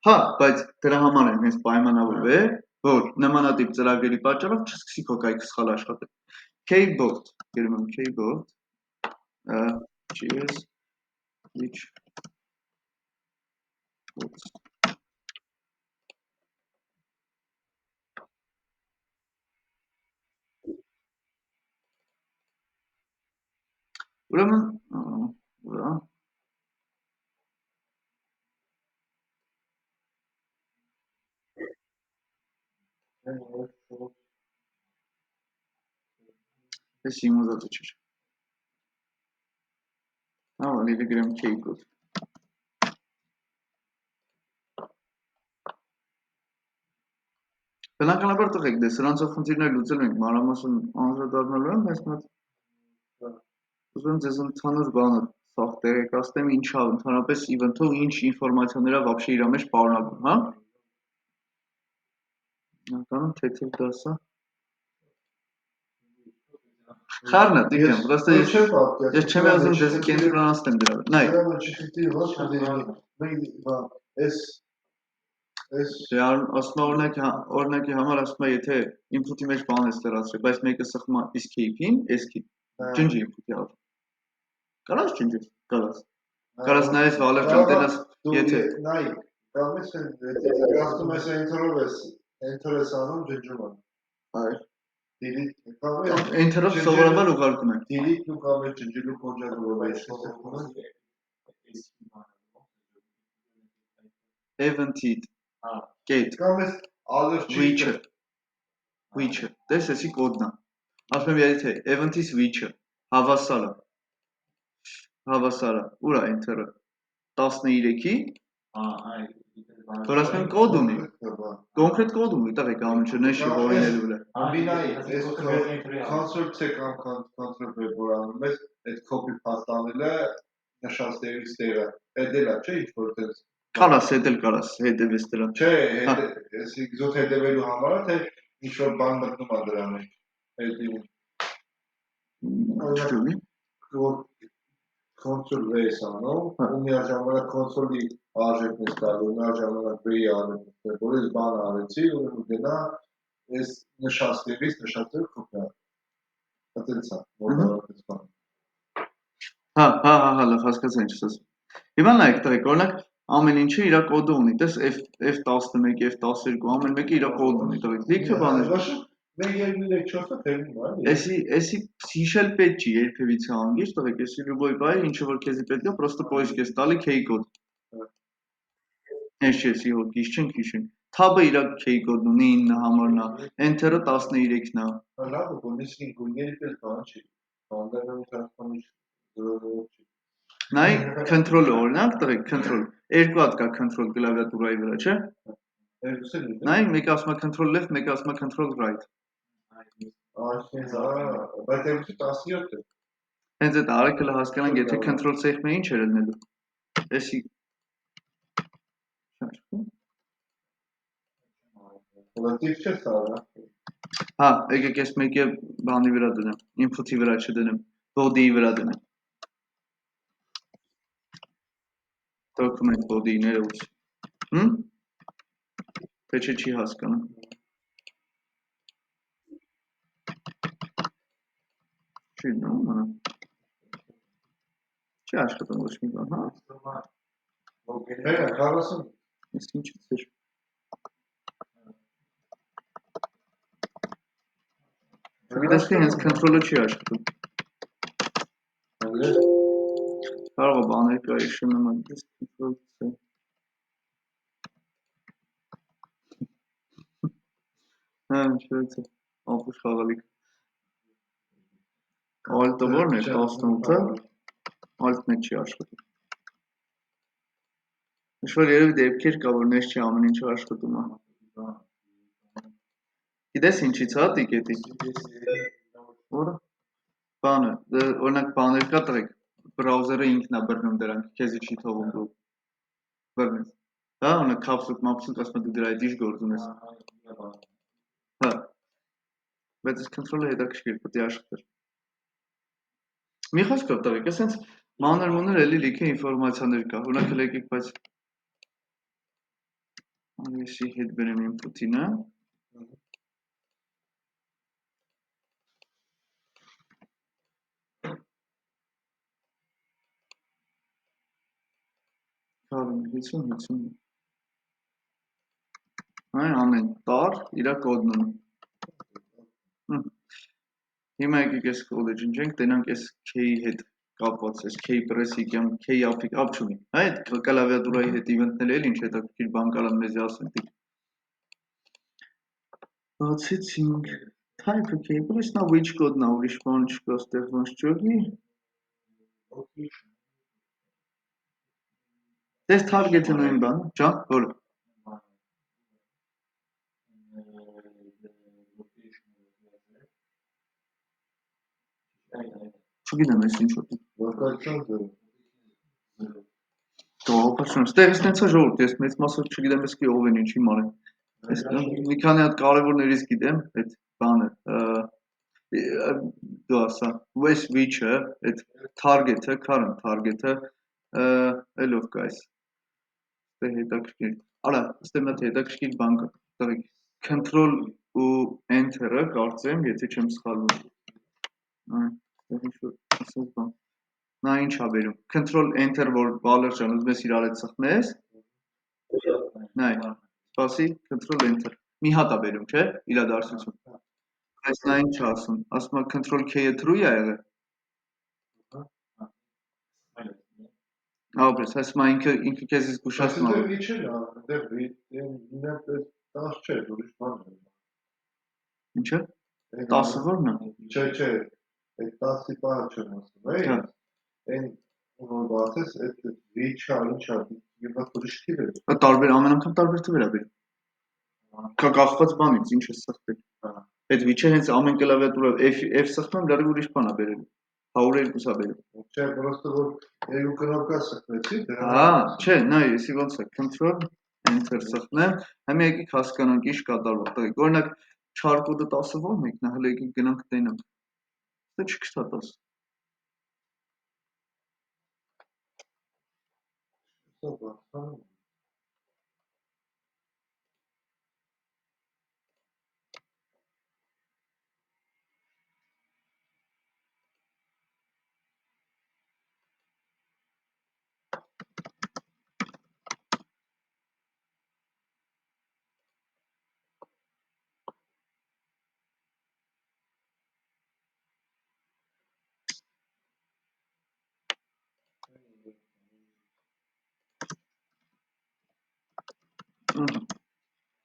Հա, բայց դրա համար են հենց պայմանավորվել, որ նմանատիպ ծրագրերի պատճառով չսկսի քո կայքը սխալ աշխատել։ Keyboard, գրում եմ keyboard, cheers, which Ուրեմն, ուրա, ես իմ ուզածը չէր։ Հա, լիլի գրեմ keyboard։ Բնականաբար տղեկ, դե սրանցով խնդիրներ լուծել ենք, մանրամասն անդրադառնալու եմ, բայց մոտ ուզում եմ ձեզ ընդհանուր բանը սաղ տեղեկացնեմ, ինչա ընդհանրապես event-ով ինչ ինֆորմացիաները вообще իր մեջ պարունակում, հա? Անկանում թեթև դասա։ Խառնա, դիկեմ, պրոստը ես չեմ ասում ձեզ կենտրոնացնեմ դրա վրա։ Նայ։ Դե ասում օրինակի համար ասում է, եթե input-ի մեջ բան ես լրացրել, բայց մեկը սխում է escape-ին, escape, ջնջի input-ի άλλο։ Կարաս ջնջես, կարաս։ Կարաս նայես վալեր ճան տենաս, եթե։ Նայ, կամ ես գաստում ես enter ես անում ջնջում եմ։ Այ։ Enter-ով սովորաբար ուղարկում են։ Delete-ն ու կամ ջնջելու կոնջակտորով է ստեղծում։ Event-ի get Կամ ես which-ը, դες էսի կոդն է։ Ասում եմ եթե event-ի switch-ը հավասարը, ուր է enter-ը 13-ի, որ ասում եմ կոդ ունի, կոնկրետ կոդ ունի, տղեկ ամեն չնեշի հորինելու վրա։ Ամբինայի, ես console-C կամ console-V որ անում ես, այդ copy-paste անելը նշած տեղից տեղը, հետելա չէ ինչ-որ տենց։ Կարաս, հետել կարաս, հետևես դրան։ Չէ, եսի զոտ հետևելու համար է, թե ինչ-որ բան մտնում է դրա մեջ, հետիվում։ Չդունի։ Որ console-V ես անում, ու միաժամանակ console-ի արժեքն ես տալու, միաժամանակ V-ի արժեքն ես, որ ես բան արեցի, ու գնա, ես նշած տեղից նշած տեղ կոպիա։ Հատենց է, որ բարակից բան։ Հա, լավ, հասկացա ինչ ես ասում։ Հիմա նայեք տղեկ, օրինակ ամեն ինչը իր կոդը ունի, տես F11, F12, ամեն մեկը իր կոդ ունի, տղեկ, լիքը բաներ։ 1-2-3-4-ը թերնում է։ Էսի հիշել պետք չի երբևիցե անգիշ, տղեկ, էսի լուբոյ բայ, ինչը որ քեզի պետք է, պրոստը պոիսկ ես տալի K կոդ։ Էս չէ, էսի հոր գիշ չենք հիշենք։ Tab-ը իր key կոդն ունի 9 համարն է, enter-ը 13-ն է։ Լավ, բնիսկին գույների պես բան չի։ Բանդերն transponder չի։ Նայ control-ը օրինակ տղեկ control երկու հատ կա control կլավիատուրայի վրա, չէ՞։ Երկուսը լի։ Նայ մեկը ասում է control left, մեկը ասում է control right։ Այսինքն, բայց երկուսը 17 է։ Հենց այդ արեքլը հասկանանք, եթե control segment-ը ինչ էր ելնելու։ Էսի Լատիվ չէ սարը։ Հա, եկեք ես մեկը բանի վրա դնեմ, input-ի վրա չդնեմ, body-ի վրա դնեմ։ Document body-ն է ուս։ Թե չի հասկանում։ Չի նոմա։ Չի աշխատում ոչ մի բան, հա։ Հենա 40։ Ես ինչից էր։ Չգիտես թե հենց control-ը չի աշխատում։ Կարող է բաներ կա իշը նման, ես control-ը։ Հա, ինչու՞ց է։ Ապուշ խաղալիք։ Alt-ը որն է 18-ը, alt-ն չի աշխատում։ Ինչ-որ երևի դեպքեր կա, որ մեզ չի ամեն ինչ աշխատում է։ Գիտես ինչից հա տիկետի։ Որը։ Բանը, օրինակ բաներ կա տղեկ, բրաուզերը ինքն է բռնում դրանք, քեզի չի թողում դու բռնես։ Հա, օրինակ կապսուտ մապսուտ ասում է դու դրա հետ ինչ գործ ունես։ Հա։ Բայց այս control-ը հետաքրքիր պետք է աշխատեր։ Մի խոսքով տղեկ, ես հենց մանր-մունր էլի լիքը ինֆորմացիաներ կա, օրինակ եկեք, բայց Եսի հետ բերեմ input-ինը։ Կարում 50-50։ Այն ամեն տար իրա կոդն ունի։ Հիմա եկեք ես կոդը ջնջենք, տենանք ես K-ի հետ կապված, ես K-press-ի կամ K-up-ի կապ չունի։ Հա այդ կլավիատուրայի հետ իվենտնել էլ ինչ հետաքրքիր բան կարան մեզ ասեն տիկ։ Բացեցինք type K-press նա which կոդն է, ուրիշ բան չկա, ստեղ ոնց չողի։ Դες target-ը նույն բան, ջան, որը։ Չգիտեմ ես ինչ որ։ Տողոպաշուն, ստեղից նենց է ժողորդ, ես մեծ մասով չգիտեմ ես ով են ինչի մանեն։ Ես մի քանի հատ կարևորներից գիտեմ, այդ բանը, դու ասա, West Witch-ը, այդ target-ը, current target-ը, էլով կա այս, ստեղ հետաքրքիր, արա, ստեղ մատ հետաքրքիր բան կա, տղիք, control ու enter-ը կարծեմ, եթե չեմ սխալվում, ստեղ ինչ-որ ասած բան, նա ինչ ա բերում, control enter, որ բալրջան ուզում ես իրար հետ սխմես, նայ, սպասի, control enter, մի հատ ա բերում, չէ, իրադարձություն, այս նա ինչ ասում, ասում է control K-ը true է եղել, ապրես, ասում է ինքը կեզից գուշացնում է, Բայց չէ, ուրիշ բան է։ Ինչը, 10-ը որն է, Չէ, այդ 10-ի պահը չեմ ասում, այն որ բացես, այդ վիչա, ինչա, և այդ ուրիշ թիվ է։ տարբեր, ամեն անգամ տարբեր թվեր ա բերում, կախված բանից, ինչ է սխտել, այդ վիչը հենց ամեն կլավիատուրը F սխտում, լարի ուրիշ բան ա բերել, 102 ա բերում։ Չէ, պրոստը որ երկու կնոպկա սխտվեցի, հա, չէ, նայ, եսի ոնց է, control, enter սխտնեմ, համի եկեք հասկանանք ինչ կատարվող, տղեկ, օրինակ, չար կոդը 10-ը ո՞րն եք, նա հələ եկեք գնանք տենանք, դա չկստա 10։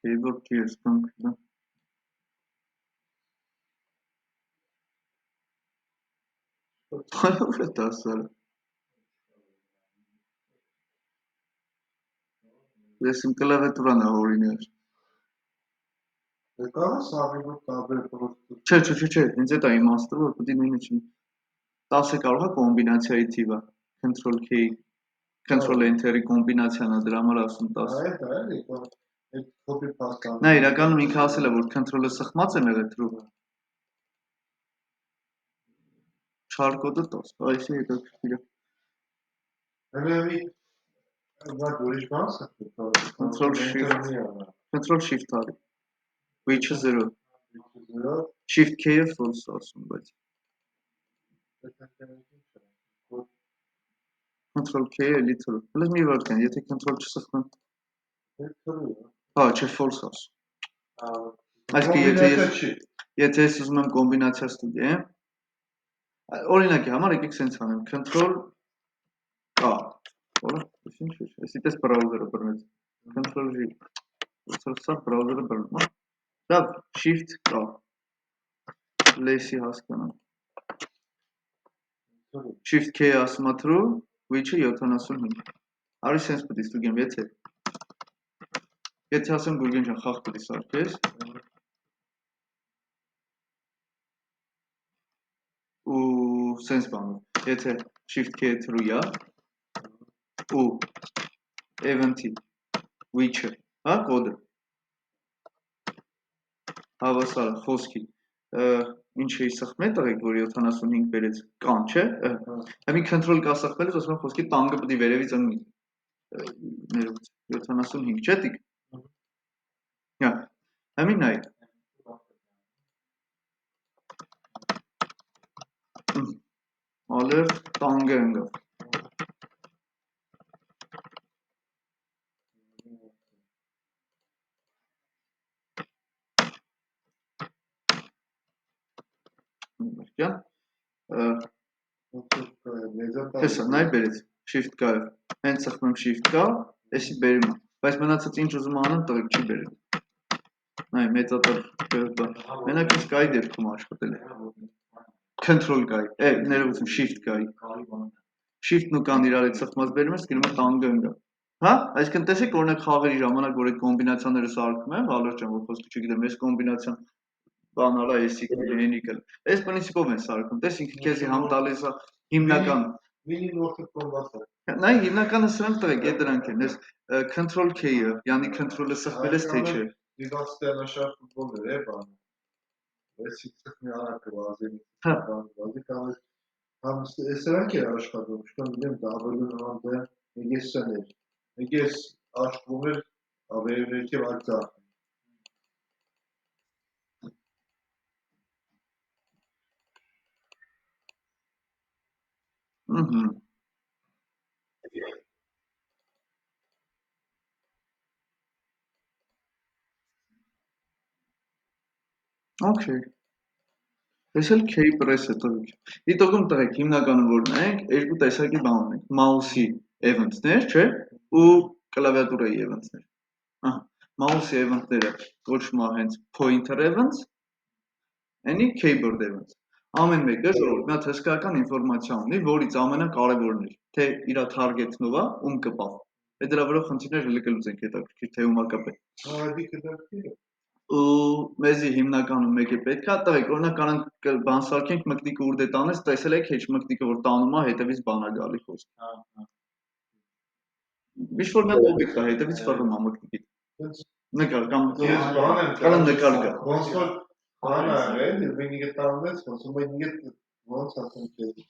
Keyboard keys կանգնա։ Բարով է դասարը։ Ես իմ կլավիատուրան է օրիներ։ Կա սաղի տարբեր Չէ, հենց այդ է իմաստը, որ պետք է նույնը չի։ 10-ը կարող է կոմբինացիայի թիվը, Control K, Control Enter-ի կոմբինացիան է, դրա համար ասում 10։ Այդ էլի, այդ copy paste-ը։ Նա իրականում ինքը ասել է, որ Control-ը սխմած է եղել true։ Char կոդը 10, այսի հետաքրքիր է։ Հələ What ուրիշ բան է։ Control Shift արի։ Which-ը 0։ Shift K-ը false ասում, բայց Control K-ը էլի true։ Հələ մի վարքան, եթե Control չսխնեմ։ Հա, չէ, false ասում։ Այսինքն եթե ես ուզում եմ կոմբինացիա ստուգեմ, օրինակի համար եկեք սենց անեմ, Control A, որը ինչ է, այսպես բրաուզերը բռնեց, Control G, սա բրաուզերը բռնում է, դա Shift A, լեսի հասկանամ, Shift K ասում է true, which-ը 75, արի սենց պետք է ստուգեմ, եթե ասեմ Գուրգեն ջան, խաղ պետք է սարքես, ու սենց բանով, եթե Shift K true է, ու event-ի which-ը, հա, կոդը, հավասարը, խոսքի, ինչ էի սխմել տղեկ, որ 75 բերեց, կան, չէ, հեմի control կա սխմելուց, ասում եմ խոսքի տանգը պետք է վերևից ընգնի, ներուց, 75, չէ տիկ, հեմի նայ, ալեր տանգը ընգավ, Հեսա, նայ բերեց, shift կա է, հենց սխմեմ shift կա, եսի բերում է, բայց մնացած ինչ ուզում անեմ տղեկ չի բերել, նայ մեծատար բան, մենակ ինձ կայի դեպքում աշխատել է, control կայի, ներողություն shift կայի, shift-ն ու կան իրար հետ սխմած բերում ես, գնում է տանգը ընգա, հա, այսինքն տեսեք օրինակ խաղերի ժամանակ, որ այդ կոմբինացիաները սարքում եմ, Վալոր ջան, որ խոսքը չգիտեմ, ես կոմբինացիան բանալա էսի կլինիկել, այս պրինցիպով են սարքում, տես ինքը քեզի համ տալիս է հիմնական Նայ հիմնականը սրանք տղեկ է դրանք են, ես control K-ը, յանի control-ը սխմել ես թե չէ։ Դիվաստիանաշար ֆուտբոլներ է բանը, ես սխմի արակը վազենի, սրանք է աշխատում, շտան դեմ դավելուն հանդը, մեգես սներ, մեգես աշխատում էր ավերևերք և ակցախ։ Okay։ Ես էլ K-press է տղեկ։ Դիտողում տղեկ հիմնականում որ նայենք, երկու տեսակի բան ունենք, mouse-ի event-ներ, չէ, ու կլավիատուրայի event-ներ։ Mouse-ի event-ները կոչվում է հենց pointer events, անի keyboard events։ Ամեն մեկը ժողովուրդ մի հատ հսկայական ինֆորմացիա ունի, որից ամենակարևորն է, թե իր target-ն ով է, ում կպավ։ Այդ դրա վրա խնդիրներ հենց կլուծենք հետաքրքիր, թե ում է կապել։ Ու մեզի հիմնականում մեկ է պետք է, տղեկ, օրինակ կանանք բան սարքենք մկնիկը ուր դե տանես, տեսել եք հեչ մկնիկը որ տանում է, հետևից բան է գալի խոսք։ Ինչ որ մեկ օբյեկտ է, հետևից ֆռում է մկնիկի։ Նկար կամ կամ նկար գա։ Ոնց որ բան է եղել, մեկը տանում ես, ոնց որ մեկը ոնց ասեմ քեզ։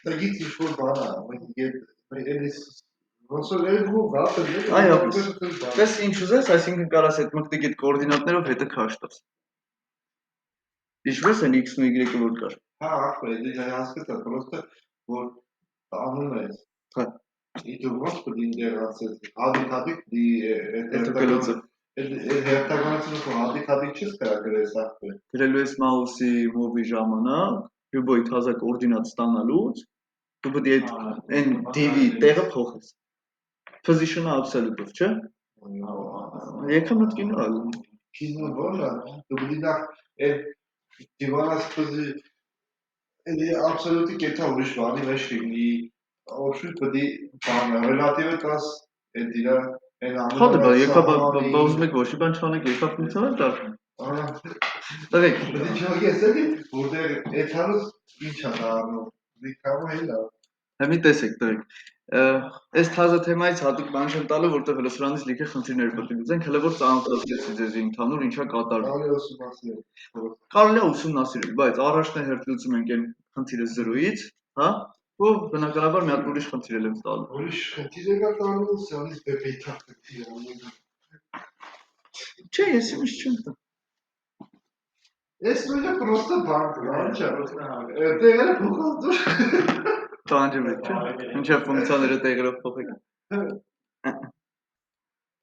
Դա գիծ ինչ որ բան է, մեկը ոնց որ երկու բաթը Այո, դες ինչ ուզես, այսինքն կարաս այդ մկնիկիդ կոորդինատներով հետը քաշտես։ Ինչպես են x-ն ու y-ը որ կար։ Հա, ապրել, դե հասկացա, պրոստը որ անում ես։ Հա։ Իդու ոնց պետք է ինտեգրացիա, հադիկ դի հետաքրքրություն։ Հերթականությունը քո հադիկ չես կարա գրես ապրել։ Գրելու ես mouse-ի move-ի ժամանակ, любой թազա կոորդինատ ստանալուց, դու պետք է այն div-ի տեղը փոխես։ Position-ը absolute-ով, չէ՞։ Եկա մտքին ալ։ Կինո բոժա, դու պետք է դիվանաս փզի էլի абսոլյուտի կետա ուրիշ բանի մեջ լինի, օբշուտ պետք է բանը ռելատիվը տաս այդ դիրա այն Խոդը բա ամենը եկա բոզում եք ոչի բան չանեք եկա ֆունկցիոնալ դար։ Դեք։ Պետք է չհոգես էլի, որտեղ այդ հարուս ինչ է դառնում, դի կամա էլա։ Հիմի տեսեք դրեք։ Այս թազը թեմայից հատուկ բան չեմ տալու, որտեղ հələ սրանից լիքը խնդիրներ պետք է լուծենք, հələ որ ծանոթացնեցի ձեզ ընդհանուր ինչա կատարվում։ Կարելի է ուսումնասիրել, բայց առաջնահերթ լուծում ենք այն խնդիրը 0-ից, հա? Ու բնականաբար մի հատ ուրիշ խնդիր եմ տալու։ Ուրիշ խնդիր է տալու, սրանից բեպեյթա խնդիր է։ Չէ, ես իմիջ չեմ տա։ Ես նույնը պրոստը բանկ է, անչա։ Տեղերը փոխած դուր։ Տանջում եք, չէ՞։ Ինչա ֆունկցիաները տեղերով փոխեք։